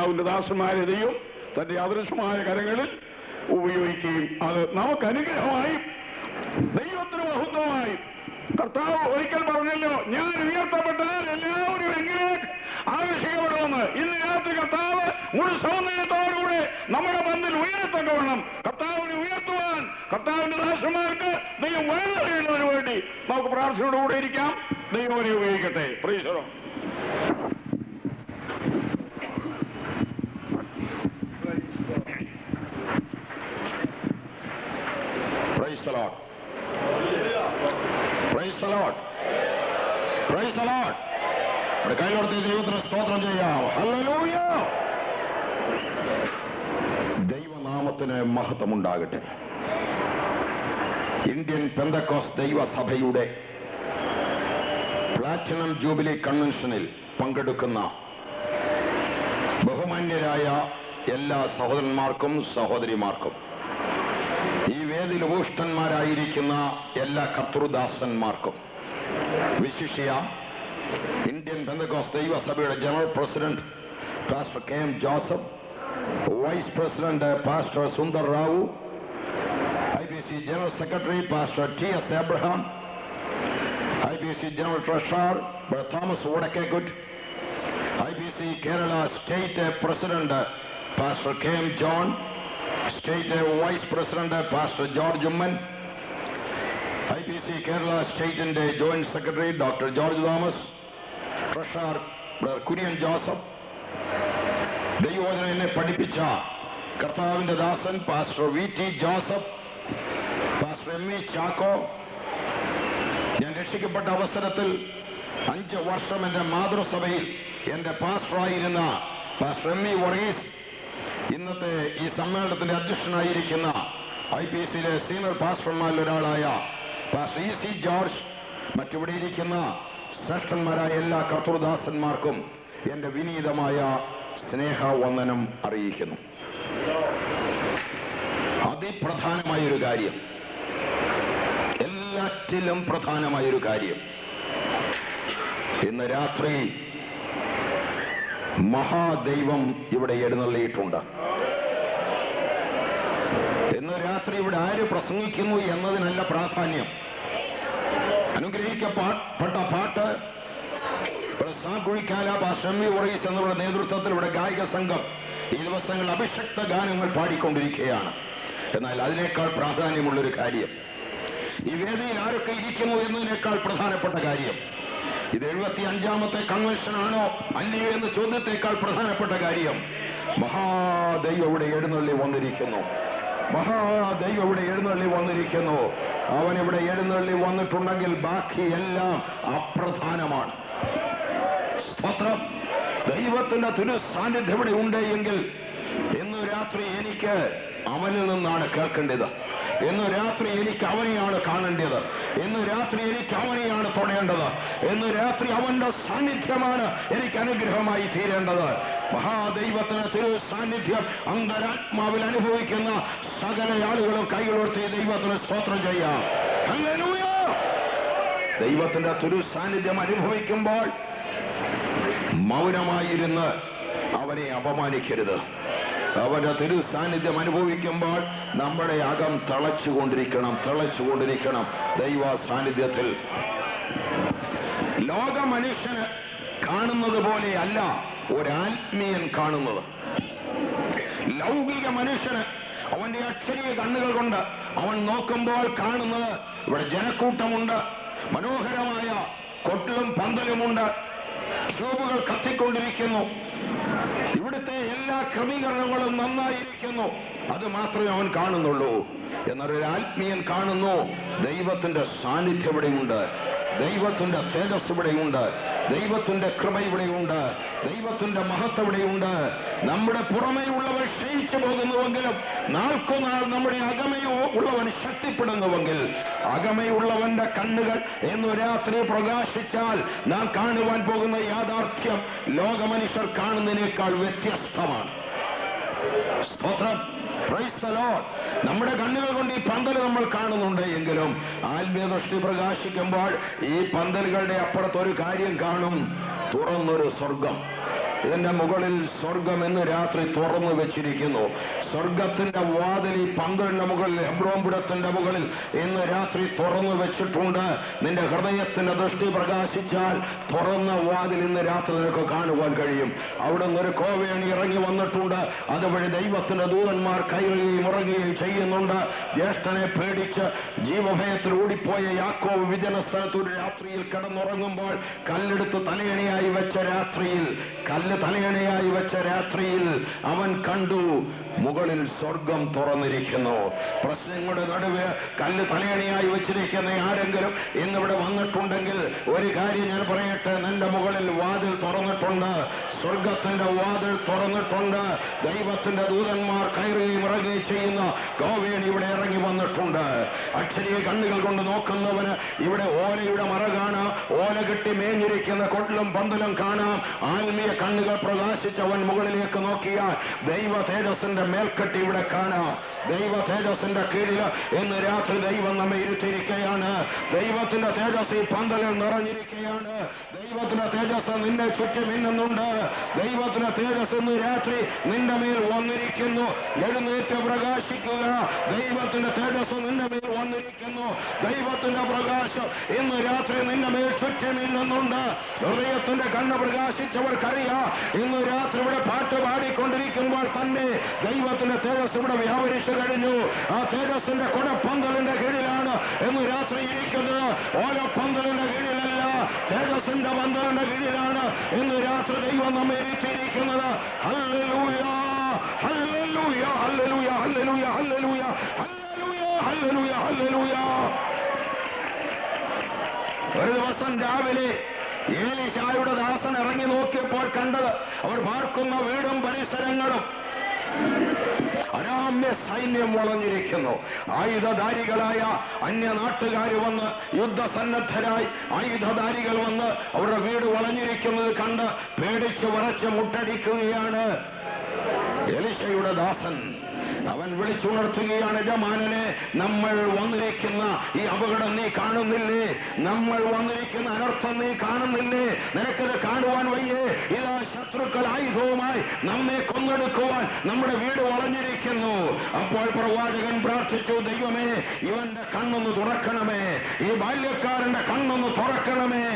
കർത്താവിന്റെ ദാസന്മാരെ ദൈവം തന്റെ അദൃശ്യമായ കരങ്ങളിൽ ഉപയോഗിക്കുകയും അത് നമുക്ക് അനുഗ്രഹമായി ദൈവത്തിന് മഹത്വമായി. കർത്താവ് ഒരിക്കൽ പറഞ്ഞല്ലോ, ഞാൻ ഉയർത്തപ്പെട്ടാൽ എല്ലാവരും എങ്കിലേക്ക് ആകർഷിക്കപ്പെടുമെന്ന്. ഇന്ന് രാത്രി കർത്താവ് മുഴു സൗന്ദര്യത്തോടുകൂടെ നമ്മുടെ പന്തിൽ ഉയരത്തക്കവണ്ണം കർത്താവിനെ ഉയർത്തുവാൻ കർത്താവിന്റെ ദാസന്മാർക്ക് ദൈവം വഴിതെളിയുന്നതിന് വേണ്ടി നമുക്ക് പ്രാർത്ഥനയോടുകൂടെ ഇരിക്കാം. ദൈവം അവരെ ഉപയോഗിക്കട്ടെ. Praise the Lord. Praise the Lord. Praise the Lord. Praise the Lord. നമ്മുടെ കൈയോർത്തി ദൈവത്തിന് സ്തോത്രം ചെയ്യാം. ഹല്ലേലൂയ. ദൈവനാമത്തിന് മഹത്വമുണ്ടാകട്ടെ. ഇന്ത്യൻ പെന്തക്കോസ്ത് ദൈവസഭയുടെ പ്ലാറ്റിനം ജൂബിലി കൺവെൻഷനിൽ പങ്കെടുക്കുന്ന ബഹുമാന്യരായ എല്ലാ സഹോദരന്മാർക്കും സഹോദരിമാർക്കും, ഈ വേദിയിൽ ഉപവിഷ്ടന്മാരായിരിക്കുന്ന എല്ലാ കർത്തൃദാസന്മാർക്കും, വിശിഷ്യ ഇന്ത്യൻ പെന്തക്കോസ്ത് ദൈവസഭയുടെ general president pastor K M Joseph, vice president pastor Sundar Rao, IBC general secretary pastor TS Abraham, IBC general treasurer Thomas Vadakkekutt, IBC Kerala state president pastor K M John, state vice president pastor George Oommen, IBC Kerala സ്റ്റേറ്റിന്റെ joint secretary doctor George Thomas, treasurer Kurian Joseph, ദൈവവചനം എന്നെ പഠിപ്പിച്ച കർത്താവിന്റെ ദാസൻ pastor VT Joseph, pastor ME Chacko, ഞാൻ രക്ഷിക്കപ്പെട്ട അവസരത്തിൽ 5 വർഷം എന്റെ മാതൃസഭയിൽ എന്റെ പാസ്റ്ററായിരുന്ന പാസ്റ്റർ ME വർഗീസ്, ഇന്നത്തെ ഈ സമ്മേളനത്തിന്റെ അധ്യക്ഷനായിരിക്കുന്ന IPCയിലെ സീനിയർ പാസ്റ്റർമാരിൽ ഒരാളായ പാസ്റ്റർ EC ജോർജ്, മറ്റിവിടെ ഇരിക്കുന്ന ശ്രേഷ്ഠന്മാരായ എല്ലാ കർത്തൃദാസന്മാർക്കും എന്റെ വിനീതമായ സ്നേഹവന്ദനം അറിയിക്കുന്നു. അതിപ്രധാനമായൊരു കാര്യം, എല്ലാറ്റിലും പ്രധാനമായൊരു കാര്യം, ഇന്ന് രാത്രി മഹാദൈവം ഇവിടെ എഴുന്നള്ളിയിട്ടുണ്ട്. ഇന്ന് രാത്രി ഇവിടെ ആര് പ്രസംഗിക്കുന്നു എന്നതിനല്ല പ്രാധാന്യം. അനുഗ്രഹിക്കപ്പെട്ട പാട്ട് കുഴിക്കാല പാസ്റ്റർ ME വർഗീസ് എന്നിവരുടെ നേതൃത്വത്തിൽ ഇവിടെ ഗായക സംഘം ഈ ദിവസങ്ങൾ അഭിഷക്ത ഗാനങ്ങൾ പാടിക്കൊണ്ടിരിക്കുകയാണ്. എന്നാൽ അതിനേക്കാൾ പ്രാധാന്യമുള്ളൊരു കാര്യം, ഈ വേദിയിൽ ആരൊക്കെ ഇരിക്കുന്നു എന്നതിനേക്കാൾ പ്രധാനപ്പെട്ട കാര്യം, ഇത് 75ാമത്തെ കൺവെൻഷൻ ആണോ അല്ലയോ എന്ന ചോദ്യത്തെക്കാൾ പ്രധാനപ്പെട്ട കാര്യം, മഹാദൈവം ഇവിടെ എഴുന്നള്ളി വന്നിരിക്കുന്നു. മഹാദൈവം ഇവിടെ എഴുന്നള്ളി വന്നിരിക്കുന്നു. അവൻ ഇവിടെ എഴുന്നള്ളി വന്നിട്ടുണ്ടെങ്കിൽ ബാക്കി എല്ലാം അപ്രധാനമാണ്. സ്തോത്രം. ദൈവത്തിന്റെ തിരു സാന്നിധ്യം ഇവിടെ ഉണ്ട് എങ്കിൽ ഇന്ന് രാത്രി എനിക്ക് അവനിൽ നിന്നാണ് കേൾക്കേണ്ടത്. ഇന്ന് രാത്രി എനിക്ക് അവനെയാണ് കാണേണ്ടത്. ഇന്ന് രാത്രി എനിക്ക് അവനെയാണ് തൊടേണ്ടത്. ഇന്ന് രാത്രി അവന്റെ സാന്നിധ്യമാണ് എനിക്ക് അനുഗ്രഹമായി തീരേണ്ടത്. മഹാദൈവത്തിന് തിരു സാന്നിധ്യം അന്തരാത്മാവിൽ അനുഭവിക്കുന്ന സകല ആളുകളും കൈകളുയർത്തി ദൈവത്തിന് സ്തോത്രം ചെയ്യാം. ഹല്ലേലൂയ. ദൈവത്തിന്റെ തിരു സാന്നിധ്യം അനുഭവിക്കുമ്പോൾ മൗനമായിരുന്ന് അവനെ അപമാനിക്കരുത്. അവന്റെ തിരു സാന്നിധ്യം അനുഭവിക്കുമ്പോൾ നമ്മുടെ അകം തിളച്ചുകൊണ്ടിരിക്കണം ദൈവ സാന്നിധ്യത്തിൽ. ലോക മനുഷ്യന് കാണുന്നത് പോലെയല്ല ഒരാത്മീയൻ കാണുന്നത്. ലൗകിക മനുഷ്യന് അവന്റെ അക്ഷരീയ കണ്ണുകൾ കൊണ്ട് അവൻ നോക്കുമ്പോൾ കാണുന്നത് ഇവിടെ ജനക്കൂട്ടമുണ്ട്, മനോഹരമായ കൊട്ടിലും പന്തലുമുണ്ട്, ഷോപ്പുകൾ കത്തിക്കൊണ്ടിരിക്കുന്നു, ഇവിടുത്തെ എല്ലാ ക്രമീകരണങ്ങളും നന്നായിരിക്കുന്നു, അത് മാത്രമേ അവൻ കാണുന്നുള്ളൂ. എന്നൊരു ആത്മീയൻ കാണുന്നു ദൈവത്തിന്റെ സാന്നിധ്യം ഇവിടെയുണ്ട്, ദൈവത്തിന്റെ തേജസ് ഇവിടെയുണ്ട്, ദൈവത്തിന്റെ കൃപ ഇവിടെയുണ്ട്, ദൈവത്തിന്റെ മഹത്വം ഇവിടെയുണ്ട്. നമ്മുടെ പുറമേ ഉള്ളവൻ ക്ഷയിച്ചു പോകുന്നുവെങ്കിലും നാൾക്കുനാൾ നമ്മുടെ അകമയോ ഉള്ളവൻ ശക്തിപ്പെടുന്നുവെങ്കിൽ, അകമയുള്ളവന്റെ കണ്ണുകൾ ഇന്ന് രാത്രി പ്രകാശിച്ചാൽ നാം കാണുവാൻ പോകുന്ന യാഥാർത്ഥ്യം ലോകമനുഷ്യർ കാണുന്നതിനേക്കാൾ വ്യത്യസ്തമാണ്. സ്തോത്രം. Price the Lord. നമ്മുടെ കണ്ണുകൾ കൊണ്ട് ഈ പന്തൽ നമ്മൾ കാണുന്നുണ്ട് എങ്കിലും ആത്മീയ ദൃഷ്ടി പ്രകാശിക്കുമ്പോൾ ഈ പന്തലുകളുടെ അപ്പുറത്തൊരു കാര്യം കാണും, തുറന്നൊരു സ്വർഗം. ഇതിന്റെ മുകളിൽ സ്വർഗം ഇന്ന് രാത്രി തുറന്നു വെച്ചിരിക്കുന്നു. സ്വർഗത്തിന്റെ വാതിൽ ഈ 12 മുകളിൽ ഹെബ്രോൻപുരത്തിന്റെ മുകളിൽ ഇന്ന് രാത്രി തുറന്നു വെച്ചിട്ടുണ്ട്. നിന്റെ ഹൃദയത്തിന്റെ ദൃഷ്ടി പ്രകാശിച്ചാൽ തുറന്ന വാതിൽ ഇന്ന് രാത്രി നിനക്ക് കാണുവാൻ കഴിയും. അവിടെ നിന്നൊരു കോവേണി ഇറങ്ങി വന്നിട്ടുണ്ട്. അതുവഴി ദൈവത്തിന്റെ ദൂതന്മാർ കയറുകയും ഇറങ്ങുകയും ചെയ്യുന്നുണ്ട്. ജ്യേഷ്ഠനെ പേടിച്ച് ജീവഭയത്തിൽ ഓടിപ്പോയ യാക്കോബ് വിജന സ്ഥലത്ത് ഒരു രാത്രിയിൽ കിടന്നുറങ്ങുമ്പോൾ കല്ലെടുത്ത് തലയണയായി വെച്ച രാത്രിയിൽ, കല്ല് തലയണയായി വെച്ച രാത്രിയിൽ അവൻ കണ്ടു മുകളിൽ സ്വർഗം തുറന്നിരിക്കുന്നു. പ്രശ്നങ്ങളുടെ നടുവ് കല്ല് തലയണയായി വെച്ചിരിക്കുന്ന ആരെങ്കിലും ഇന്നിവിടെ വന്നിട്ടുണ്ടെങ്കിൽ ഒരു കാര്യം ഞാൻ പറയട്ടെ, നിന്റെ മുകളിൽ വാതിൽ തുറന്നിട്ടുണ്ട്. സ്വർഗത്തിന്റെ വാതിൽ തുറന്നിട്ടുണ്ട്. ദൈവത്തിന്റെ ദൂതന്മാർ കയറുകയും ഇറങ്ങുകയും ചെയ്യുന്ന ഗോവേണി ഇവിടെ ഇറങ്ങി വന്നിട്ടുണ്ട്. അക്ഷരീയ കണ്ണുകൾ കൊണ്ട് നോക്കുന്നവന് ഇവിടെ ഓലയുടെ മറ കാണാം, ഓല കെട്ടി മേഞ്ഞിരിക്കുന്ന കൊട്ടിലും പന്തലും കാണാം. ആത്മീയ കണ്ണുകൾ പ്രകാശിച്ചവൻ മുകളിലേക്ക് നോക്കിയാൽ ദൈവ തേജസ്സിന്റെ മേൽക്കെട്ടി ഇവിടെ കാണാം. ദൈവ തേജസ്സിന്റെ കീഴിൽ ഇന്ന് രാത്രി ദൈവം നമ്മെ ഇരുത്തിയിരിക്കുകയാണ്. ദൈവത്തിന്റെ തേജസ് ഈ പന്തലിൽ നിറഞ്ഞിരിക്കുകയാണ്. ദൈവത്തിന്റെ തേജസ് നിന്നെ ചുറ്റി മിന്നുന്നുണ്ട്. ദൈവത്തിന്റെ തേജസ് ഇന്ന് രാത്രി നിന്റെ മേൽ വന്നിരിക്കുന്നു. എഴുന്നേറ്റ് പ്രകാശിക്കുക. ദൈവത്തിന്റെ തേജസ് നിന്റെ മേൽ വന്നിരിക്കുന്നു. ദൈവത്തിന്റെ പ്രകാശം ഇന്ന് രാത്രി നിന്റെ മേൽ ചുറ്റി മിന്നുന്നുണ്ട്. ഹൃദയത്തിന്റെ കണ്ണ് പ്രകാശിച്ചവർക്കറിയാം ഇന്ന് രാത്രി ഇവിടെ പാട്ട് പാടിക്കൊണ്ടിരിക്കുമ്പോൾ തന്നെ ദൈവത്തിന്റെ തേജസ് ഇവിടെ വ്യാപരിച്ചു കഴിഞ്ഞു. ആ തേജസ്സിന്റെ കൊടപ്പന്തലിന്റെ കീഴിലാണ് ഇന്ന് രാത്രി ഇരിക്കുന്നത്. ഓരോ പന്തലിന്റെ കീഴിലല്ല, തേജസ്സിന്റെ പന്തലിന്റെ കീഴിലാണ് ഇന്ന് രാത്രി ദൈവം നമ്മെ ഇരുത്തിയിരിക്കുന്നത്. Hallelujah, hallelujah, hallelujah, hallelujah, hallelujah, hallelujah, hallelujah. ഒരു ദിവസം രാവിലെ ഏലീശായുടെ ദാസൻ ഇറങ്ങി നോക്കിയപ്പോൾ കണ്ടത് അവർ പാർക്കുന്ന വീടും പരിസരങ്ങളും അരാമ്യ സൈന്യം വളഞ്ഞിരിക്കുന്നു. ആയുധധാരികളായ അന്യനാട്ടുകാർ വന്ന്, യുദ്ധസന്നദ്ധരായി ആയുധധാരികൾ വന്ന് അവരുടെ വീട് വളഞ്ഞിരിക്കുന്നത് കണ്ട് പേടിച്ച് വിറച്ച് മുട്ടടിക്കുകയാണ്. എലീശയുടെ ദാസൻ അവൻ വിളിച്ചുണർത്തുകയാണ്, യജമാനനെ, നമ്മൾ വന്നിരിക്കുന്ന ഈ അപകടം നീ കാണുന്നില്ലേ? നമ്മൾ വന്നിരിക്കുന്ന അനർത്ഥം നീ കാണുന്നില്ലേ? നിനക്കത് കാണുവാൻ വയ്യേ? ഇതാ ശത്രുക്കൾ ആയുധവുമായി നമ്മെ കൊന്നെടുക്കുവാൻ നമ്മുടെ വീട് വളഞ്ഞിരിക്കുന്നു. അപ്പോൾ പ്രവാചകൻ പ്രാർത്ഥിച്ചു, ദൈവമേ, ഇവന്റെ കണ്ണൊന്ന് തുറക്കണമേ, ഈ ബാല്യക്കാരന്റെ കണ്ണൊന്ന് തുറക്കണമേ.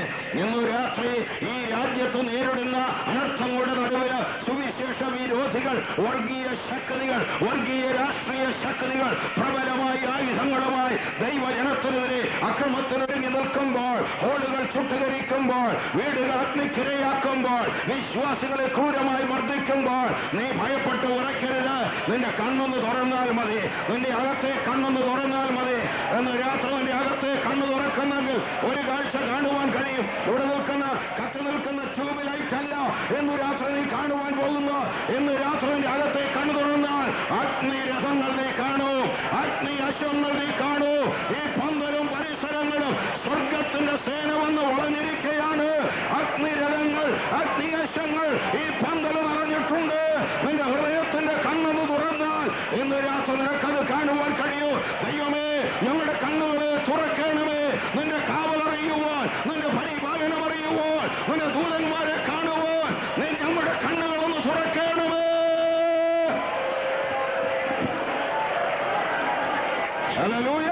ഇന്നു രാത്രി ഈ രാജ്യത്ത് നേരിടുന്ന അനർത്ഥങ്ങളുടെ നടുവില് സുവിശേഷ വിരോധികൾ, വർഗീയ ശക്തികൾ, വർഗീയ രാഷ്ട്രീയ ശക്തികൾ പ്രബലമായ ആയുധങ്ങളുമായി ദൈവജനത്തിനെതിരെ അക്രമത്തിനൊരുങ്ങി നിൽക്കുമ്പോൾ, ഹോളുകൾ ചുട്ടുകരിക്കുമ്പോൾ, വീടുകൾ അഗ്നിക്കിരയാക്കുമ്പോൾ, വിശ്വാസികളെ ക്രൂരമായി മർദ്ദിക്കുമ്പോൾ നീ ഭയപ്പെട്ട് ഉറക്കരുത്. നിന്റെ കണ്ണൊന്ന് തുറന്നാൽ മതി, നിന്റെ അകത്തെ കണ്ണൊന്ന് തുറന്നാൽ മതി. എന്ന് രാത്രി നിന്റെ അകത്തെ കണ്ണ് തുറക്കുന്നെങ്കിൽ ഒരു കാഴ്ച കാണുവാൻ കഴിയും. ഇവിടെ നിൽക്കുന്ന കത്തി നിൽക്കുന്ന ട്യൂബ് ലൈറ്റ് അല്ല എന്ന് രാത്രി നീ കാണുവാൻ പോകുന്നു. ഇന്ന് രാത്രി നിന്റെ അകത്തെ കണ്ണു തുറന്നാൽ അഗ്നി രഥങ്ങൾ നീ കാണൂ, അഗ്നി അശ്വങ്ങൾ നീ കാണൂ. ഈ പന്തലും പരിസരങ്ങളും സ്വർഗത്തിന്റെ സേന വന്ന് വളഞ്ഞിരിക്കുകയാണ്. അഗ്നിരഥങ്ങൾ, അഗ്നി അശ്വങ്ങൾ ഈ പന്തൽ നിറഞ്ഞിട്ടുണ്ട്. നിന്റെ ഹൃദയത്തിന്റെ കണ്ണൊന്ന് തുറന്നാൽ ഇന്ന് രാത്രി നിനക്കത് കാണുവാൻ കഴിയൂ. ദൈവമേ, ഞങ്ങളുടെ കണ്ണുകളെ തുറക്കണമേ. നിന്റെ കാവലറിയുവാൻ, നിന്റെ പരിപാലനം അറിയുവാൻ, നിന്റെ ദൂതന്മാരെ കാണുവാൻ നീ നമ്മുടെ കണ്ണുകളൊന്ന് തുറക്കണമേ. ഹല്ലേലൂയ.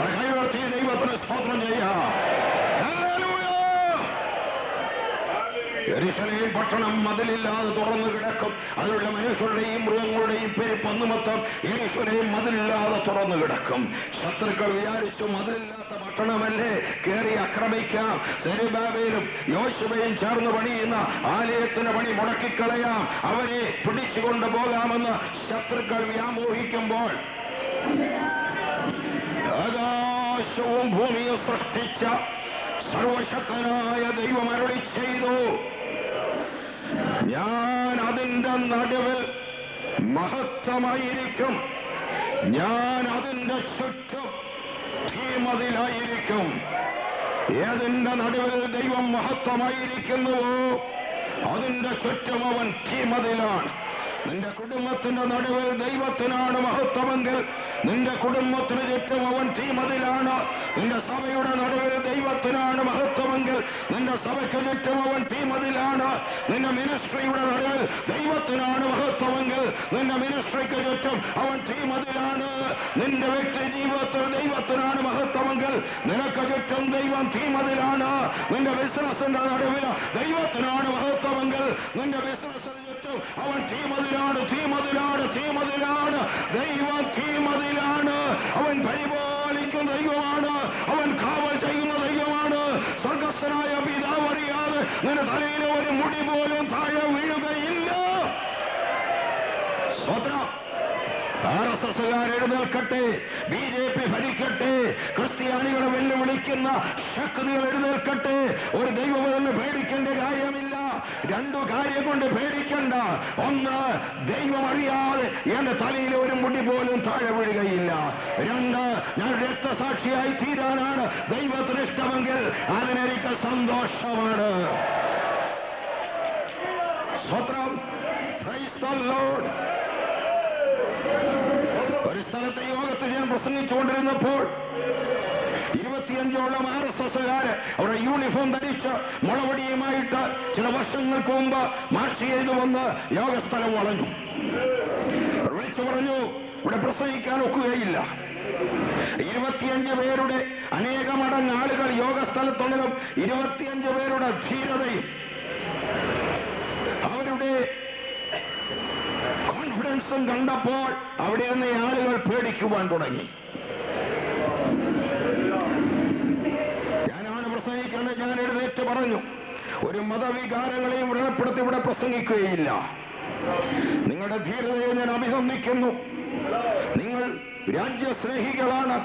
കൈവർത്തി ദൈവത്തിന് സ്തോത്രം ചെയ്യാം. ഹല്ലേലൂയ. യെരൂശലേം പട്ടണം മതിലില്ലാതെ തുറന്നു കിടക്കും. അതിലുള്ള മനുഷ്യരുടെയും മൃഗങ്ങളുടെയും പെരുപ്പന്നുമൊത്തം യെരൂശലേം മതിലില്ലാതെ തുറന്നു കിടക്കും. ശത്രുക്കൾ വിചാരിച്ചു, മതിലില്ലാത്ത പട്ടണമല്ലേ, കയറി ആക്രമിക്കാം. സെരുബ്ബാബേലും യോശുവയും ചേർന്ന് പണിയുന്ന ആലയത്തിന് പണി മുടക്കിക്കളയാം, അവരെ പിടിച്ചുകൊണ്ട് പോകാമെന്ന് ശത്രുക്കൾ വ്യാമോഹിക്കുമ്പോൾ ആകാശവും ഭൂമിയും സൃഷ്ടിച്ച സർവശക്തനായ ദൈവം അരുളി ചെയ്തു, ഞാൻ അതിന്റെ നടുവിൽ മഹത്വമായിരിക്കും, ഞാൻ അതിന്റെ ചുറ്റും തീമതിലായിരിക്കും. ഏതിന്റെ നടുവിൽ ദൈവം മഹത്വമായിരിക്കുന്നുവോ അതിന്റെ ചുറ്റും അവൻ തീമതിലാണ്. നിന്റെ കുടുംബത്തിന്റെ നടുവിൽ ദൈവത്തിനാണ് മഹത്വമെങ്കിൽ നിന്റെ കുടുംബത്തിന് ചുറ്റും അവൻ തീമതിലാണ്. നിന്റെ സഭയുടെ നടുവിൽ ദൈവത്തിനാണ് മഹത്വമെങ്കിൽ നിന്റെ സഭയ്ക്ക് ചുറ്റും അവൻ തീമതിലാണ്. നിന്റെ മിനിസ്ട്രിയുടെ നടുവിൽ ദൈവത്തിനാണ് മഹത്വമെങ്കിൽ നിന്റെ മിനിസ്ട്രിക്ക് ചുറ്റും അവൻ തീമതിലാണ്. നിന്റെ വ്യക്തി ജീവിതത്തിൽ ദൈവത്തിനാണ് മഹത്വമെങ്കിൽ നിനക്ക് ചുറ്റും ദൈവം തീമതിലാണ്. നിന്റെ ബിസിനസിന്റെ നടുവിൽ ദൈവത്തിനാണ് മഹത്വമെങ്കിൽ നിന്റെ ബിസിനസിന് ചുറ്റും അവൻ തീമതിലാണ്. തീമതിലാണ്, തീമതിലാണ്. ദൈവം തീമതിലാണ്. അവൻ പരിപാലിക്കുന്ന ദൈവമാണ്. അവൻ കാവൽ ചെയ്യുന്ന ദൈവമാണ്. സ്വർഗസ്ഥനായ പിതാവ് അറിയാതെ നിന്റെ തലയിലെ ഒരു മുടി പോലും താഴെ വീഴുകയില്ല. സ്വത്രം RSS എഴുന്നേൽക്കട്ടെ, BJP ഭരിക്കട്ടെ, ക്രിസ്ത്യാനികളെ വെല്ലുവിളിക്കുന്ന ശക്തികൾ എഴുന്നേൽക്കട്ടെ. ഒരു ദൈവമെന്ന് പേടിക്കേണ്ട കാര്യമില്ല. രണ്ടു കാര്യം കൊണ്ട് പേടിക്കണ്ട. ഒന്ന്, ദൈവം അറിയാതെ എന്റെ തലയിൽ ഒരു മുടി പോലും താഴെ വീഴുകയില്ല. രണ്ട്, ഞാൻ രക്തസാക്ഷിയായി തീരാനാണ് ദൈവത്തിന് ഇഷ്ടമെങ്കിൽ അതിനെനിക്ക് സന്തോഷമാണ്. സ്വത്രം. Price the Lord. ഒരു സ്ഥലത്തെ യോഗത്തിൽ ഞാൻ പ്രസംഗിച്ചുകൊണ്ടിരുന്നപ്പോൾ 25ഓളം RSSകാര് അവരുടെ യൂണിഫോം ധരിച്ച് മുളവടിയുമായിട്ട് ചില വർഷങ്ങൾക്ക് മുമ്പ് മാർച്ച് ചെയ്തു വന്ന് യോഗസ്ഥലം വളഞ്ഞു. വിളിച്ചു പറഞ്ഞു, ഇവിടെ പ്രസംഗിക്കാൻ ഒക്കുകയില്ല. 25 പേരുടെ അനേകമടങ്ങ് ആളുകൾ യോഗസ്ഥലത്തുള്ളതും 25 പേരുടെ ധീരതയും അവരുടെ കോൺഫിഡൻസും കണ്ടപ്പോൾ അവിടെ നിന്ന് ആളുകൾ പേടിക്കുവാൻ തുടങ്ങി. ഞാനാണ് പ്രസംഗിക്കേണ്ടത്. ഞാൻ എഴുന്നേറ്റ് പറഞ്ഞു, ഒരു മതവികാരങ്ങളെയും വ്രണപ്പെടുത്തി ഇവിടെ പ്രസംഗിക്കുകയില്ല. നിങ്ങളുടെ ധീരതയെ ഞാൻ അഭിനന്ദിക്കുന്നു. നിങ്ങൾ രാജ്യസ്നേഹികളാണ്.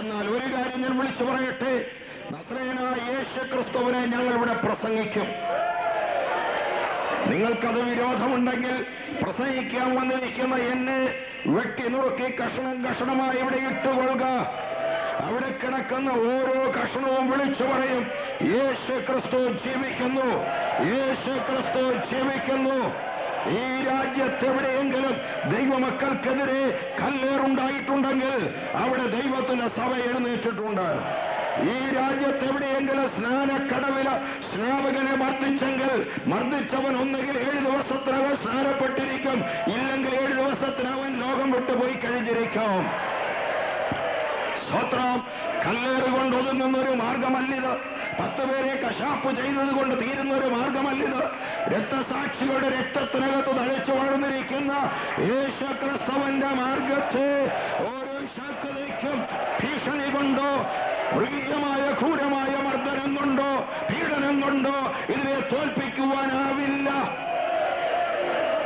എന്നാൽ ഒരു കാര്യം ഞാൻ വിളിച്ചു പറയട്ടെ, നസ്രയനായ യേശുക്രിസ്തുവിനെ ഞങ്ങൾ ഇവിടെ പ്രസംഗിക്കും. നിങ്ങൾക്കത് വിരോധമുണ്ടെങ്കിൽ പ്രസംഗിക്കാൻ വന്നിരിക്കുന്ന എന്നെ വെട്ടി നുറുക്കി കഷണം കഷണമായി ഇവിടെ ഇട്ടുകൊള്ളുക. അവിടെ കിടക്കുന്ന ഓരോ കഷണവും വിളിച്ചു പറയും, യേശുക്രിസ്തു ജീവിക്കുന്നു, യേശുക്രിസ്തു ജീവിക്കുന്നു. ഈ രാജ്യത്തെവിടെയെങ്കിലും ദൈവമക്കൾക്കെതിരെ കല്ലേറുണ്ടായിട്ടുണ്ടെങ്കിൽ അവിടെ ദൈവത്തിന്റെ സഭ എഴുന്നേറ്റിട്ടുണ്ട്. ഈ രാജ്യത്തെവിടെയെങ്കിലും സ്നാനക്കടവില് സ്നാപകനെ മർദ്ദിച്ചെങ്കിൽ മർദ്ദിച്ചവൻ ഒന്നുകിൽ 7 ദിവസത്തിനവൻ സ്നാനപ്പെട്ടിരിക്കും, ഇല്ലെങ്കിൽ 7 ദിവസത്തിനവൻ ലോകം വിട്ടുപോയി കഴിഞ്ഞിരിക്കും. സ്വത്രം. കല്ലേറുകൊണ്ട് ഒതുങ്ങുന്നൊരു മാർഗമല്ലിത്. 10 പേരെ കശാപ്പ് ചെയ്തത് കൊണ്ട് തീരുന്നൊരു മാർഗമല്ലിത്. രക്തസാക്ഷികളുടെ രക്തത്തിനകത്ത് തഴച്ചു വളർന്നിരിക്കുന്ന യേശുക്രിസ്തുവിന്റെ മാർഗത്തെ ഓരോ ശക്തിക്കും ഭീഷണി കൊണ്ടോ മൃഗീയമായ ക്രൂരമായ മർദ്ദനം കൊണ്ടോ പീഡനം കൊണ്ടോ ഇതിനെ തോൽപ്പിക്കുവാനാവില്ല.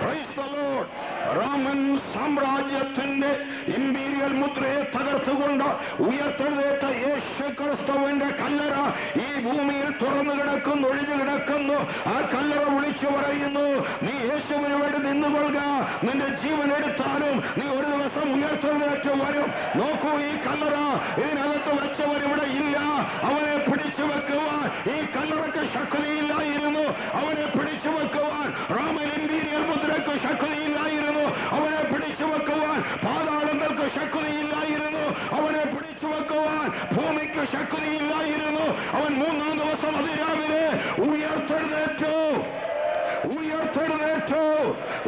Praise the Lord. റോമൻ സാമ്രാജ്യത്തിന്റെ ഇമ്പീരിയൽ മുദ്രയെ തകർത്തുകൊണ്ട് ഉയർത്തെഴുന്നേറ്റ യേശുക്രിസ്തുവിന്റെ കല്ലറ ഈ ഭൂമിയിൽ തുറന്നു കിടക്കുന്നു, ഒഴിഞ്ഞു കിടക്കുന്നു. ആ കല്ലറ വിളിച്ചു പറയുന്നു, നീ യേശുവിന് വേണ്ടി നിന്നുകൊള്ളുക. നിന്റെ ജീവൻ എടുത്താലും നീ ഒരു ദിവസം ഉയർത്തെഴുന്നേറ്റ് വരും. നോക്കൂ, ഈ കല്ലറ ഇതിനകത്ത് വെച്ചവർ ഇവിടെ ഇല്ല. അവനെ പിടിച്ചു വെക്കുവാൻ ഈ കല്ലറയ്ക്ക് ശക്തിയില്ലായിരുന്നു. അവനെ പിടിച്ചു വെക്കുവാൻ റോമൻ ഇമ്പീരിയൽ മുദ്രയ്ക്ക് ശക്തിയില്ലായിരുന്നു. അവനെ പിടിച്ചു വെക്കുവാൻ പാതാളങ്ങൾക്ക് ശക്തിയില്ലായിരുന്നു. അവനെ പിടിച്ചു വെക്കുവാൻ ഭൂമിക്ക് ശക്തിയില്ലായിരുന്നു. അവൻ 3-ാം ദിവസം അതിരാവിലെ ഉയർത്തെഴുന്നേറ്റു, ഉയർത്തെഴുന്നേറ്റു,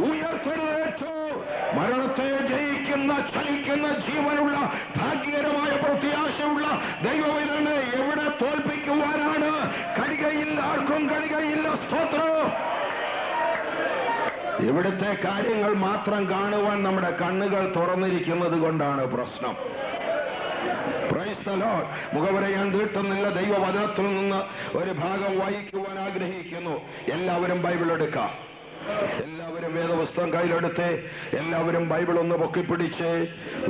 ഉയർത്തെഴുന്നേറ്റു. മരണത്തെ ജയിക്കുന്ന, ചലിക്കുന്ന, ജീവനുള്ള, ഭാഗ്യകരമായ പ്രത്യാശയുള്ള ദൈവവിധനെ എവിടെ തോൽപ്പിക്കുവാനാണ്? കഴിയുകയില്ല, ആർക്കും കഴിയുകയില്ല. സ്തോത്രം. ഇവിടുത്തെ കാര്യങ്ങൾ മാത്രം കാണുവാൻ നമ്മുടെ കണ്ണുകൾ തുറന്നിരിക്കുന്നത് കൊണ്ടാണ് പ്രശ്നം. Price the Lord. മുഖവരെ ഞാൻ നീട്ടുന്നില്ല. ദൈവവചനത്തിൽ നിന്ന് ഒരു ഭാഗം വായിക്കുവാൻ ആഗ്രഹിക്കുന്നു. എല്ലാവരും ബൈബിൾ എടുക്കാം. എല്ലാവരും വേദപുസ്തകം കയ്യിലെടുത്ത് എല്ലാവരും ബൈബിൾ ഒന്ന് പൊക്കിപ്പിടിച്ച്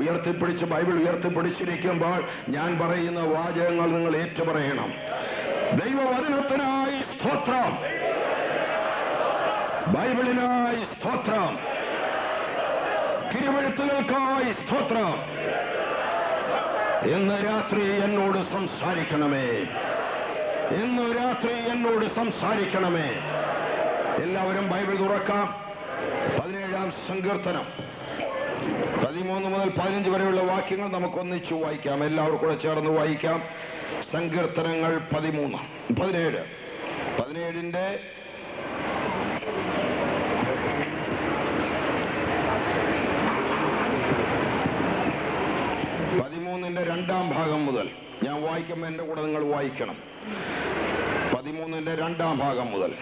ഉയർത്തിപ്പിടിച്ച് ബൈബിൾ ഉയർത്തിപ്പിടിച്ചിരിക്കുമ്പോൾ ഞാൻ പറയുന്ന വാചകങ്ങൾ നിങ്ങൾ ഏറ്റുപറയണം. ദൈവവചനത്തിനായി സ്തോത്രം, ബൈബിളിനായി സ്തോത്രം, തിരുവെഴുത്തുകൾക്കായി സ്തോത്രം. ഇന്ന് രാത്രി എന്നോട് സംസാരിക്കണമേ, ഇന്ന് രാത്രി എന്നോട് സംസാരിക്കണമേ. എല്ലാവരും ബൈബിൾ തുറക്കാം. 17-ാം സങ്കീർത്തനം 13 മുതൽ 15 വരെയുള്ള വാക്യങ്ങൾ നമുക്കൊന്നിച്ചു വായിക്കാം. എല്ലാവർക്കും കൂടെ ചേർന്ന് വായിക്കാം. സങ്കീർത്തനങ്ങൾ 17-ന്റെ 13-ന്റെ 2-ാം ഭാഗം മുതൽ ഞാൻ വായിക്കുമ്പോൾ എന്റെ കൂടെ നിങ്ങൾ വായിക്കണം. 13-ന്റെ 2-ാം ഭാഗം മുതൽ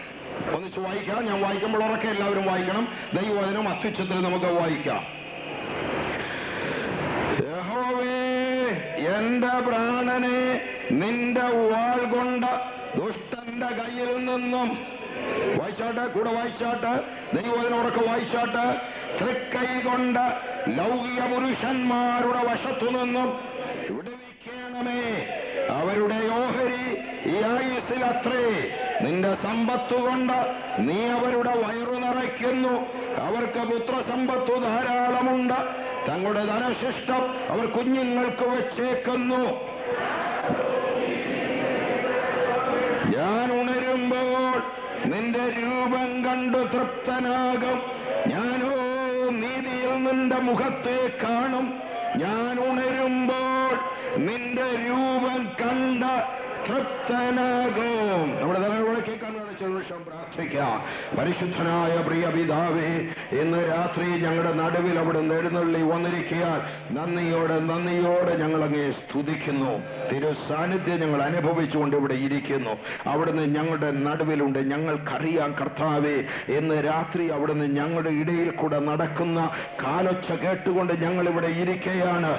ഒന്നിച്ച് വായിക്കാം. ഞാൻ വായിക്കുമ്പോൾ ഉറക്കെ എല്ലാവരും വായിക്കണം. ദൈവവചനം അത്യുച്ചത്തിൽ നമുക്ക് വായിക്കാം. യഹോവേ, എന്റെ പ്രാണനെ നിന്റെ വാൾ കൊണ്ട് ദുഷ്ടന്റെ കയ്യിൽ നിന്നും, വായിച്ചാട്ട്, കൂടെ വായിച്ചാട്ട്, ദൈവവചനം ഉറക്കെ വായിച്ചാട്ട്, തൃക്കൈ കൊണ്ട് ലൗകിക പുരുഷന്മാരുടെ വശത്തു നിന്നും വിടുവിക്കണമേ. അവരുടെ ഓഹരി ഈ ആയുസ്സിലത്രേ. നിന്റെ സമ്പത്തുകൊണ്ട് നീ അവരുടെ വയറു നിറയ്ക്കുന്നു. അവർക്ക് പുത്രസമ്പത്തു ധാരാളമുണ്ട്. തങ്ങളുടെ ധനശിഷ്ടം അവർ കുഞ്ഞുങ്ങൾക്ക് വെച്ചേക്കുന്നു. ഞാൻ ഉണരുമ്പോൾ നിന്റെ രൂപം കണ്ടു തൃപ്തനാകും. ഞാനോ നീതിയിൽ നിന്റെ മുഖത്തെ കാണും. ഞാൻ ഉണരുമ്പോൾ നിന്റെ രൂപം കണ്ട തൃപ്തനാകും. നമ്മുടെ തലമുറ കേൾക്കാൻ നിമിഷം പ്രാർത്ഥിക്കാം. പരിശുദ്ധനായ പ്രിയ പിതാവേ, ഇന്ന് രാത്രി ഞങ്ങളുടെ നടുവിൽ അവിടുന്ന് എഴുന്നള്ളി വന്നിരിക്കാൻ നന്ദിയോടെ ഞങ്ങൾ അങ്ങേ സ്തുതിക്കുന്നു. തിരു സാന്നിധ്യം ഞങ്ങൾ അനുഭവിച്ചുകൊണ്ട് ഇവിടെ ഇരിക്കുന്നു. അവിടുന്ന് ഞങ്ങളുടെ നടുവിലുണ്ട്. ഞങ്ങൾക്കറിയാം കർത്താവേ, ഇന്ന് രാത്രി അവിടുന്ന് ഞങ്ങളുടെ ഇടയിൽ കൂടെ നടക്കുന്ന കാലൊച്ച കേട്ടുകൊണ്ട് ഞങ്ങൾ ഇവിടെ ഇരിക്കുകയാണ്.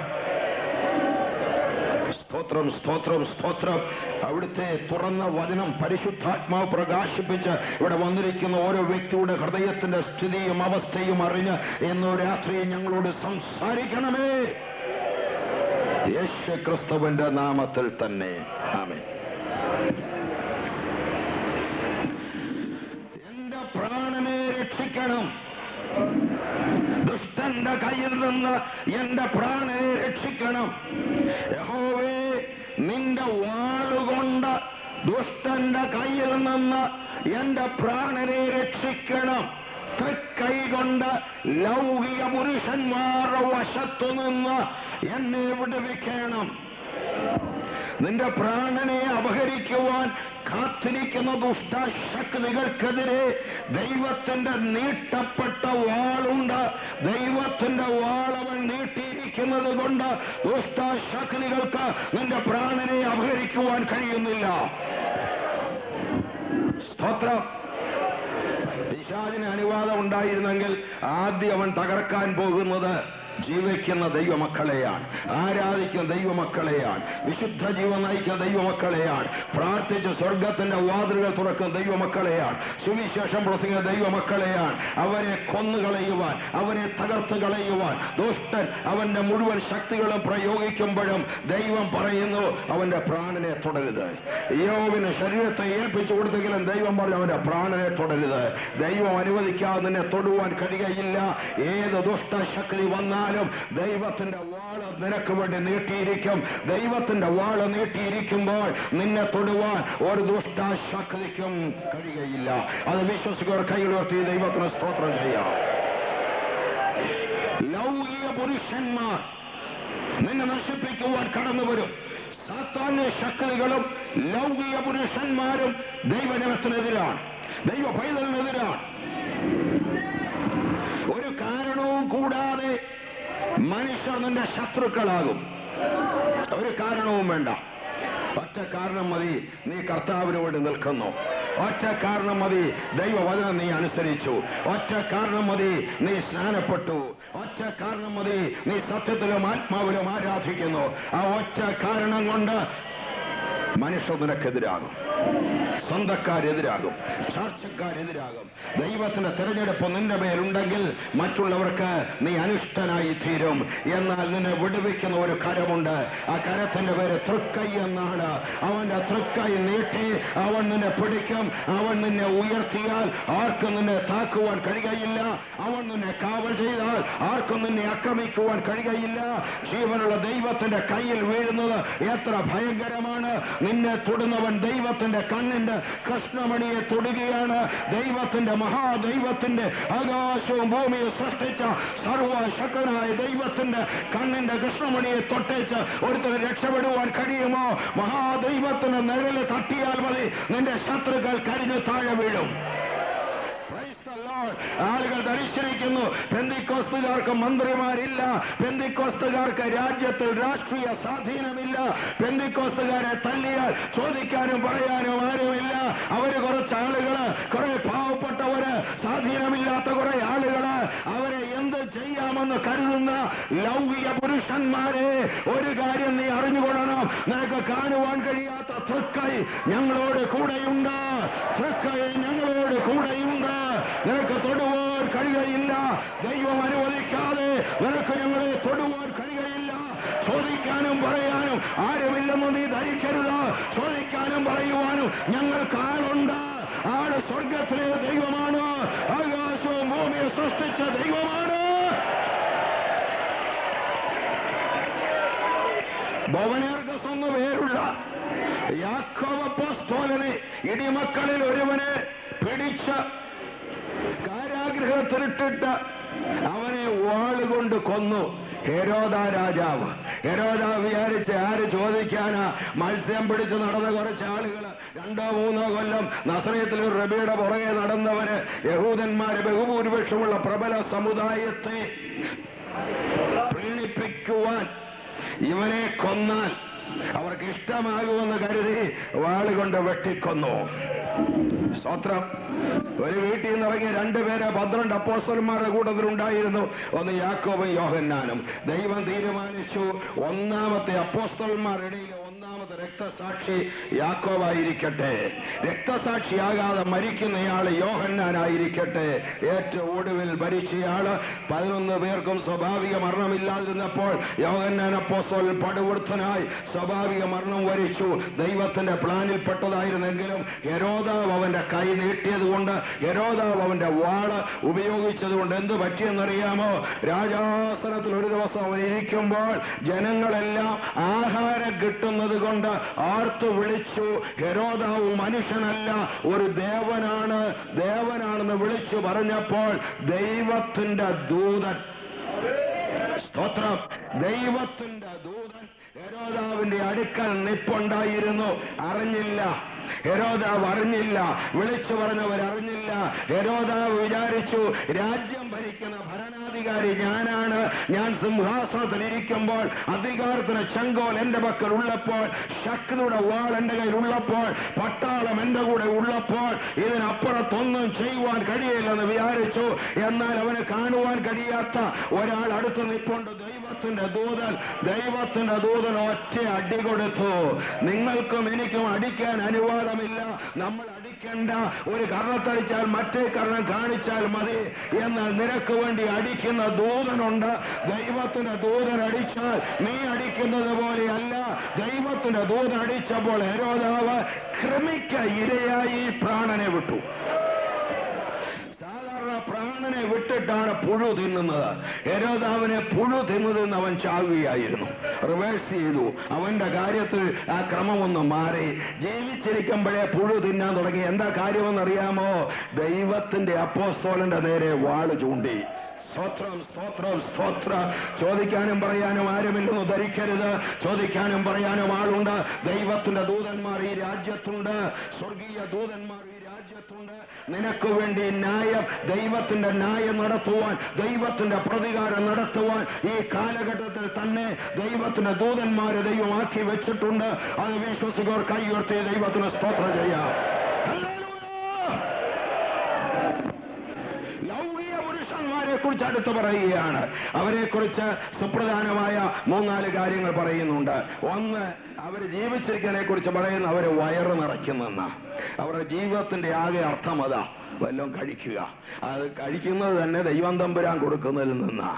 സ്തോത്രം, സ്തോത്രം, സ്തോത്രം. അവിടുത്തെ തുറന്ന വചനം പരിശുദ്ധാത്മാവ് പ്രകാശിപ്പിച്ച് ഇവിടെ വന്നിരിക്കുന്ന ഓരോ വ്യക്തിയുടെ ഹൃദയത്തിന്റെ സ്ഥിതിയും അവസ്ഥയും അറിഞ്ഞ് ഇന്ന് രാത്രി ഞങ്ങളോട് സംസാരിക്കണമേ. യേശു ക്രിസ്തുവിന്റെ നാമത്തിൽ തന്നെ, ആമേൻ. എന്റെ പ്രാണനെ രക്ഷിക്കണം. ദുഷ്ടന്റെ കയ്യിൽ നിന്ന് എന്റെ പ്രാണനെ രക്ഷിക്കണം. യഹോവേ, നിന്റെ വാളുകൊണ്ട് ദുഷ്ടന്റെ കയ്യിൽ നിന്ന് എന്റെ പ്രാണനെ രക്ഷിക്കണം. തൃക്കൈ കൊണ്ട് ലൗകിക പുരുഷന്മാരുടെ വശത്തു നിന്ന് എന്നെ വിടുവിക്കണം. നിന്റെ പ്രാണനെ അപഹരിക്കുവാൻ കാത്തിരിക്കുന്ന ദുഷ്ടശക്തികൾക്കെതിരെ ദൈവത്തിന്റെ നീട്ടപ്പെട്ട വാളുണ്ട്. ദൈവത്തിന്റെ വാളവൻ നീട്ടിയിരിക്കുന്നത് കൊണ്ട് ദുഷ്ടശക്തികൾക്ക് നിന്റെ പ്രാണനെ അപഹരിക്കുവാൻ കഴിയുന്നില്ല. സ്തോത്രം. പിശാചിന് അനുവാദം ഉണ്ടായിരുന്നെങ്കിൽ ആദ്യം അവൻ തകർക്കാൻ പോകുന്നത് ജീവിക്കുന്ന ദൈവമക്കളെയാണ്, ആരാധിക്കുന്ന ദൈവമക്കളെയാണ്, വിശുദ്ധ ജീവൻ നയിക്കുന്ന ദൈവമക്കളെയാണ്, പ്രാർത്ഥിച്ച് സ്വർഗത്തിന്റെ വാതിലുകൾ തുറക്കുന്ന ദൈവമക്കളെയാണ്, സുവിശേഷം പ്രസംഗിക്കുന്ന ദൈവമക്കളെയാണ്. അവരെ കൊന്നുകളയുവാൻ, അവരെ തകർത്ത് കളയുവാൻ ദുഷ്ടൻ അവന്റെ മുഴുവൻ ശക്തികളും പ്രയോഗിക്കുമ്പോഴും ദൈവം പറയുന്നു, അവന്റെ പ്രാണനെ തുടരുത്. യോബിന് ശരീരത്തെ ഏൽപ്പിച്ചു കൊടുത്തെങ്കിലും ദൈവം പറഞ്ഞു, അവന്റെ പ്രാണനെ തുടരുത്. ദൈവം അനുവദിക്കാതെ നിന്നെ തൊടുവാൻ കഴിയുകയില്ല. ഏത് ദുഷ്ടശക്തി വന്നാലും ദൈവത്തിന്റെ വാള് നിനക്ക് വേണ്ടി നീട്ടിയിരിക്കും. ദൈവത്തിന്റെ വാള് നീട്ടിയിരിക്കുമ്പോൾ നിന്നെ തൊടുവാൻ ഒരു ദുഷ്ടശക്തിക്കും കഴിയുകയില്ല. അത് വിശ്വസിക്കുന്നവർ കൈകളുയർത്തി ദൈവത്തിന് സ്തോത്രം ചെയ്യാം. ലൗകിക പുരുഷന്മാർ നിന്നെ നശിപ്പിക്കുവാൻ കടന്നു വരും. സാത്താന്യ ശക്തികളും ലൗകിക പുരുഷന്മാരും ദൈവജനത്തിനെതിരാണ്, ദൈവ പൈതലിനെതിരാണ്. ഒരു കാരണവും കൂടാതെ മനുഷ്യർ നിന്റെ ശത്രുക്കളാകും. ഒരു കാരണവും വേണ്ട. ഒറ്റ കാരണം മതി, നീ കർത്താവിന് വേണ്ടി നിൽക്കുന്നു. ഒറ്റ കാരണം മതി, ദൈവവചനം നീ അനുസരിച്ചു. ഒറ്റ കാരണം മതി, നീ സ്നാനപ്പെട്ടു. ഒറ്റ കാരണം മതി, നീ സത്യത്തിലും ആത്മാവിലും ആരാധിക്കുന്നു. ആ ഒറ്റ കാരണം കൊണ്ട് മനുഷ്യർ നിനക്കെതിരാകും, സ്വന്തക്കാരെതിരാകും, ചാർച്ചക്കാരെതിരാകും. ദൈവത്തിന്റെ തെരഞ്ഞെടുപ്പ് നിന്റെ മേലുണ്ടെങ്കിൽ മറ്റുള്ളവർക്ക് നീ അനിഷ്ടനായി തീരും. എന്നാൽ നിന്നെ വിടുവിക്കുന്ന ഒരു കരമുണ്ട്. ആ കരത്തിന്റെ പേര് തൃക്കൈ എന്നാണ്. അവന്റെ തൃക്കൈ നീട്ടി അവൻ നിന്നെ പിടിക്കും. അവൻ നിന്നെ ഉയർത്തിയാൽ ആർക്കും നിന്നെ താക്കുവാൻ കഴിയുകയില്ല. അവൻ നിന്നെ കാവൽ ചെയ്താൽ ആർക്കും നിന്നെ ആക്രമിക്കുവാൻ കഴിയുകയില്ല. ജീവനുള്ള ദൈവത്തിന്റെ കയ്യിൽ വീഴുന്നത് എത്ര ഭയങ്കരമാണ്. നിന്നെ തൊടുന്നവൻ ദൈവത്തിന്റെ കണ്ണിന്റെ കൃഷ്ണമണിയെ തൊടുകയാണ്. ദൈവത്തിന്റെ മഹാദൈവത്തിന്റെ ആകാശവും ഭൂമിയും സൃഷ്ടിച്ച സർവശക്തനായ ദൈവത്തിന്റെ കണ്ണിന്റെ കൃഷ്ണമണിയെ തൊട്ടേച്ച് ഒരുത്തന് രക്ഷപ്പെടുവാൻ കഴിയുമോ? മഹാദൈവത്തിന് നിഴല് തട്ടിയാൽ മതി, നിന്റെ ശത്രുക്കൾ കരിഞ്ഞു താഴെ വീഴും. ആളുകൾ ധരിച്ചിരിക്കുന്നു പെന്തിക്കോസ്തുകാർക്ക് മന്ത്രിമാരില്ല, പെന്തിക്കോസ്തുകാർക്ക് രാജ്യത്തിൽ രാഷ്ട്രീയ സ്വാധീനമില്ല, പെന്തിക്കോസ്തുകാരെ തല്ലിയാൽ ചോദിക്കാനും പറയാനും ആരുമില്ല. അവര് കുറച്ച് ആളുകള്, കുറെ പാവപ്പെട്ടവര്, സ്വാധീനമില്ലാത്ത കുറെ ആളുകള്, അവരെ എന്ത് ചെയ്യാമെന്ന് കരുതുന്ന ലൗകിക പുരുഷന്മാരെ, ഒരു കാര്യം നീ അറിഞ്ഞുകൊള്ളണം. നിനക്ക് കാണുവാൻ കഴിയാത്ത തൃക്കൈ ഞങ്ങളോട് കൂടെയുണ്ട്, തൃക്കൈ ഞങ്ങളോട് കൂടെയുണ്ട്. നിനക്ക് തൊടുവാൻ കഴിയുകയില്ല, ദൈവം അനുവദിക്കാതെ നിനക്ക് ഞങ്ങളെ തൊടുവാൻ കഴിയുകയില്ല. ചോദിക്കാനും പറയാനും ആരുമില്ലെന്ന് നീ ധരിക്കരുത്. ചോദിക്കാനും പറയുവാനും ഞങ്ങൾക്ക് ആളുണ്ട്. ആള് സ്വർഗത്തിലെ ദൈവമാണ്, ആകാശവും ഭൂമിയെ സൃഷ്ടിച്ച ദൈവമാണ്. ബോവനേർഗസ് എന്നു പേരുള്ള യാക്കോബ് അപ്പോസ്തലനെ ഇടിമക്കളിൽ ഒരുവനെ പിടിച്ച് കാരാഗൃഹത്തിലിട്ടിട്ട് അവനെ വാളുകൊണ്ട് കൊന്നു. ഹെരോദാ രാജാവ് വിചാരിച്ച് ആര് ചോദിക്കാനാ? മത്സ്യം പിടിച്ച് നടന്ന കുറച്ച് ആളുകൾ 2-3 കൊല്ലം നസറേത്തിൽ ഒരു റബിയുടെ പുറകെ നടന്നവര്, യഹൂദന്മാര് ബഹുഭൂരിപക്ഷമുള്ള പ്രബല സമുദായത്തെ പ്രീണിപ്പിക്കുവാൻ ഇവനെ കൊന്നാൽ അവർക്ക് ഇഷ്ടമാകുമെന്ന് കരുതി വാളുകൊണ്ട് വെട്ടിക്കൊന്നു. സ്തോത്രം. ഒരു വീട്ടിൽ നിന്ന് ഇറങ്ങിയ 2 പേര് 12 അപ്പോസ്തലന്മാരുടെ കൂട്ടത്തിലുണ്ടായിരുന്നു. ഒന്ന് യാക്കോബും യോഹന്നാനും. ദൈവം തീരുമാനിച്ചു ഒന്നാമത്തെ അപ്പോസ്തലന്മാരുടെ ഒന്നാമത്തെ രക്തസാക്ഷി യാക്കോബായിരിക്കട്ടെ, രക്തസാക്ഷിയാകാതെ മരിക്കുന്നയാള് യോഹന്നാനായിരിക്കട്ടെ. ഏറ്റവും ഒടുവിൽ മരിച്ചയാള് 11 പേർക്കും സ്വാഭാവിക മരണമില്ലാതിരുന്നപ്പോൾ യോഹന്നാൻ അപ്പോസ്തലൻ പടുവൃദ്ധനായി സ്വാഭാവിക മരണം വരിച്ചു. ദൈവത്തിന്റെ പ്ലാനിൽപ്പെട്ടതായിരുന്നെങ്കിലും ഹെരോദാവ് അവന്റെ കൈ നീട്ടിയത് കൊണ്ട്, ഹെരോദാവ് അവന്റെ വാള് ഉപയോഗിച്ചത് കൊണ്ട് എന്ത് പറ്റിയെന്നറിയാമോ? രാജാസനത്തിൽ ഒരു ദിവസം അവൻ ഇരിക്കുമ്പോൾ ജനങ്ങളെല്ലാം ആഹാരം കിട്ടുന്നത് കൊണ്ട് ആർത്തു വിളിച്ചു, ഹെരോദാവ് മനുഷ്യനല്ല, ഒരു ദേവനാണെന്ന് വിളിച്ചു പറഞ്ഞപ്പോൾ ദൈവത്തിന്റെ ദൂതൻ, സ്തോത്രം, ദൈവത്തിന്റെ ദൂതൻ ഹെരോദാവിന്റെ അടുക്കൽ നിപ്പുണ്ടായിരുന്നു. അറിഞ്ഞില്ല, ഹെരോദാവ് അറിഞ്ഞില്ല, വിളിച്ചു പറഞ്ഞവരറിഞ്ഞില്ല. ഹെരോദാവ് വിചാരിച്ചു രാജ്യം ഭരിക്കുന്ന ഭരണാധികാരി ഞാനാണ്, ഞാൻ സിംഹാസനത്തിൽ ഇരിക്കുമ്പോൾ, അധികാരത്തിന് ചെങ്കോൽ എന്റെ പക്കൽ ഉള്ളപ്പോൾ, ശക്തിയുടെ വാൾ എന്റെ കയ്യിൽ ഉള്ളപ്പോൾ, പട്ടാളം എന്റെ കൂടെ ഉള്ളപ്പോൾ ഇതിനപ്പുറത്തൊന്നും ചെയ്യുവാൻ കഴിയില്ലെന്ന് വിചാരിച്ചു. എന്നാൽ അവന് കാണുവാൻ കഴിയാത്ത ഒരാൾ അടുത്ത് നിൽപ്പുണ്ട്, ദൈവത്തിന്റെ ദൂതൻ ഒറ്റ അടി കൊടുത്തു. നിങ്ങൾക്കും എനിക്കും അടിക്കാൻ അനുവാദമില്ല, നമ്മൾ അടിക്കണ്ട, ഒരു കർണത്തടിച്ചാൽ മറ്റേ കർണം കാണിച്ചാൽ മതി. എന്നാൽ നിനക്ക് വേണ്ടി അടിക്കുന്ന ദൂതനുണ്ട്. ദൈവത്തിന്റെ ദൂതൻ അടിച്ചാൽ നീ അടിക്കുന്നത് പോലെയല്ല. ദൈവത്തിന്റെ ദൂതൻ അടിച്ചപ്പോൾ ഹെരോദാവ് കൃമിക്ക് ഇരയായി പ്രാണനെ വിട്ടു. പ്രാണനെ വിട്ടിട്ടാണ് പുഴു തിന്നുന്നത്. ഹെരോദാവിനെ പുഴു തിന്നതെന്ന് അവൻ ചാവുകയായിരുന്നു. റിവേഴ്സ് ചെയ്തു. അവന്റെ കാര്യത്തിൽ ആ ക്രമമൊന്ന് മാറി. ജീവിച്ചിരിക്കുമ്പോഴേ പുഴു തിന്നാൻ തുടങ്ങി. എന്താ കാര്യമെന്നറിയാമോ? ദൈവത്തിന്റെ അപ്പോസ്തലന്റെ നേരെ വാള് ചൂണ്ടി. സ്തോത്രം, സ്തോത്രം, സ്തോത്ര. ചോദിക്കാനും പറയാനും ആരുമില്ലെന്ന് ധരിക്കരുത്. ചോദിക്കാനും പറയാനും ആളുണ്ട്. ദൈവത്തിന്റെ ദൂതന്മാർ ഈ രാജ്യത്തുണ്ട്, സ്വർഗീയ ദൂതന്മാർ ഈ രാജ്യത്തുണ്ട്. നിനക്ക് വേണ്ടി ന്യായം, ദൈവത്തിന്റെ ന്യായം നടത്തുവാൻ, ദൈവത്തിന്റെ പ്രതികാരം നടത്തുവാൻ ഈ കാലഘട്ടത്തിൽ തന്നെ ദൈവത്തിന്റെ ദൂതന്മാരെ ദൈവമാക്കി വെച്ചിട്ടുണ്ട്. അത് വിശ്വസിക്കോർ കൈയുയർത്തി ദൈവത്തിന് സ്തോത്രം ചെയ്യാം. ലൗകിക പുരുഷന്മാരെ കുറിച്ച് അടുത്ത് പറയുകയാണ്. അവരെ കുറിച്ച് സുപ്രധാനമായ 3-4 കാര്യങ്ങൾ പറയുന്നുണ്ട്. ഒന്ന്, അവർ ജീവിച്ചിരിക്കുന്നതിനെ കുറിച്ച് പറയുന്ന അവര് വയറ് നിറയ്ക്കുന്നെന്ന. അവരുടെ ജീവിതത്തിന്റെ ആകെ അർത്ഥം അതാ, വല്ലതും കഴിക്കുക. അത് കഴിക്കുന്നത് തന്നെ ദൈവം തമ്പുരാൻ കൊടുക്കുന്നതിൽ നിന്നാ.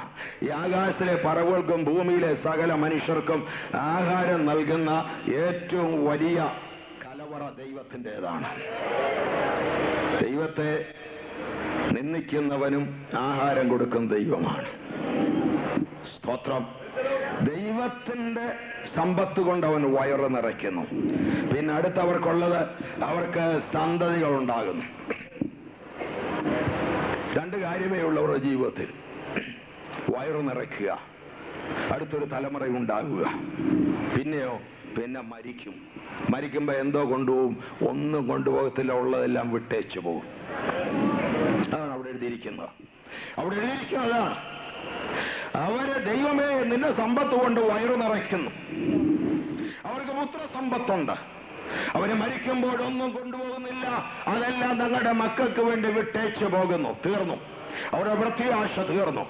ഈ ആകാശത്തിലെ പറവുകൾക്കും ഭൂമിയിലെ സകല മനുഷ്യർക്കും ആഹാരം നൽകുന്ന ഏറ്റവും വലിയ കലവറ ദൈവത്തിൻ്റെതാണ്. ദൈവത്തെ നിന്ദിക്കുന്നവനും ആഹാരം കൊടുക്കുന്ന ദൈവമാണ്. സ്തോത്രം. ദൈവത്തിന്റെ സമ്പത്ത് കൊണ്ട് അവൻ വയറ് നിറയ്ക്കുന്നു. പിന്നെ അടുത്തവർക്കുള്ളത്, അവർക്ക് സന്തതികൾ ഉണ്ടാകുന്നു. രണ്ട് കാര്യമേ ഉള്ളൂ അവരുടെ ജീവിതത്തിൽ: വയറ് നിറയ്ക്കുക, അടുത്തൊരു തലമുറ ഉണ്ടാകുക. പിന്നെയോ, പിന്നെ മരിക്കും. മരിക്കുമ്പോ എന്തോ കൊണ്ടുപോകും? ഒന്നും കൊണ്ടുപോകത്തില്ല, ഉള്ളതെല്ലാം വിട്ടേച്ചു പോകും. അതാണ് അവിടെ എഴുതിയിരിക്കുന്നത്. അവിടെ എഴുതിയിരിക്കുന്നതാണ്, അവര് ദൈവമേ നിന്റെ സമ്പത്ത് കൊണ്ട് വയറു നിറയ്ക്കുന്നു. അവർക്ക് പുത്രസമ്പത്തുണ്ട്. അവര് മരിക്കുമ്പോഴൊന്നും കൊണ്ടുപോകുന്നില്ല, അതെല്ലാം തങ്ങളുടെ മക്കൾക്ക് വേണ്ടി വിട്ടേച്ചു പോകുന്നു. തീർന്നു, അവരുടെ പ്രത്യാശ തീർന്നു.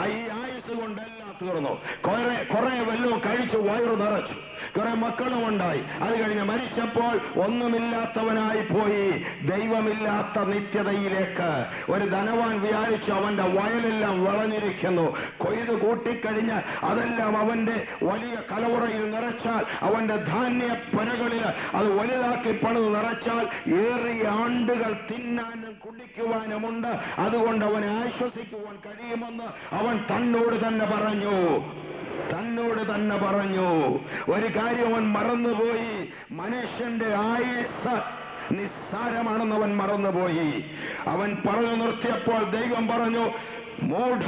ഈ ആയുസ് കൊണ്ടെല്ലാം തീർന്നു. കുറെ വല്ലതും കഴിച്ചു വയറു നിറച്ചു, കുറെ മക്കളും ഉണ്ടായി. അത് കഴിഞ്ഞ് മരിച്ചപ്പോൾ ഒന്നുമില്ലാത്തവനായി പോയി. ദൈവമില്ലാത്ത നിത്യതയിലേക്ക് ഒരു ധനവാൻ വിചാരിച്ചു അവന്റെ വയലെല്ലാം വിളഞ്ഞിരിക്കുന്നു. കൊയ്ത് കൂട്ടിക്കഴിഞ്ഞ് അതെല്ലാം അവന്റെ വലിയ കലവറയിൽ നിറച്ചാൽ, അവന്റെ ധാന്യ പനകളിൽ അത് വലുതാക്കി പണിത് നിറച്ചാൽ ഏറിയ ആണ്ടുകൾ തിന്നാനും കുടിക്കുവാനുമുണ്ട്. അതുകൊണ്ട് അവനെ ആശ്വസിക്കുവാൻ കഴിയുമെന്ന് അവൻ തന്നോട് തന്നെ പറഞ്ഞു. ഒരു കാര്യം അവൻ മറന്നുപോയി: മനുഷ്യന്റെ ആയുസ് നിസ്സാരമാണെന്ന് അവൻ മറന്നുപോയി. അവൻ പറഞ്ഞു നിർത്തിയപ്പോൾ ദൈവം പറഞ്ഞു, മൂഢ,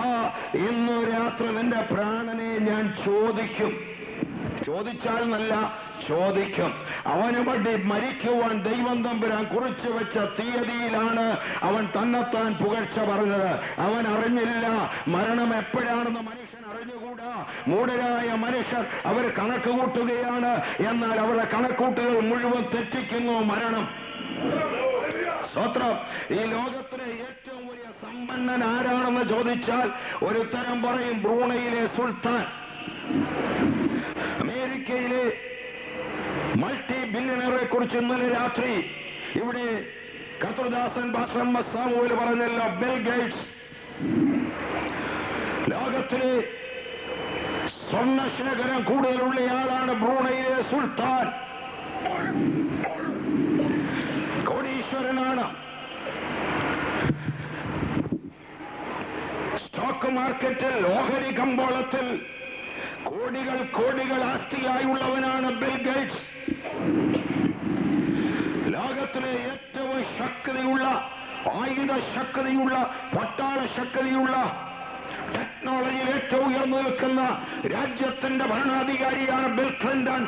ഇന്നു രാത്രി നിന്റെ പ്രാണനെ ഞാൻ ചോദിക്കും. ചോദിച്ചാൽ നല്ല ചോദിക്കും. അവന് വേണ്ടി മരിക്കുവാൻ ദൈവം തമ്പുരാൻ കുറിച്ചു വെച്ച തീയതിയിലാണ് അവൻ തന്നെത്താൻ പുകഴ്ച പറഞ്ഞത്. അവൻ അറിഞ്ഞില്ല മരണം എപ്പോഴാണെന്ന്. മനുഷ്യൻ അറിഞ്ഞുകൂടാ. മൂഢരായ മനുഷ്യർ അവർ കണക്ക് കൂട്ടുകയാണ്, എന്നാൽ അവരുടെ കണക്കൂട്ടുകൾ മുഴുവൻ തെറ്റിക്കുന്നു മരണം. സ്തോത്രം. ഈ ലോകത്തിലെ ഏറ്റവും വലിയ സമ്പന്നൻ ആരാണെന്ന് ചോദിച്ചാൽ ഒരുത്തരം പറയും ബ്രൂണയിലെ സുൽത്താൻ. അമേരിക്കയിലെ മൾട്ടി ബില്യണറെ കുറിച്ച് ഇന്നലെ രാത്രി ഇവിടെ കർത്തൃദാസൻ പാസ്റ്റർ സാമുവേൽ പറഞ്ഞല്ലോ, ബിൽ ഗേറ്റ്സ്. ലോകത്തിലെ സ്വർണ്ണശേഖരം കൂടുതലുള്ളയാളാണ് ബ്രൂണയിലെ സുൽത്താൻ. കോടീശ്വരനാണ്. സ്റ്റോക്ക് മാർക്കറ്റിൽ, ഓഹരി കമ്പോളത്തിൽ കോടികൾ ആസ്തിയായുള്ളവനാണ് ബിൽ ഗേറ്റ്സ്. ലോകത്തിലെ ഏറ്റവും ശക്തിയുള്ള, ആയുധ ശക്തിയുള്ള, പട്ടാള ശക്തിയുള്ള, ടെക്നോളജിയിൽ ഏറ്റവും ഉയർന്നു നിൽക്കുന്ന രാജ്യത്തിന്റെ ഭരണാധികാരിയാണ് ബിൽ ക്ലിന്റൺ.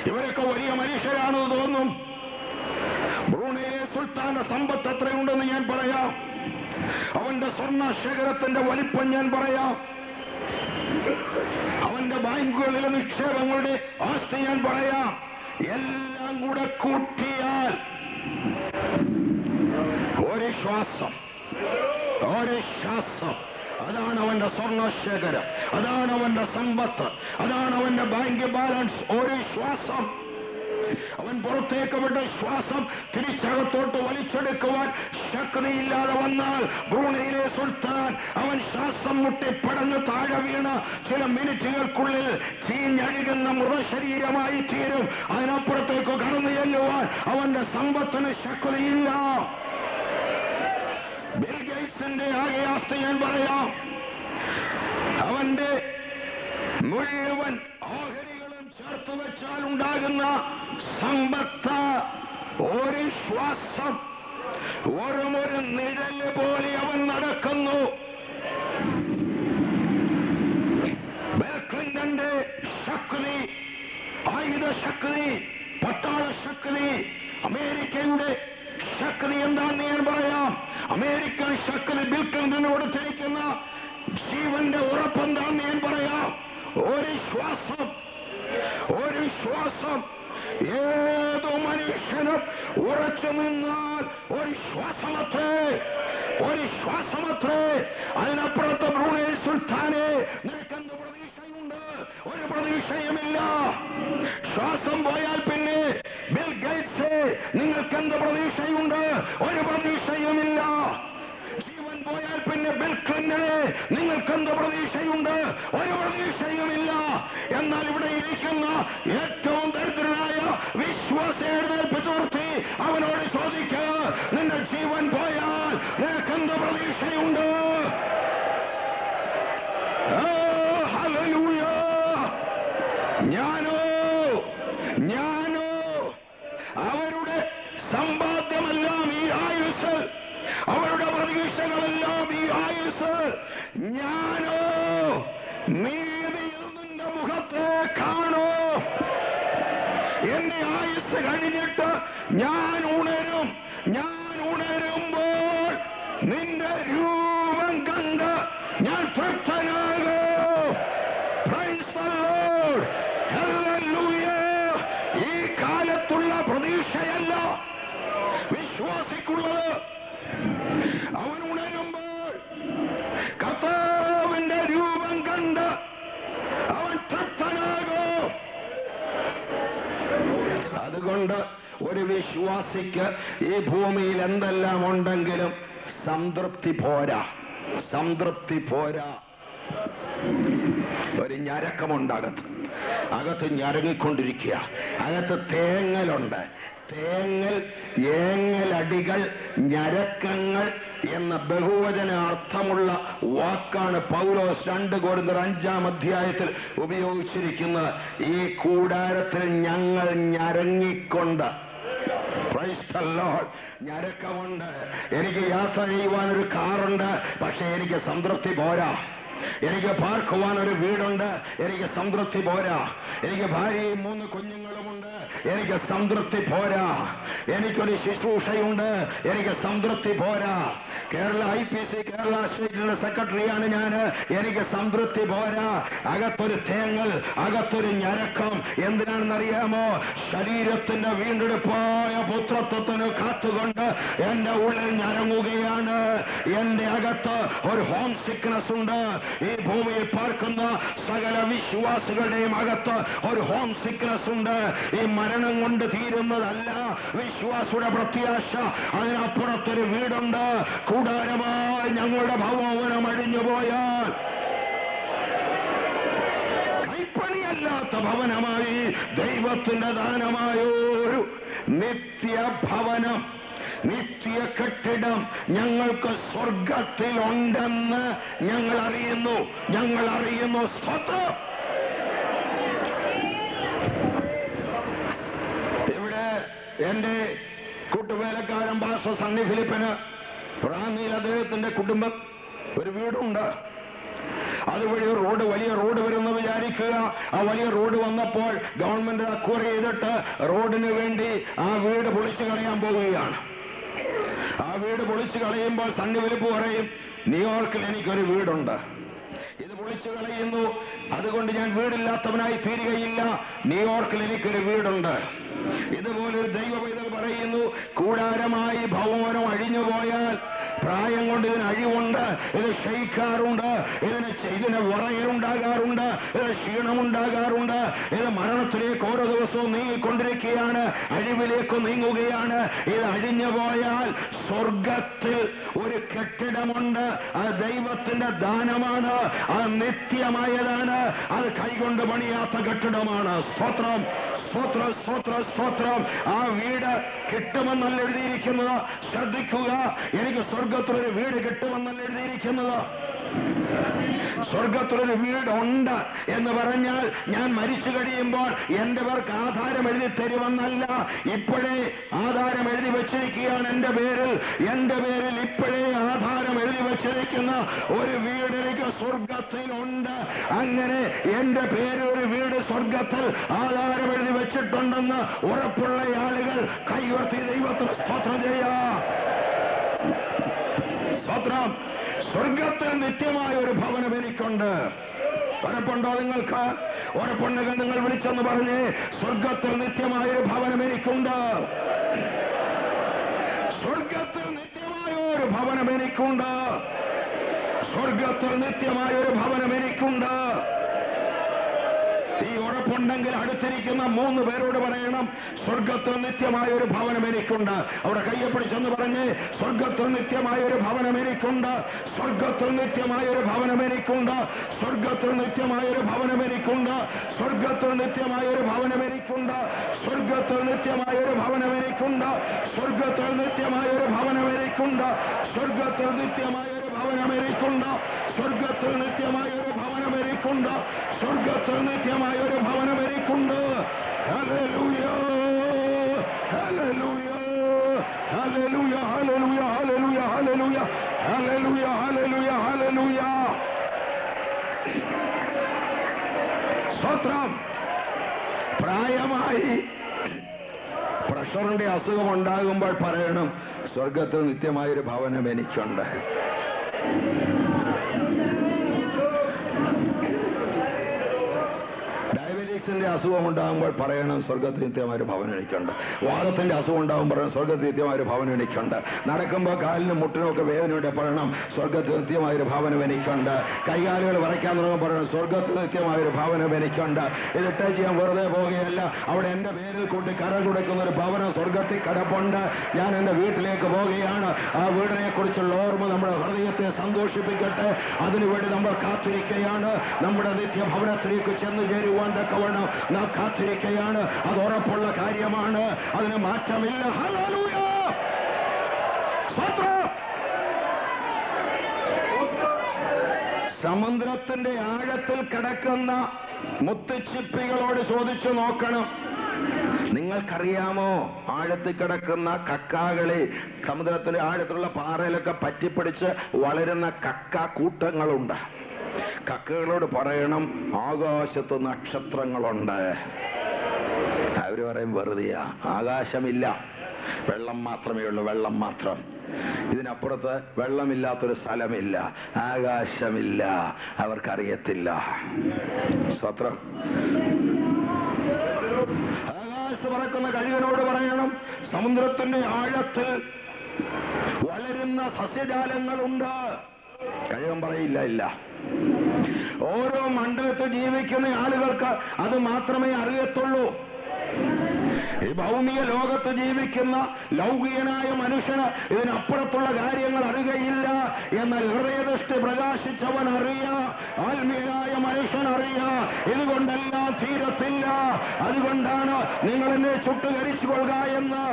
ഇവരൊക്കെ വലിയ മനുഷ്യരാണെന്ന് തോന്നും. ബ്രൂണയിലെ സുൽത്താന്റെ സമ്പത്ത് എത്രയുണ്ടെന്ന് ഞാൻ പറയാം. അവന്റെ സ്വർണ്ണ ശേഖരത്തിന്റെ വലിപ്പം ഞാൻ പറയാം. അവന്റെ ബാങ്കുകളിലെ നിക്ഷേപങ്ങളുടെ ആസ്തി ഞാൻ പറയാം. എല്ലാം കൂടെ കൂട്ടിയാൽ ഒരു ശ്വാസം, അതാണ് അവന്റെ സ്വർണ്ണശേഖരം, അതാണ് അവന്റെ സമ്പത്ത്, അതാണ് അവന്റെ ബാങ്ക് ബാലൻസ്. ഒരു ശ്വാസം. അവൻ പുറത്തേക്ക് വിട്ട ശ്വാസം തിരിച്ചകത്തോട്ട് വലിച്ചെടുക്കുവാൻ ശക്തിയില്ലാതെ വന്നാൽ ബ്രൂണയിലെ സുൽത്താൻ അവൻ ശ്വാസം മുട്ടി പടഞ്ഞു താഴെ വീണ് ചില മിനിറ്റുകൾക്കുള്ളിൽ ചീഞ്ഞഴുകുന്ന മൃതശരീരമായി തീരും. അതിനപ്പുറത്തേക്ക് കടന്നു ചെല്ലുവാൻ അവന്റെ സമ്പത്തിന് ശക്തിയില്ല. ബിൽ ഗേറ്റ്സിന്റെ ആകെ ആസ്തി ഞാൻ പറയാം. അവന്റെ മുഴുവൻ ഓഹരികളും ചേർത്ത് വെച്ചാൽ ഉണ്ടാകുന്ന സമ്പത്ത് ഒരു ശ്വാസം, ഒരു നിഴല് പോലെ അവൻ നടക്കുന്നു. ബിൽ ക്ലിന്റന്റെ ശക്തി, ആയുധ ശക്തി, പട്ടാള ശക്തി, അമേരിക്കയുടെ ശക്തി എന്താണെന്ന് ഞാൻ പറയാം. അമേരിക്കൻ ശക്തി ബിൽ ക്ലിന്റന് കൊടുത്തിരിക്കുന്ന ജീവന്റെ ഉറപ്പെന്താണെന്ന് ഞാൻ പറയാം. ഒരു ശ്വാസം. ഏതു മനുഷ്യനും ഉറച്ചു നിന്നാൽ ഒരു ശ്വാസമത്രേ. അതിനപ്പുറത്ത് ബ്രൂണൈ സുൽത്താനെ നിനക്കെന്ത് പ്രതീക്ഷയുണ്ട്? ഒരു പ്രതീക്ഷയുമില്ല. ശ്വാസം പോയാൽ പിന്നെ ബിൽ ഗേറ്റ്സ് നിങ്ങൾക്കെന്ത് പ്രതീക്ഷയുണ്ട്? ഒരു പ്രതീക്ഷയുമില്ല. ജീവൻ പോയാൽ പിന്നെ ബിൽ ക്ലിന്റനെ നിങ്ങൾക്കെന്ത് പ്രതീക്ഷയുണ്ട്? ഒരു പ്രതീക്ഷയുമില്ല. എന്നാൽ ഇവിടെ ഇരിക്കുന്ന ഏറ്റവും ദരിദ്രനായ വിശ്വാസി എഴുന്നേൽപ്പിച്ചു നിർത്തി അവനോട് ചോദിക്കുക, നിന്റെ ജീവൻ പോയാൽ നിനക്കെന്ത് പ്രതീക്ഷയുണ്ട്? ഹല്ലേലൂയ. ഞാനോ അവരുടെ സമ്പാദ്യമെല്ലാം ഈ ആയുസ്, അവരുടെ പ്രതീക്ഷകളെല്ലാം ഈ ആയുസ്. ഞാനോ നീതിയിൽ നിന്റെ മുഖത്തെ കാണോ. എന്റെ ആയുസ് കഴിഞ്ഞിട്ട് ഞാൻ ഉണരും. ഞാൻ ഉണരുമ്പോൾ നിന്റെ രൂപം കണ്ട് ഞാൻ തൃപ്തനാകൂ. Praise the Lord. Hallelujah. ഈ കാലത്തുള്ള പ്രതീക്ഷയല്ല വിശ്വാസിക്കുള്ളത്. അവൻ ഉണരുമ്പോൾ കർത്താവിന്റെ രൂപം കണ്ട് അവൻ തൃപ്തനാകൂ. അതുകൊണ്ട് ഒരു വിശ്വാസിക്ക് ഈ ഭൂമിയിൽ എന്തെല്ലാം ഉണ്ടെങ്കിലും സംതൃപ്തി പോരാ. ഒരു ഞരക്കമുണ്ട് അകത്ത് ഞരങ്ങിക്കൊണ്ടിരിക്കുക. അകത്ത് തേങ്ങലുണ്ട്. ഏങ്ങലടികൾ, ഞരക്കങ്ങൾ എന്ന ബഹുവചന അർത്ഥമുള്ള വാക്കാണ് പൗലോസ് 2 കൊരിന്ത്യർ 5-ാം അധ്യായത്തിൽ ഉപയോഗിച്ചിരിക്കുന്നത്. ഈ കൂടാരത്തിൽ ഞങ്ങൾ ഞരങ്ങിക്കൊണ്ട്. Praise the Lord. ഞരക്കമുണ്ട്. എനിക്ക് യാത്ര ചെയ്യുവാനൊരു കാറുണ്ട്, പക്ഷെ എനിക്ക് സംതൃപ്തി പോരാ. എനിക്ക് പാർക്കുവാൻ ഒരു വീടുണ്ട്, എനിക്ക് സംതൃപ്തി പോരാ. എനിക്ക് ഭാര്യയും 3 കുഞ്ഞുങ്ങളുമുണ്ട്, എനിക്ക് സംതൃപ്തി പോരാ. എനിക്കൊരു ശുശ്രൂഷയുണ്ട്, എനിക്ക് സംതൃപ്തി പോരാ. കേരള IPC കേരള സ്റ്റേറ്റിന്റെ സെക്രട്ടറിയാണ് ഞാൻ, എനിക്ക് സംതൃപ്തി പോരാ. അകത്തൊരു തേങ്ങൽ, അകത്തൊരു ഞരക്കം. എന്തിനാണെന്നറിയാമോ? ശരീരത്തിന്റെ വീണ്ടെടുപ്പായ പുത്രത്വത്തിന് കാത്തുകൊണ്ട് എന്റെ ഉള്ളിൽ ഞരങ്ങുകയാണ്. എന്റെ അകത്ത് ഒരു ഹോം സിക്നസ് ഉണ്ട്. ഈ ഭൂമിയിൽ പാർക്കുന്ന സകല വിശ്വാസികളുടെയും അകത്ത് ഒരു ഹോം സിക്നസ് ഉണ്ട്. ഈ മരണം കൊണ്ട് തീരുന്നതല്ല വിശ്വാസിയുടെ പ്രത്യാശ. അതിനപ്പുറത്തൊരു വീടുണ്ട്. കൂടാരമായി ഞങ്ങളുടെ ഭവനം അഴിഞ്ഞുപോയാൽ കൈപ്പണിയല്ലാത്ത ഭവനമായി ദൈവത്തിന്റെ ദാനമായൊരു നിത്യഭവനം, നിത്യ കെട്ടിടം ഞങ്ങൾക്ക് സ്വർഗത്തിലുണ്ടെന്ന് ഞങ്ങൾ അറിയുന്നു. സ്തോത്രം. ഇവിടെ എന്റെ കൂട്ടുവേലക്കാരൻ പാസ്റ്റർ സണ്ണി ഫിലിപ്പിന് റാന്നിയിൽ അദ്ദേഹത്തിന്റെ കുടുംബം ഒരു വീടുണ്ട്. അതുവഴി വലിയ റോഡ് വരുമെന്ന് വിചാരിക്കുക. ആ വലിയ റോഡ് വന്നപ്പോൾ ഗവൺമെന്റ് അക്വയർ ചെയ്തിട്ട് റോഡിന് വേണ്ടി ആ വീട് പൊളിച്ചു കളയാൻ പോവുകയാണ്. ആ വീട് പൊളിച്ചു കളയുമ്പോൾ സണ്ണി ഫിലിപ്പ് പറയും, ന്യൂയോർക്കിൽ എനിക്കൊരു വീടുണ്ട്, ഇത് പൊളിച്ചു കളയുന്നു, അതുകൊണ്ട് ഞാൻ വീടില്ലാത്തവനായി തീരുകയില്ല. ന്യൂയോർക്കിൽ എനിക്കൊരു വീടുണ്ട്. ഇതുപോലൊരു ദൈവ പൈതൽ പറയുന്നു, കൂടാരമായി ഭവനം അഴിഞ്ഞുപോയാൽ പ്രായം കൊണ്ട് ഇതിന് അഴിവുണ്ട്, ഇത് ക്ഷയിക്കാറുണ്ട്, ഇതിന് വിറയലുണ്ടാകാറുണ്ട്, ഇത് ക്ഷീണമുണ്ടാകാറുണ്ട്, ഇത് മരണത്തിലേക്ക് ഓരോ ദിവസവും നീങ്ങിക്കൊണ്ടിരിക്കുകയാണ്, അഴിവിലേക്ക് നീങ്ങുകയാണ്. ഇത് അഴിഞ്ഞുപോയാൽ സ്വർഗത്തിൽ ഒരു കെട്ടിടമുണ്ട്. അത് ദൈവത്തിന്റെ ദാനമാണ്, അത് നിത്യമായതാണ്, അത് കൈകൊണ്ട് പണിയാത്ത കെട്ടിടമാണ്. സ്തോത്രം, സ്തോത്രം, സ്തോത്രം, സ്തോത്രം. ആ വീട് കിട്ടുമെന്നല്ല എഴുതിയിരിക്കുന്നത്. ശ്രദ്ധിക്കുക, എനിക്ക് സ്വർഗത്തിലൊരു വീട് കിട്ടുമെന്നല്ല എഴുതിയിരിക്കുന്നത്. സ്വർഗത്തിലൊരു വീടുണ്ട് എന്ന് പറഞ്ഞാൽ ഞാൻ മരിച്ചു കഴിയുമ്പോൾ എന്റെ പേർക്ക് ആധാരം എഴുതി തരുമെന്നല്ല. ഇപ്പോഴേ ആധാരം എഴുതി വെച്ചിരിക്കുകയാണ് എന്റെ പേരിൽ ഇപ്പോഴേ ആധാരം എഴുതി വെച്ചിരിക്കുന്ന ഒരു വീട് എനിക്ക് സ്വർഗത്തിലുണ്ട്. അങ്ങനെ എന്റെ പേരിൽ ഒരു വീട് സ്വർഗത്തിൽ ആധാരം എഴുതി വെച്ചിട്ടുണ്ടെന്ന് ഉറപ്പുള്ള ആളുകൾ കൈവർത്തി ദൈവത്തിന് സ്തോത്രം ചെയ്യാം. സ്തോത്രം. സ്വർഗത്തിൽ നിത്യമായ ഒരു ഭവനം എനിക്കുണ്ട്. ഉറപ്പുണ്ടോ നിങ്ങൾക്ക്? ഉറപ്പുണ്ടെങ്കിൽ നിങ്ങൾ വിളിച്ചെന്ന് പറഞ്ഞ്, സ്വർഗത്തിൽ നിത്യമായ ഒരു ഭവനം എനിക്കുണ്ട്. സ്വർഗത്തിൽ നിത്യമായ ഒരു ഭവനം എനിക്കുണ്ട്. സ്വർഗത്തിൽ നിത്യമായ ഒരു ഭവനം എനിക്കുണ്ട്. ഈ ഉറപ്പുണ്ടെങ്കിൽ അടുത്തിരിക്കുന്ന 3 പേരോട് പറയണം, സ്വർഗത്തിൽ നിത്യമായ ഒരു ഭവനം എനിക്കുണ്ട്. അവിടെ കയ്യെ പിടിച്ചെന്ന് പറഞ്ഞ്, സ്വർഗത്തിൽ നിത്യമായ ഒരു ഭവനം എനിക്കുണ്ട്. സ്വർഗത്തിൽ നിത്യമായ ഒരു ഭവനം എനിക്കുണ്ട്. സ്വർഗത്തിൽ നിത്യമായ ഒരു ഭവനം എനിക്കുണ്ട്. സ്വർഗത്തിൽ നിത്യമായ ഒരു ഭവനം എനിക്കുണ്ട്. സ്വർഗത്തിൽ നിത്യമായ ഒരു ഭവനം എനിക്കുണ്ട്. സ്വർഗത്തിൽ നിത്യമായ ഒരു ഭവനം എനിക്കുണ്ട്. സ്വർഗത്തിൽ നിത്യമായ ഒരു ഭവനം എനിക്കുണ്ട്. സ്വർഗത്തിൽ നിത്യമായ ഒരു ഭവനം എനിക്കുണ്ട്. സ്വർഗത്തിൽ നിത്യമായ ഒരു ഭവനം എനിക്കുണ്ട്. Hallelujah, hallelujah, hallelujah, hallelujah, hallelujah, hallelujah, hallelujah, hallelujah, hallelujah. സ്തോത്രം. പ്രായമായി പ്രഷറിന്റെ അസുഖം ഉണ്ടാകുമ്പോൾ പറയണം, സ്വർഗത്തിൽ നിത്യമായൊരു ഭവനം എനിക്കുണ്ട്. ഡയബറ്റീസിന്റെ അസുഖം ഉണ്ടാകുമ്പോൾ പറയണം, സ്വർഗത്തിൽ നിത്യമായൊരു ഭവനം എനിക്കുണ്ട്. വാദത്തിന്റെ അസുഖം ഉണ്ടാകുമ്പോൾ പറയണം, സ്വർഗത്തിൽ നിത്യമായൊരു ഭവനം എനിക്കുണ്ട്. നടക്കുമ്പോൾ കാലിനും മുട്ടിനും ഒക്കെ വേദനയുണ്ട് പറയണം, സ്വർഗത്തിൽ നിത്യമായൊരു ഭവനം എനിക്കുണ്ട്. കൈകാലുകൾ വരയ്ക്കാൻ തുടങ്ങുമ്പോൾ പറയണം, സ്വർഗത്തിൽ നിത്യമായൊരു ഭവനം എനിക്കുണ്ട്. ഇതിട്ട് ചെയ്യാൻ വെറുതെ പോവുകയല്ല, അവിടെ എന്റെ പേരിൽ കൂട്ടി കരം കൊടുക്കുന്ന ഒരു ഭവനം സ്വർഗത്തിൽ കിടപ്പുണ്ട്. ഞാൻ എന്റെ വീട്ടിലേക്ക് പോവുകയാണ്. ആ വീടിനെ കുറിച്ചുള്ള ഓർമ്മ നമ്മുടെ ഹൃദയത്തെ സന്തോഷിപ്പിക്കട്ടെ. അതിനുവേണ്ടി നമ്മൾ കാത്തിരിക്കുകയാണ്. നമ്മുടെ നിത്യഭവനത്തിലേക്ക് ചെന്ന് ചേരുവാൻ തക്കവണ്ണം നാം കാത്തിരിക്കുകയാണ്. അത് ഉറപ്പുള്ള കാര്യമാണ്, അതിന് മാറ്റമില്ല. ഹല്ലേലൂയ, സ്തോത്രം. സമുദ്രത്തിന്റെ ആഴത്തിൽ കിടക്കുന്ന മുത്തുച്ചിപ്പികളോട് ചോദിച്ചു നോക്കണം, നിങ്ങൾക്കറിയാമോ ആഴത്തിൽ കിടക്കുന്ന കക്കാകളെ? സമുദ്രത്തിന്റെ ആഴത്തിലുള്ള പാറയിലൊക്കെ പറ്റിപ്പിടിച്ച് വളരുന്ന കക്ക കൂട്ടങ്ങളുണ്ട്. കക്കകളോട് പറയണം, ആകാശത്ത് നക്ഷത്രങ്ങളുണ്ട്. അവര് പറയും, വെറുതെയാ, ആകാശമില്ല, വെള്ളം മാത്രമേ ഉള്ളൂ, വെള്ളം മാത്രം. ഇതിനപ്പുറത്ത് വെള്ളമില്ലാത്തൊരു സ്ഥലമില്ല, ആകാശമില്ല. അവർക്കറിയത്തില്ല. സ്തോത്രം. ആകാശത്ത് പറക്കുന്ന കഴുകനോട് പറയണം, സമുദ്രത്തിന്റെ ആഴത്തിൽ വളരുന്ന സസ്യജാലങ്ങളുണ്ട്. കഴുകൻ പറയില്ല, ഇല്ല. ഓരോ മണ്ഡലത്തിൽ ജീവിക്കുന്ന ആളുകൾക്ക് അത് മാത്രമേ അറിയത്തുള്ളൂ. ഈ ഭൗമിക ലോകത്ത് ജീവിക്കുന്ന ലൗകികനായ മനുഷ്യന് ഇതിനപ്പുറത്തുള്ള കാര്യങ്ങൾ അറിയുകയില്ല. എന്നാൽ ഹൃദയദൃഷ്ടി പ്രകാശിച്ചവൻ അറിയാ, ആത്മീയനായ മനുഷ്യൻ അറിയാ, ഇതുകൊണ്ടെല്ലാം തീരത്തില്ല. അതുകൊണ്ടാണ് നിങ്ങൾ എന്നെ ചുട്ടുകരിച്ചു കൊള്ളുക എന്ന്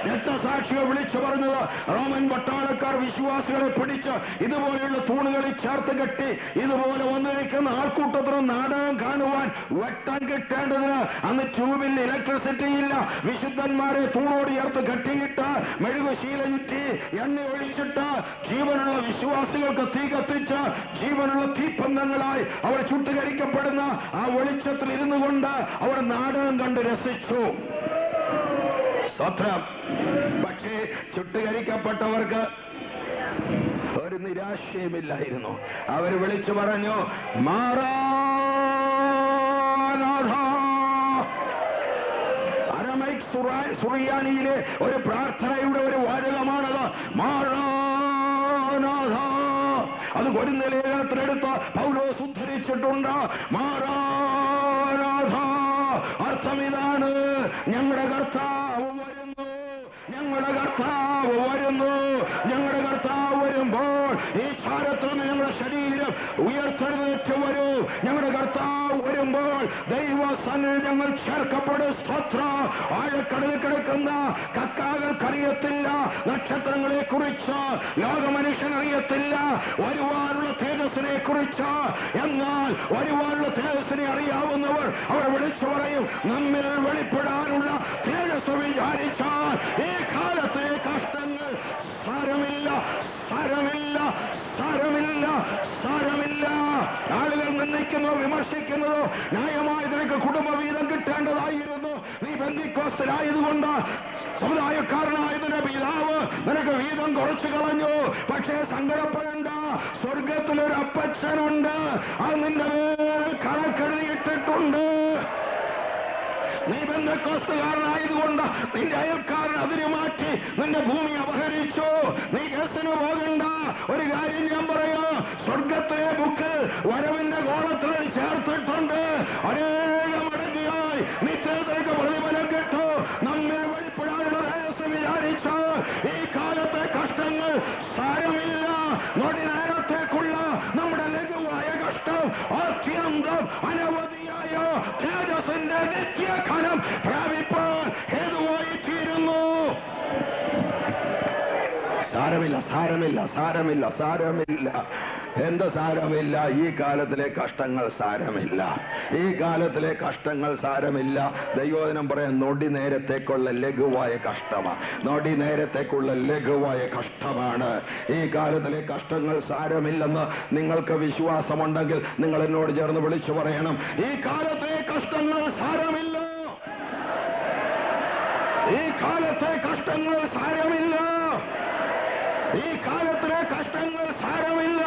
രക്തസാക്ഷികൾ വിളിച്ചു പറഞ്ഞത്. റോമൻ പട്ടാളക്കാർ വിശ്വാസികളെ പിടിച്ച് ഇതുപോലെയുള്ള തൂണുകളിൽ ചേർത്ത് കെട്ടി ഇതുപോലെ വന്നിരിക്കുന്ന ആൾക്കൂട്ടത്തിന് നാടകം കാണുവാൻ വെട്ടം കിട്ടേണ്ടതിന് അന്ന് ട്യൂബിൽ ഇലക്ട്രിസിറ്റി ഇല്ല. വിശുദ്ധന്മാരെ തൂണോട് ചേർത്ത് കെട്ടിയിട്ട് മെഴുകുശീല ചുറ്റി എണ്ണ ഒഴിച്ചിട്ട് ജീവനുള്ള വിശ്വാസികൾക്ക് തീ കത്തിച്ച് ജീവനുള്ള തീപ്പന്തങ്ങളായി അവർ ചുട്ടുകരിക്കപ്പെടുന്ന ആ വെളിച്ചത്തിൽ ഇരുന്നു കൊണ്ട് അവർ നാടകം കണ്ട് രസിച്ചു. സ്വത്രം. പക്ഷേ ചുട്ടുകരിക്കപ്പെട്ടവർക്ക് ഒരു നിരാശയുമില്ലായിരുന്നു. അവർ വിളിച്ചു പറഞ്ഞു, മാറാനാഥ. അരമൈക് സുറിയാനിയിലെ ഒരു പ്രാർത്ഥനയുടെ ഒരു വാചകമാണത്, മാറാനാഥ. അത് കൊരിന്ത്യ ലേഖനത്തിലെടുത്ത് പൗലോസ് ഉദ്ധരിച്ചിട്ടുണ്ട്. മാറാനാഥ അർത്ഥം ഇതാണ്, ഞങ്ങളുടെ കർത്താവ് വരുന്നു, ഞങ്ങളുടെ കർത്താവ് വരുന്നു. ഞങ്ങളുടെ കർത്താവ് വരുമ്പോൾ ഈ ചാരത്തിൽ നിന്ന് ഞങ്ങളുടെ ശരീരം ഉയർത്തെഴുന്നേറ്റ് വരൂ. ഞങ്ങളുടെ കർത്താവ് വരുമ്പോൾ ദൈവസന്നിധിയിൽ ഞങ്ങൾ ചേർക്കപ്പെടും. സ്തോത്രം. ആഴക്കടലിൽ കിടക്കുന്ന കക്കാകൾക്കറിയത്തില്ല നക്ഷത്രങ്ങളെ കുറിച്ച്, ലോകമനുഷ്യനറിയത്തില്ല വരുവാനുള്ള തേജസ്സിനെ കുറിച്ച്. എന്നാൽ വരുവാനുള്ള തേജസ്സിനെ അറിയാവുന്നവർ അവർ വിളിച്ചു പറയും, നമ്മിൽ വെളിപ്പെടാനുള്ള തേജസ് വിചാരിച്ചാൽ ഈ കാലത്തെ കഷ്ടങ്ങൾ സാരമില്ല, സാരമില്ല, സാരമില്ല, സാരമില്ല. ആളുകൾ നിന്ദിക്കുന്നതോ വിമർശിക്കുന്നതോ ന്യായമായി നിനക്ക് കുടുംബവീതം കിട്ടേണ്ടതായിരുന്നു. നീ ബന്ധുക്കോസ്തരായതുകൊണ്ട് സമുദായക്കാരനായതിന്റെ പിതാവ് നിനക്ക് വീതം കുറച്ചു കളഞ്ഞു. പക്ഷേ സങ്കടപ്പെടേണ്ട, സ്വർഗത്തിലൊരു അപ്പച്ചനുണ്ട്, അത് നിന്റെ മേൽ കണക്കെഴുതിയിട്ടിട്ടുണ്ട്. നീ ബന്ധക്കോസ്തുകാരനായതുകൊണ്ട് നിന്റെ അയൽക്കാരൻ അതിന് മാറ്റി നിന്റെ ഭൂമി അപഹരിച്ചു. നീ കേസിന് പോകണ്ട. ഒരു കാര്യം ഞാൻ പറയാ, സ്വർഗത്തിലെ ബുക്ക് വരവിന്റെ കോളത്തിൽ ചേർത്തിട്ടുണ്ട്. അനേക മടങ്ങിയായി നിത്യത്തിലേക്ക് പ്രതിഫലം കിട്ടു. നമ്മെ വെളിപ്പെടാനുള്ള രഹസ്യം വിചാരിച്ച ഈ കാലത്തെ കഷ്ടങ്ങൾ സാരമില്ല. നൊടി നേരത്തേക്കുള്ള നമ്മുടെ ലഘുവായ കഷ്ടം അത്യന്തം അനവധിയായ തേജസ്സിന്റെ നിത്യഘനം പ്രാപിപ്പാൻ ഹേതുവായി തീരുന്നു. സാരമില്ല, സാരമില്ല, സാരമില്ല, സാരമില്ല. എന്ത് സാരമില്ല? ഈ കാലത്തിലെ കഷ്ടങ്ങൾ സാരമില്ല, ഈ കാലത്തിലെ കഷ്ടങ്ങൾ സാരമില്ല. ദൈവവചനം പറയാൻ നൊടി നേരത്തേക്കുള്ള ലഘുവായ കഷ്ടമാണ്, നൊടി നേരത്തേക്കുള്ള ലഘുവായ കഷ്ടമാണ്. ഈ കാലത്തിലെ കഷ്ടങ്ങൾ സാരമില്ലെന്ന് നിങ്ങൾക്ക് വിശ്വാസമുണ്ടെങ്കിൽ നിങ്ങൾ എന്നോട് ചേർന്ന് വിളിച്ചു പറയണം, ഈ കാലത്തെ കഷ്ടങ്ങൾ സാരമില്ല, ഈ കാലത്തെ കഷ്ടങ്ങൾ സാരമില്ല, ഈ കാലത്തിലെ കഷ്ടങ്ങൾ സാരമില്ല.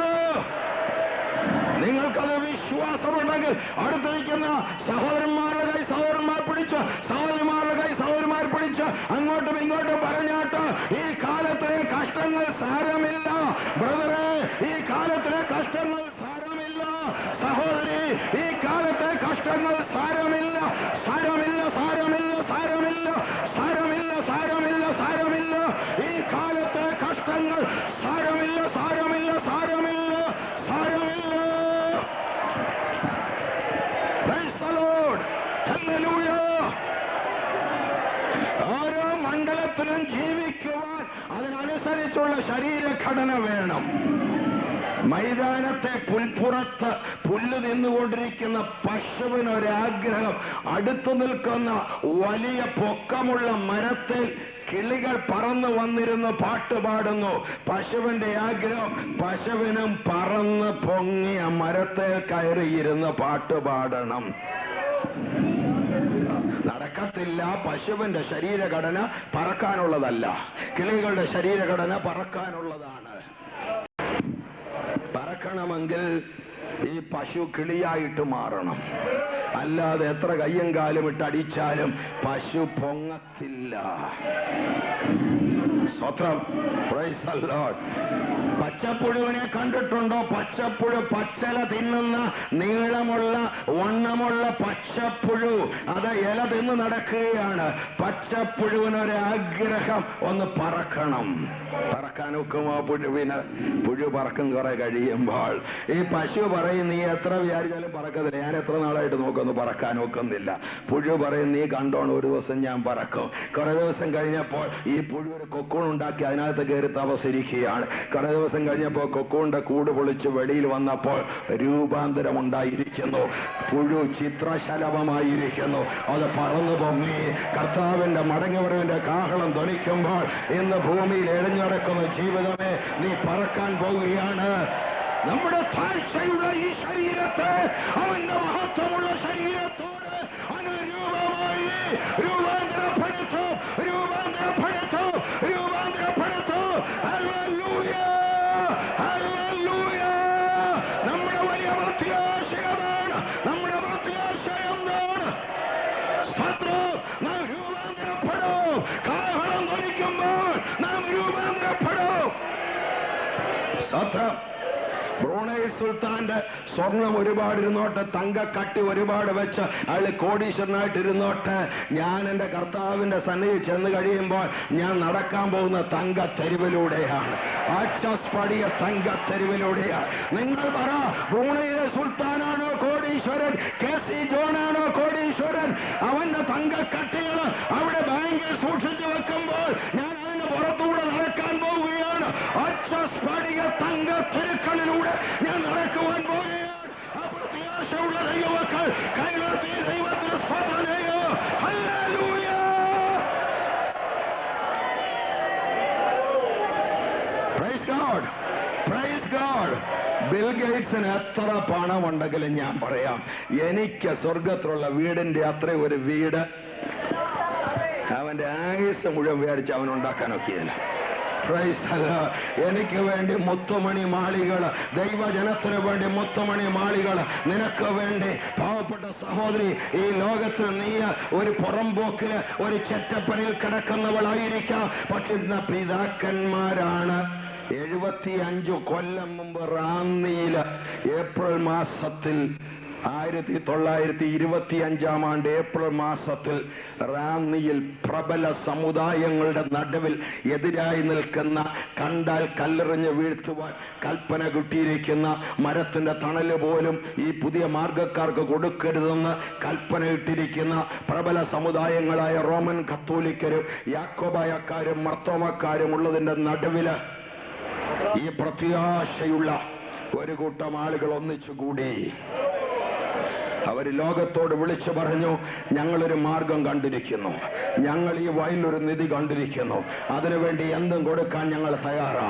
നിങ്ങൾക്കത് വിശ്വാസമുണ്ടെങ്കിൽ അടുത്തിരിക്കുന്ന സഹോദരന്മാരുടെ കൈ സഹോദരന്മാർ പിടിച്ച്, സഹോദരിമാരുടെ കൈ സഹോദരന്മാർ പിടിച്ച് അങ്ങോട്ടും ഇങ്ങോട്ടും പറഞ്ഞാട്ട്, ഈ കാലത്തിലെ കഷ്ടങ്ങൾ സാരമില്ല ബ്രദറെ, ഈ കാലത്തിലെ കഷ്ടങ്ങൾ സാരമില്ല സഹോദരി, ഈ കാലത്തെ കഷ്ടങ്ങൾ സാരമില്ല, സാരമില്ല, സാരമില്ല, സാരമില്ല, സാരമില്ല, സാരമില്ല, സാരമില്ല. ഈ കാലത്തെ കഷ്ടങ്ങൾ സാരമില്ല, സാരമില്ല, സാരമില്ല, സാരമില്ല. Praise the Lord. Hallelujah. ഓരോ മണ്ഡലത്തിലും ജീവിക്കുവാൻ അതിനനുസരിച്ചുള്ള ശരീരഘടന വേണം. മൈതാനത്തെ പുൽപ്പുറത്ത് പുല്ല് നിന്നുകൊണ്ടിരിക്കുന്ന പശുവിനൊരാഗ്രഹം, അടുത്തു നിൽക്കുന്ന വലിയ പൊക്കമുള്ള മരത്തിൽ കിളികൾ പറന്നു വന്നിരുന്ന് പാട്ട് പാടുന്നു. പശുവിന്റെ ആഗ്രഹം, പശുവിനും പറന്ന് പൊങ്ങിയ മരത്തിൽ കയറിയിരുന്ന് പാട്ട് പാടണം. നടക്കത്തില്ല. പശുവിന്റെ ശരീരഘടന പറക്കാനുള്ളതല്ല, കിളികളുടെ ശരീരഘടന പറക്കാനുള്ളതാണ്. പറക്കണമെങ്കിൽ ഈ പശു കിളിയായിട്ട് മാറണം, അല്ലാതെ എത്ര കയ്യും കാലും ഇട്ടടിച്ചാലും പശു പൊങ്ങത്തില്ല. സ്വത്രം. Price the Lord. പച്ചപ്പുഴുവിനെ കണ്ടിട്ടുണ്ടോ? പച്ചപ്പുഴു, പച്ചല തിന്നുന്ന നീളമുള്ള വണ്ണമുള്ള പച്ചപ്പുഴു, അത് ഇല തിന്ന് നടക്കുകയാണ്. പച്ചപ്പുഴുവിനൊരാഗ്രഹം ഒന്ന് പറക്കണം. പറക്കാൻ ഒക്കുമോ പുഴുവിന്? പുഴു പറക്കും കുറെ കഴിയുമ്പോൾ. ഈ പശു പറയും, നീ എത്ര വിചാരിച്ചാലും പറക്കത്തില്ല, ഞാൻ എത്ര നാളായിട്ട് നോക്കുന്നു, പറക്കാൻ ഒക്കുന്നില്ല. പുഴു പറയും, നീ കണ്ടോണം, ഒരു ദിവസം ഞാൻ പറക്കും. കുറെ ദിവസം കഴിഞ്ഞപ്പോൾ ഈ പുഴു ഒരു കൊക്കൂൺ ഉണ്ടാക്കി അതിനകത്ത് കയറി തപസിരിക്കുകയാണ്. കുറെ ദിവസം കഴിഞ്ഞപ്പോൾ കൊക്കൂണിന്റെ കൂട് പൊളിച്ച് വെളിയിൽ വന്നപ്പോൾ രൂപാന്തരം ഉണ്ടായിരിക്കുന്നു. പുഴു ചിത്രശലഭമായിരിക്കുന്നു. അത് പറന്നു പൊങ്ങി കർത്താവിന്റെ മടങ്ങിവരവിന്റെ കാഹളം ധ്വനിക്കുമ്പോൾ ഇന്ന് ഭൂമിയിൽ എഴുന്നടക്കുന്ന ജീവിതമേ, നീ പറക്കാൻ പോവുകയാണ്. നമ്മുടെ താഴ്ചയുള്ള ഈ ശരീരത്തെ അവന്റെ മഹത്വമുള്ള ശരീരത്തോട് അനുരൂപമായി രൂപാന്തരപ്പെടുത്തും, രൂപാന്തരപ്പെടുത്തും, രൂപാന്തരപ്പെടുത്തും. Hallelujah, hallelujah. നമ്മുടെ വലിയ പ്രത്യാശയാണ്, നമ്മുടെ പ്രത്യാശ എന്താണ്? സ്തോത്രം. നാം രൂപാന്തരപ്പെടും. കാഹളം ധ്വനിക്കുമ്പോൾ നാം രൂപാന്തരപ്പെടും. സ്തോത്രം. ബ്രൂണൈ സുൽത്താന്റെ സ്വർണം ഒരുപാട് ഇരുന്നോട്ടെ, തങ്കക്കട്ടി ഒരുപാട് വെച്ച് അയാൾ കോടീശ്വരനായിട്ടിരുന്നോട്ടെ, ഞാൻ എൻ്റെ കർത്താവിന്റെ സന്നിധി ചെന്ന് കഴിയുമ്പോൾ ഞാൻ നടക്കാൻ പോകുന്ന തങ്കത്തെരുവിലൂടെയാണ്, ആച്ചസ്പടിയ തങ്കത്തെരുവിലൂടെയാണ്. നിങ്ങൾ പറ, ബ്രൂണൈയിലെ സുൽത്താനാണോ കോടീശ്വരൻ? KC ജോണാണോ കോടീശ്വരൻ? അവന്റെ തങ്കക്കട്ടികൾ അവിടെ ബാങ്കിൽ സൂക്ഷിച്ചു വെക്കുമ്പോൾ ഞാൻ അതിന് പുറത്തൂടെ നടക്കാൻ പോവുകയാണ്. ആച്ചസ്പടിയ തങ്കത്തെരുക്കളിലൂടെ ഞാൻ നടക്കുവാൻ പോവുകയാണ്. ആ പ്രത്യാശയുള്ള ദൈവമക്കൾ കൈകടത്തി ദൈവത്തിന് സ്തോത്രം ചെയ്യുക. Hallelujah. Praise God, praise God. Bill ഗേറ്റ്സിന് എത്ര പണമുണ്ടെങ്കിലും ഞാൻ പറയാം, എനിക്ക് സ്വർഗത്തിലുള്ള വീടിന്റെ അത്ര ഒരു വീട് അവന്റെ ആയുസ് മുഴുവൻ വിചാരിച്ച് അവനുണ്ടാക്കാനൊക്കെയില്ല. എനിക്ക് വേണ്ടി മുത്തുമണി മാളികൾ, ദൈവജനത്തിന് വേണ്ടി മുത്തുമണി മാളികൾ, നിനക്ക് വേണ്ടി പാവപ്പെട്ട സഹോദരി, ഈ ലോകത്തിൽ നീ ഒരു പുറംപോക്കില് ഒരു ചെറ്റപ്പനയിൽ കിടക്കുന്നവളായിരിക്കാം. പക്ഷെ ഇന്ന് പിതാക്കന്മാരാണ് 75 കൊല്ലം മുമ്പ് റാന്നിയില് ഏപ്രിൽ മാസത്തിൽ 1925 ഏപ്രിൽ മാസത്തിൽ റാന്നിയിൽ പ്രബല സമുദായങ്ങളുടെ നടുവിൽ എതിരായി നിൽക്കുന്ന, കണ്ടാൽ കല്ലെറിഞ്ഞ് വീഴ്ത്തുവാൻ കൽപ്പന കിട്ടിയിരിക്കുന്ന മരത്തിന്റെ തണല് പോലും ഈ പുതിയ മാർഗക്കാർക്ക് കൊടുക്കരുതെന്ന് കൽപ്പന ഇട്ടിരിക്കുന്ന പ്രബല സമുദായങ്ങളായ റോമൻ കത്തോലിക്കരും യാക്കോബായക്കാരും മർത്തോമക്കാരും ഉള്ളതിന്റെ നടുവില് ഈ പ്രത്യാശയുള്ള ഒരു കൂട്ടം ആളുകൾ ഒന്നിച്ചുകൂടി അവർ ലോകത്തോട് വിളിച്ചു പറഞ്ഞു, ഞങ്ങളൊരു മാർഗം കണ്ടിരിക്കുന്നു, ഞങ്ങൾ ഈ വയലൊരു നിധി കണ്ടിരിക്കുന്നു, അതിനുവേണ്ടി എന്തും കൊടുക്കാൻ ഞങ്ങൾ തയ്യാറാ.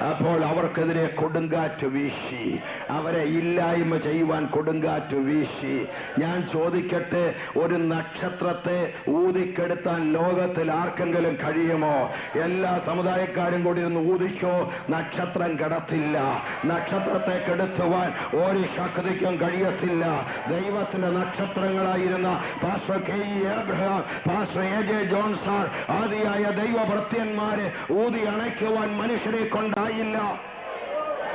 അപ്പോൾ അവർക്കെതിരെ കൊടുങ്കാറ്റ് വീശി, അവരെ ഇല്ലായ്മ ചെയ്യുവാൻ കൊടുങ്കാറ്റ് വീശി. ഞാൻ ചോദിക്കട്ടെ, ഒരു നക്ഷത്രത്തെ ഊതിക്കെടുത്താൻ ലോകത്തിൽ ആർക്കെങ്കിലും കഴിയുമോ? എല്ലാ സമുദായക്കാരും കൂടി ഒന്ന് ഊതിക്കോ, നക്ഷത്രം കെടത്തില്ല. നക്ഷത്രത്തെ കെടുത്തുവാൻ ഒരു ശക്തിക്കും കഴിയത്തില്ല. ദൈവത്തിന്റെ നക്ഷത്രങ്ങളായിരുന്ന pastor K E. Abraham, pastor A J. John sir ആദിയായ ദൈവഭൃത്യന്മാരെ ഊതി അണയ്ക്കുവാൻ മനുഷ്യരെ കൊണ്ടായില്ല.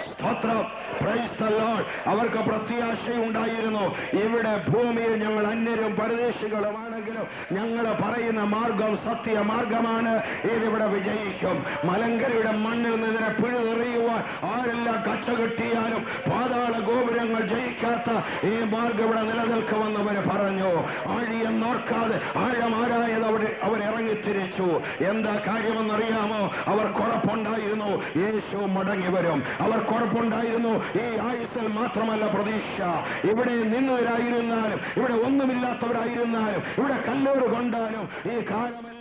സ്തോത്രം, പ്രൈസ് ദി ലോർഡ്. അവർക്ക് പ്രത്യാശയുണ്ടായിരുന്നു. ഇവിടെ ഭൂമിയിൽ ഞങ്ങൾ അന്യരും പരദേശികളുമാണെങ്കിലും ഞങ്ങൾ പറയുന്ന മാർഗം സത്യമാർഗമാണ്, ഇതിവിടെ വിജയിക്കും. മലങ്കരയുടെ മണ്ണിൽ നിന്നിനെ പിഴുതെറിയുവാൻ ആരെല്ലാം കച്ച കെട്ടിയാലും പാതാള ഗോപുരങ്ങൾ ജയിക്കാത്ത ഈ മാർഗം ഇവിടെ നിലനിൽക്കുമെന്നവർ പറഞ്ഞു. ആഴിയെന്നോർക്കാതെ ആഴമാരായത് അവരിറങ്ങിത്തിരിച്ചു. എന്താ കാര്യമെന്നറിയാമോ? അവർ കുഴപ്പമുണ്ടായിരുന്നു, യേശു മടങ്ങി വരും. അവർ കുഴപ്പമുണ്ടായിരുന്നു, ഈ ആയുസ്സിൽ മാത്രമല്ല പ്രതീക്ഷ. ഇവിടെ നിന്നവരായിരുന്നാലും, ഇവിടെ ഒന്നുമില്ലാത്തവരായിരുന്നാലും, ഇവിടെ കല്ലോട് കൊണ്ടാലും ഈ കാലമെല്ലാം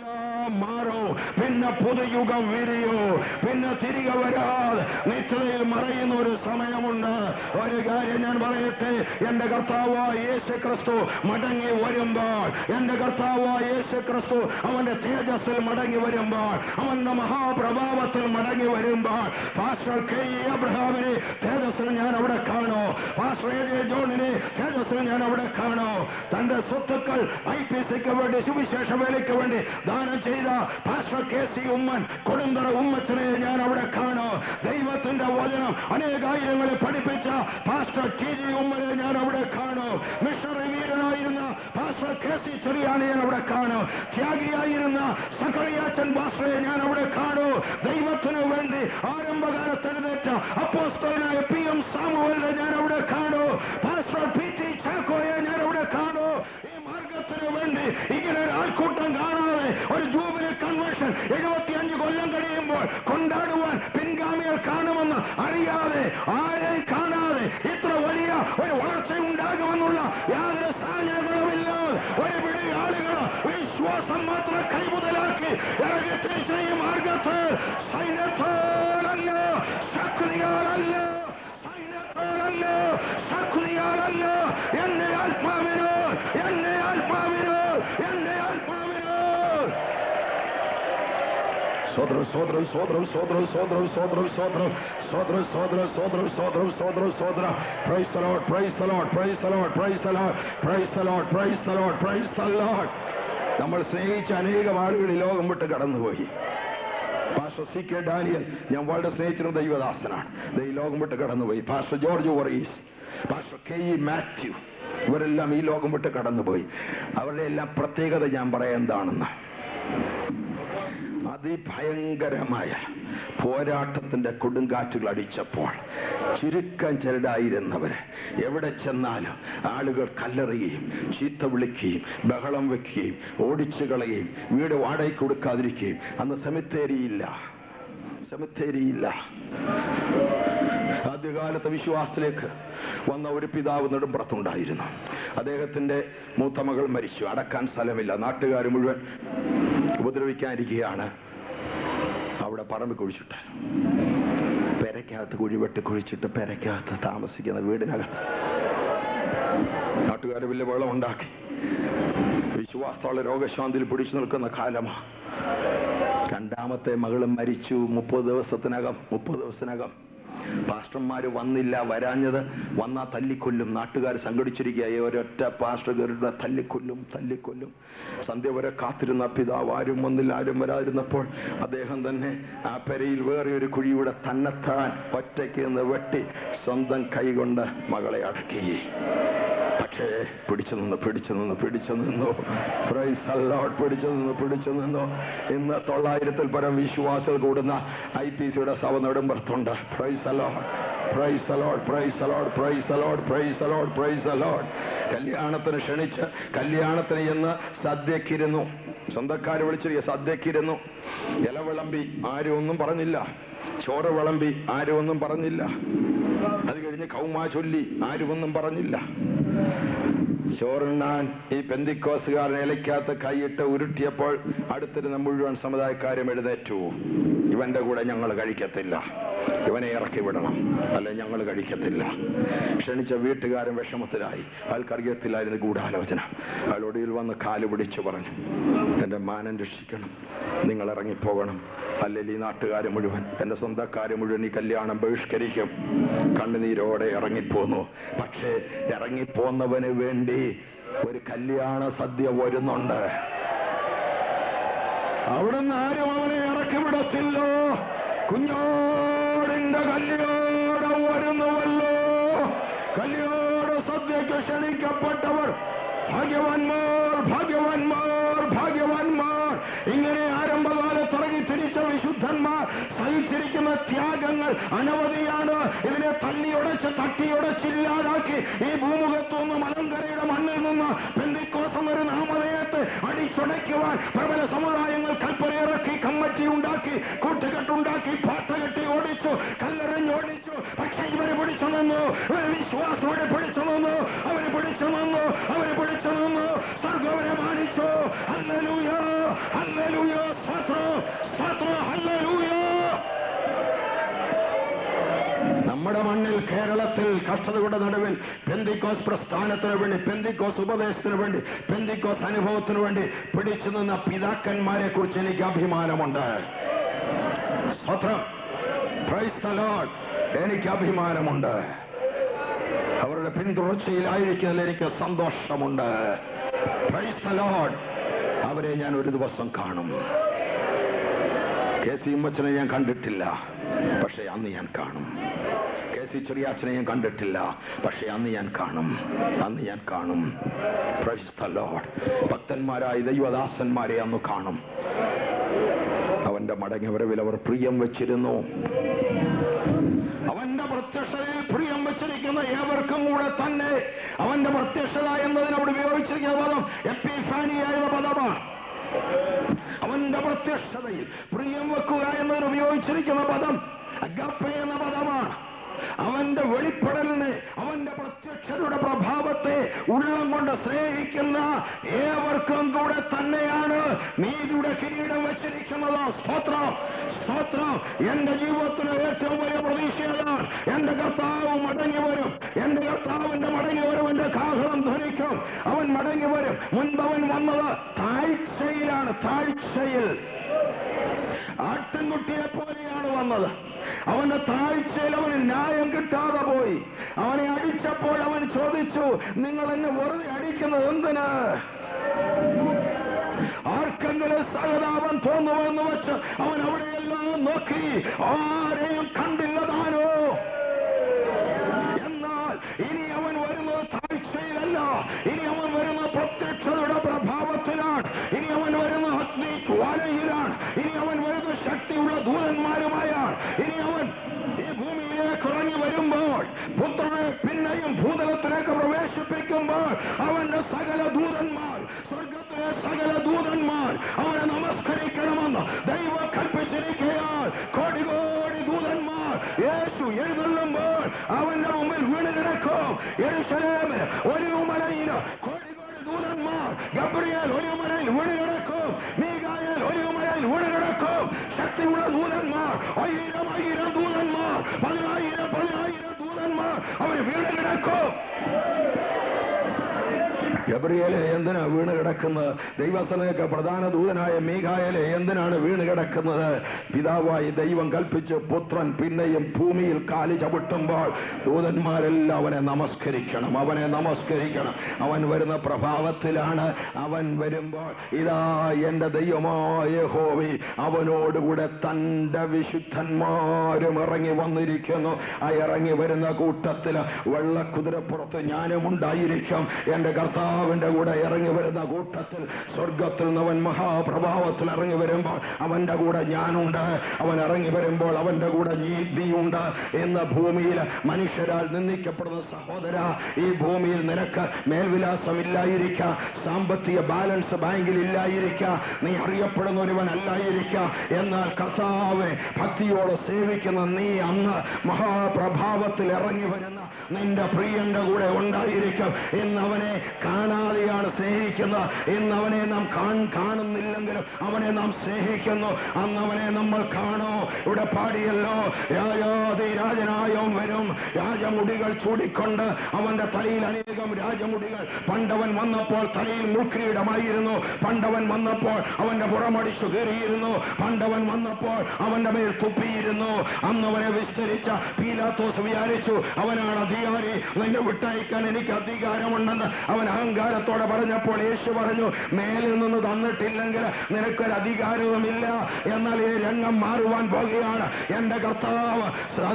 മാറോ. പിന്നെ പുതുയുഗം വിരിയോ. പിന്നെ തിരികെ വരാതെ നിശ്ചതയിൽ മറയുന്ന ഒരു സമയമുണ്ട്. ഒരു കാര്യം ഞാൻ പറയട്ടെ, എന്റെ കർത്താവായ യേശു ക്രിസ്തു മടങ്ങി വരുമ്പോൾ, എന്റെ കർത്താവായ യേശു ക്രിസ്തു അവന്റെ തേജസ്സിൽ മടങ്ങി വരുമ്പോൾ, അവന്റെ മഹാപ്രഭാവത്തിൽ മടങ്ങി വരുമ്പോൾ, പാസ്റ്റർ കെ.ഇ. എബ്രഹാമിനെ തേജസ്സിൽ ഞാൻ അവിടെ കാണോ, പാസ്റ്റർ എ.ജെ. ജോണിനെ തേജസ്സിൽ ഞാൻ അവിടെ കാണോ. തന്റെ സ്വത്തുക്കൾ IPCക്ക് വേണ്ടി, സുവിശേഷ വേലയ്ക്ക് വേണ്ടി ദാനം ചെയ്ത പാസ്റ്റർ കെ.സി. ഉമ്മൻ, കൊടുന്തറ ഉമ്മച്ചനെ ഞാൻ അവിടെ കാണോ. ദൈവത്തിന്റെ വചനം അനേകായിരങ്ങളെ പഠിപ്പിച്ച പാസ്റ്റർ ടി.ജി. ഉമ്മനെ ഞാൻ അവിടെ കാണോ. മിഷണറി വീരനായിരുന്ന പാസ്റ്റർ കെ.സി. ചെറിയാനെ ഞാൻ അവിടെ കാണോ. ത്യാഗിയായിരുന്ന സക്കറിയാച്ചൻ പാസ്റ്ററെ ഞാൻ അവിടെ കാണോ. ദൈവത്തിനു വേണ്ടി ആരംഭകാലത്ത് എഴുന്നേറ്റ അപ്പോസ്തലനായ P.M. സാമുവേലിനെ ഞാൻ അവിടെ കാണോ. Pastor P.T. ചാക്കോയെ ഞാൻ അവിടെ കാണോ. ഈ മാർഗത്തിനു വേണ്ടി ഇങ്ങനെ ഒരു ആൾക്കൂട്ടം കാണാതെ ഒരു ജൂബിലി കൺവെൻഷൻ 75 കൊല്ലം കഴിയുമ്പോൾ കൊണ്ടാടുവാൻ പിൻഗാമികൾ കാണുമെന്ന് അറിയാതെ, ആരെയും കാണാതെ ഇത്ര വലിയ ഒരു വളർച്ച ഉണ്ടാകുമെന്നുള്ള യാതൊരു സാഹചര്യങ്ങളുമില്ലാതെ ഒരു പിടി ആളുകൾ വിശ്വാസം മാത്രം കൈമുതലാക്കി ഇറങ്ങിത്തിരിച്ച ഈ മാർഗത്തിൽ സൈന്യത്തോടല്ല, ശക്തിയാലല്ല, സൈന്യത്തോടല്ല, ശക്തിയാലല്ല, എന്നെ ആത്മാവിനോ, എന്നെ ആത്മാവിനോ, എന്നെ ആത്മാവിനോ. സോദരം സോദരം സോദരം സോദരം സോദരം സോദരം സോദരം സോദരം സോദരം സോദരം സോദരം സോദരം സോദരം. Praise the Lord, praise the Lord, praise the Lord, praise the Lord, praise the Lord, praise the Lord, praise the Lord. നമ്മൾ സ്നേഹിച്ച അനേകം ആളുകൾ ഈ ലോകം വിട്ട് കടന്നുപോയി. Pastor C.K. ഡാനിയൽ ഞാൻ വളരെ സ്നേഹിച്ചിരുന്ന ദൈവദാസനാണ്, ഈ ലോകം വിട്ട് കടന്നുപോയി. Pastor George Varees, pastor K E. Mathew, ഇവരെല്ലാം ഈ ലോകം വിട്ട് കടന്നുപോയി. അവരുടെ എല്ലാം പ്രത്യേകത ഞാൻ പറയാം എന്താണെന്ന്. അതിഭയങ്കരമായ പോരാട്ടത്തിന്റെ കൊടുങ്കാറ്റുകൾ അടിച്ചപ്പോൾ ചുരുക്കം ചിലരായിരുന്നവര് എവിടെ ചെന്നാലും ആളുകൾ കല്ലെറിയുകയും ചീത്ത വിളിക്കുകയും ബഹളം വെക്കുകയും ഓടിച്ചു കളയുകയും വീട് വാടകയ്ക്ക് കൊടുക്കാതിരിക്കുകയും. അന്ന് സെമിത്തേരിയില്ല. ആദ്യകാലത്തെ വിശ്വാസത്തിലേക്ക് വന്ന ഒരു പിതാവ് നെടുമ്പുറത്തുണ്ടായിരുന്നു. അദ്ദേഹത്തിന്റെ മൂത്ത മകൾ മരിച്ചു. അടക്കാൻ സ്ഥലമില്ല. നാട്ടുകാർ മുഴുവൻ ഉപദ്രവിക്കാനിരിക്കുകയാണ്. അവിടെ പറമ്പിൽ കുഴിച്ചിട്ട്, പെരയ്ക്കകത്ത് കുഴിവെട്ട് കുഴിച്ചിട്ട് പെരയ്ക്കകത്ത് താമസിക്കുന്ന വീടിനകത്ത് നാട്ടുകാർ വലിയ വെള്ളം ഉണ്ടാക്കി. വിശ്വാസത്തോടെ രോഗശാന്തിയിൽ പിടിച്ചു നിൽക്കുന്ന കാലമാണ്. രണ്ടാമത്തെ മകളും മരിച്ചു. 30 ദിവസത്തിനകം പാസ്റ്റർമാര് വന്നില്ല. വരാഞ്ഞത് വന്നാ തല്ലിക്കൊല്ലും. നാട്ടുകാർ സംഘടിച്ചിരിക്കുക. ഒരൊറ്റ പാസ്റ്റർ കയറിയുടെ തല്ലിക്കൊല്ലും. സന്ധ്യ വരെ കാത്തിരുന്ന പിതാവ് ആരും വന്നില്ല. ആരും വരാതിരുന്നപ്പോൾ അദ്ദേഹം തന്നെ ആ പെരയിൽ വേറെ ഒരു കുഴിയുടെ തന്നെത്താൻ ഒറ്റയ്ക്ക് നിന്ന് വെട്ടി സ്വന്തം കൈകൊണ്ട് മകളെ അടക്കി. പക്ഷേ പിടിച്ചു നിന്നു. പ്രൈസ് ദി ലോർഡ്, പിടിച്ചു നിന്നു. ഇന്ന് 900-ൽ പരം വിശ്വാസികൾ കൂടുന്ന IPCയുടെ സഭ നെടുമ്പുറത്തുണ്ട്. Praise the Lord, praise the Lord, praise the Lord, praise the Lord, praise the Lord, praise the Lord. കല്യാണത്തിന് ക്ഷണിച്ച് കല്യാണത്തിന് എന്ന് സദ്യക്കിരുന്നു. സ്വന്തക്കാര് വിളിച്ചിരിക്കുക. സദ്യക്കിരുന്നു. ഇല വിളമ്പി. ആരും ഒന്നും പറഞ്ഞില്ല. ചോറ് വിളമ്പി, ആരും ഒന്നും പറഞ്ഞില്ല. അത് കഴിഞ്ഞ് കൗമാ ചൊല്ലി, ആരും ഒന്നും പറഞ്ഞില്ല. ചോറുണ്ണാൻ ഈ പെന്തിക്കോസുകാരൻ ഇലയ്ക്കകത്ത് കൈയിട്ട് ഉരുട്ടിയപ്പോൾ അടുത്തിരുന്ന മുഴുവൻ സമുദായക്കാരും എഴുന്നേറ്റു. ഇവന്റെ കൂടെ ഞങ്ങൾ കഴിക്കത്തില്ല, ഇവനെ ഇറക്കി വിടണം, അല്ലെ ഞങ്ങൾ കഴിക്കത്തില്ല. ക്ഷണിച്ച വീട്ടുകാരൻ വിഷമത്തിലായി. അയാൾക്കറിയത്തില്ലായിരുന്നു ഗൂഢാലോചന. അയാളൊടിയിൽ വന്ന് കാല് പിടിച്ചു പറഞ്ഞു, എന്റെ മാനം രക്ഷിക്കണം, നിങ്ങൾ ഇറങ്ങിപ്പോകണം, അല്ലെങ്കിൽ ഈ നാട്ടുകാർ മുഴുവൻ, എന്റെ സ്വന്തക്കാര് മുഴുവൻ ഈ കല്യാണം ബഹിഷ്കരിക്കും. കണ്ണുനീരോടെ ഇറങ്ങിപ്പോന്നു. പക്ഷേ ഇറങ്ങിപ്പോന്നവന് വേണ്ടി ഒരു കല്യാണ സദ്യ വരുന്നുണ്ട്. അവിടുന്ന് ആരും അവനെ ഇറക്കി വിടത്തില്ലോ. കുഞ്ഞോടിന്റെ കല്യാണം വരുന്നുവല്ലോ. കല്യാണ സദ്യക്ക് ക്ഷണിക്കപ്പെട്ടവർ ഭാഗ്യവാന്മാർ, ഭാഗ്യവാന്മാർ, ഭാഗ്യവാന്മാർ. ഇങ്ങനെ ആരംഭകാലത്ത് ഇറങ്ങി തിരിച്ച വിശുദ്ധന്മാർ സഹിച്ചിരിക്കുന്ന ത്യാഗങ്ങൾ അനവധിയാണ്. ഇതിനെ തല്ലിയുടച്ച് തട്ടിയുടച്ചില്ലാതാക്കി ഈ ഭൂമുഖത്തുനിന്ന് മലങ്കരയുടെ മണ്ണിൽ നിന്ന് പെന്തിക്കോസ് എന്നൊരു നാമധേയത്തെ അടിച്ചുടയ്ക്കുവാൻ പ്രബല സമുദായങ്ങൾ കൽപ്പനയിറക്കി, കമ്മറ്റി ഉണ്ടാക്കി, കൂട്ടുകെട്ടുണ്ടാക്കി, പാട്ട കെട്ടി ഓടിച്ചു, കല്ലെറിഞ്ഞോടിച്ചു. പക്ഷെ ഇവര് പിടിച്ചു നിന്നു. വിശ്വാസത്തോടെ പിടിച്ചു നിന്നു. അവര് പിടിച്ചു നിന്നു. അവര് പിടിച്ചു നിന്നു. സ്വർഗ്ഗം അവരെ മാനിച്ചു. ഹല്ലേലൂയ, ഹല്ലേലൂയ, സ്തോത്രം, സ്തോത്രം, ഹല്ലേലൂയ. നമ്മുടെ മണ്ണിൽ, കേരളത്തിൽ കഷ്ടതയുടെ നടുവിൽ പെന്തിക്കോസ് പ്രസ്ഥാനത്തിന് വേണ്ടി, പെന്തിക്കോസ് ഉപദേശത്തിന് വേണ്ടി, പെന്തിക്കോസ് അനുഭവത്തിന് വേണ്ടി പിടിച്ചു നിന്ന പിതാക്കന്മാരെ കുറിച്ച് എനിക്ക് അഭിമാനമുണ്ട്. സ്തോത്രം, പ്രൈസ് ദി ലോർഡ്. എനിക്ക് അഭിമാനമുണ്ട്. അവരുടെ പിന്തുടർച്ചയിലായിരിക്കുന്നതിൽ എനിക്ക് സന്തോഷമുണ്ട്. Price the Lord. അവരെ ഞാൻ ഒരു ദിവസം കാണും. കെ.സി. ഉമ്മച്ചനെ ഞാൻ കണ്ടിട്ടില്ല, പക്ഷെ അന്ന് ഞാൻ കാണും. കെ.സി. ചെറിയാച്ചനെ ഞാൻ കണ്ടിട്ടില്ല, പക്ഷെ അന്ന് ഞാൻ കാണും. അന്ന് ഞാൻ കാണും. Praise the Lord. ഭക്തന്മാരായ ദൈവദാസന്മാരെ അന്ന് കാണും. അവന്റെ മടങ്ങിവരവിൽ അവർ പ്രിയം വെച്ചിരുന്നു. അവന്റെ പ്രത്യക്ഷതയിൽ പ്രിയം വെച്ചിരിക്കുന്ന ഏവർക്കും കൂടെ തന്നെ അവന്റെ പ്രത്യക്ഷത എന്നതിന് അവിടെ ഉപയോഗിച്ചിരിക്കുന്ന പദം എപ്പിഫാനിയ എന്ന പദമാണ്. അവന്റെ പ്രത്യക്ഷതയിൽ പ്രിയം വെക്കുക എന്നതിന് ഉപയോഗിച്ചിരിക്കുന്ന പദം അഗാപ്പെ എന്ന പദമാണ്. അവന്റെ വെളിപ്പെടലിനെ, അവന്റെ പ്രത്യക്ഷതയുടെ പ്രഭാവത്തെ ഉള്ളം കൊണ്ട് സ്നേഹിക്കുന്ന ഏവർക്കും കൂടെ തന്നെയാണ് നീതിയുടെ കിരീടം വെച്ചിരിക്കുന്നത്. സ്തോത്രം, സ്തോത്രം. എന്റെ ജീവിതത്തിലെ ഏറ്റവും വലിയ പ്രതീക്ഷയാണ് എന്റെ കർത്താവ് മടങ്ങി വരും. എന്റെ കർത്താവിന്റെ മടങ്ങി വരും. എന്റെ കാഹളം ധ്വനിക്കും. അവൻ മടങ്ങി വരും. മുൻപവൻ വന്നത് താഴ്ചയിലാണ്. താഴ്ചയിൽ ആട്ടിൻകുട്ടിയെ പോലെയാണ് വന്നത്. അവന്റെ താഴ്ചയിൽ അവന് ന്യായം കിട്ടാതെ പോയി. അവനെ അടിച്ചപ്പോൾ അവൻ ചോദിച്ചു, നിങ്ങൾ എന്നെ വെറുതെ അടിക്കുന്നത് എന്തിന്? ആർക്കെങ്കിലും സഹതാപം തോന്നുമെന്ന് വെച്ച് അവൻ അവിടെയെല്ലാം നോക്കി, ആരെയും കണ്ടില്ല താനോ. എന്നാൽ ഇനി അവൻ വരുന്നത് താഴ്ചയിലല്ല. ഇനി അവൻ വരുന്ന പ്രത്യക്ഷതയുടെ പ്രഭാവത്തിലാണ്. ഇനി അവൻ വരുന്ന അഗ്നി ജ്വാലയിലാണ്. ഇനി അവൻ വരുന്ന ശക്തിയുള്ള ദൂതന്മാരുമായാണ്. ഇനി അവൻ ഈ ഭൂമിയിലേക്ക് ഇറങ്ങി വരുമ്പോൾ, പുത്രനെ പിന്നെയും ഭൂതലത്തിലേക്ക് പ്രവേശിപ്പിക്കുമ്പോൾ, അവന്റെ സകല ദൂതന്മാർ, സ്വർഗത്തിലെ സകല ദൂതന്മാർ അവനെ നമസ്കരിക്കണമെന്ന് ദൈവം കൽപ്പിച്ചിരിക്കുകയാൽ കോടി കോടി ദൂതന്മാർ യേശു എഴുന്നള്ളുമ്പോൾ അവന്റെ മുമ്പിൽ വീണ് കിടക്കും. യെരൂശലേമിൽ ഒലിവുമലയിൽ കോടി കോടി ദൂതന്മാർ, ഗബ്രിയേൽ ഒലിവുമലയിൽ വീണ് കിടക്കും. മീഖായേൽ ഒലിവുമലയിൽ വീണ് കിടക്കും. ശക്തിയുള്ള ദൂതന്മാർ, 1000 ദൂതന്മാർ, 10,000 ദൂതന്മാർ അവർ വീണ് കിടക്കും. ഗബ്രിയേലെ എന്തിനാ വീണ് കിടക്കുന്നത്? ദൈവസനയ്ക്ക് പ്രധാന ദൂതനായ മീഖായേലെ എന്തിനാണ് വീണ് കിടക്കുന്നത്? പിതാവായി ദൈവം കൽപ്പിച്ച് പുത്രൻ പിന്നെയും ഭൂമിയിൽ കാലി ചവിട്ടുമ്പോൾ ദൂതന്മാരെല്ലാം അവനെ നമസ്കരിക്കണം. അവനെ നമസ്കരിക്കണം. അവൻ വരുന്ന പ്രഭാവത്തിലാണ്. അവൻ വരുമ്പോൾ ഇതാ എന്റെ ദൈവമായ യഹോവേ, അവനോടുകൂടെ തന്റെ വിശുദ്ധന്മാരും ഇറങ്ങി വന്നിരിക്കുന്നു. ആ ഇറങ്ങി വരുന്ന കൂട്ടത്തിൽ വെള്ളക്കുതിരപ്പുറത്ത് ഞാനും ഉണ്ടായിരിക്കും. എന്റെ കർത്താവ് കർത്താവിന്റെ കൂടെ ഇറങ്ങി വരുന്ന കൂട്ടത്തിൽ സ്വർഗത്തിൽ നിന്ന് അവൻ മഹാപ്രഭാവത്തിൽ ഇറങ്ങി വരുമ്പോൾ അവന്റെ കൂടെ ഞാനുണ്ട്. അവൻ ഇറങ്ങി വരുമ്പോൾ അവന്റെ കൂടെ നീതിയുണ്ട്. ഇന്ന് ഭൂമിയിൽ മനുഷ്യരാൽ നിന്ദിക്കപ്പെടുന്ന സഹോദര, ഈ ഭൂമിയിൽ നിനക്ക് മേൽവിലാസമില്ലായിരിക്കാം, സാമ്പത്തിക ബാലൻസ് ബാങ്കിൽ ഇല്ലായിരിക്കാം, നീ അറിയപ്പെടുന്ന ഒരുവൻ അല്ലായിരിക്കാം. എന്നാൽ കർത്താവെ ഭക്തിയോടെ സേവിക്കുന്ന നീ അന്ന് മഹാപ്രഭാവത്തിൽ ഇറങ്ങി വരുന്ന നിന്റെ പ്രിയന്റെ കൂടെ ഉണ്ടായിരിക്കും. ഇന്ന് അവനെ കാണാതെയാണ് സ്നേഹിക്കുന്നത്. ഇന്ന് അവനെ നാം കാണുന്നില്ലെങ്കിലും അവനെ നാം സ്നേഹിക്കുന്നു. അന്ന് അവനെ നമ്മൾ കാണോ. ഇവിടെ പാടിയല്ലോ, രാജാതിരാജനായവൻ വരും, രാജമുടികൾ ചൂടിക്കൊണ്ട്. അവന്റെ തലയിൽ അനേകം രാജമുടികൾ. പണ്ടവൻ വന്നപ്പോൾ തലയിൽ മുൾക്കിരീടമായിരുന്നു. പണ്ടവൻ വന്നപ്പോൾ അവന്റെ പുറമടിച്ചു കയറിയിരുന്നു. പണ്ടവൻ വന്നപ്പോൾ അവന്റെ മേൽ തുപ്പിയിരുന്നു. അന്നവനെ വിസ്തരിച്ച പീലാത്തോസ് വിചാരിച്ചു അവനാണ് അധികാരി, നിന്നെ വിട്ടയക്കാൻ എനിക്ക് അധികാരമുണ്ടെന്ന് അവൻ അഹങ്കാരത്തോടെ പറഞ്ഞപ്പോൾ യേശു പറഞ്ഞു, മേലിൽ നിന്ന് തന്നിട്ടില്ലെങ്കിൽ നിനക്കൊരു അധികാരവുമില്ല. എന്നാൽ ഈ രംഗം മാറുവാൻ പോകുകയാണ്. എന്റെ കർത്താവ്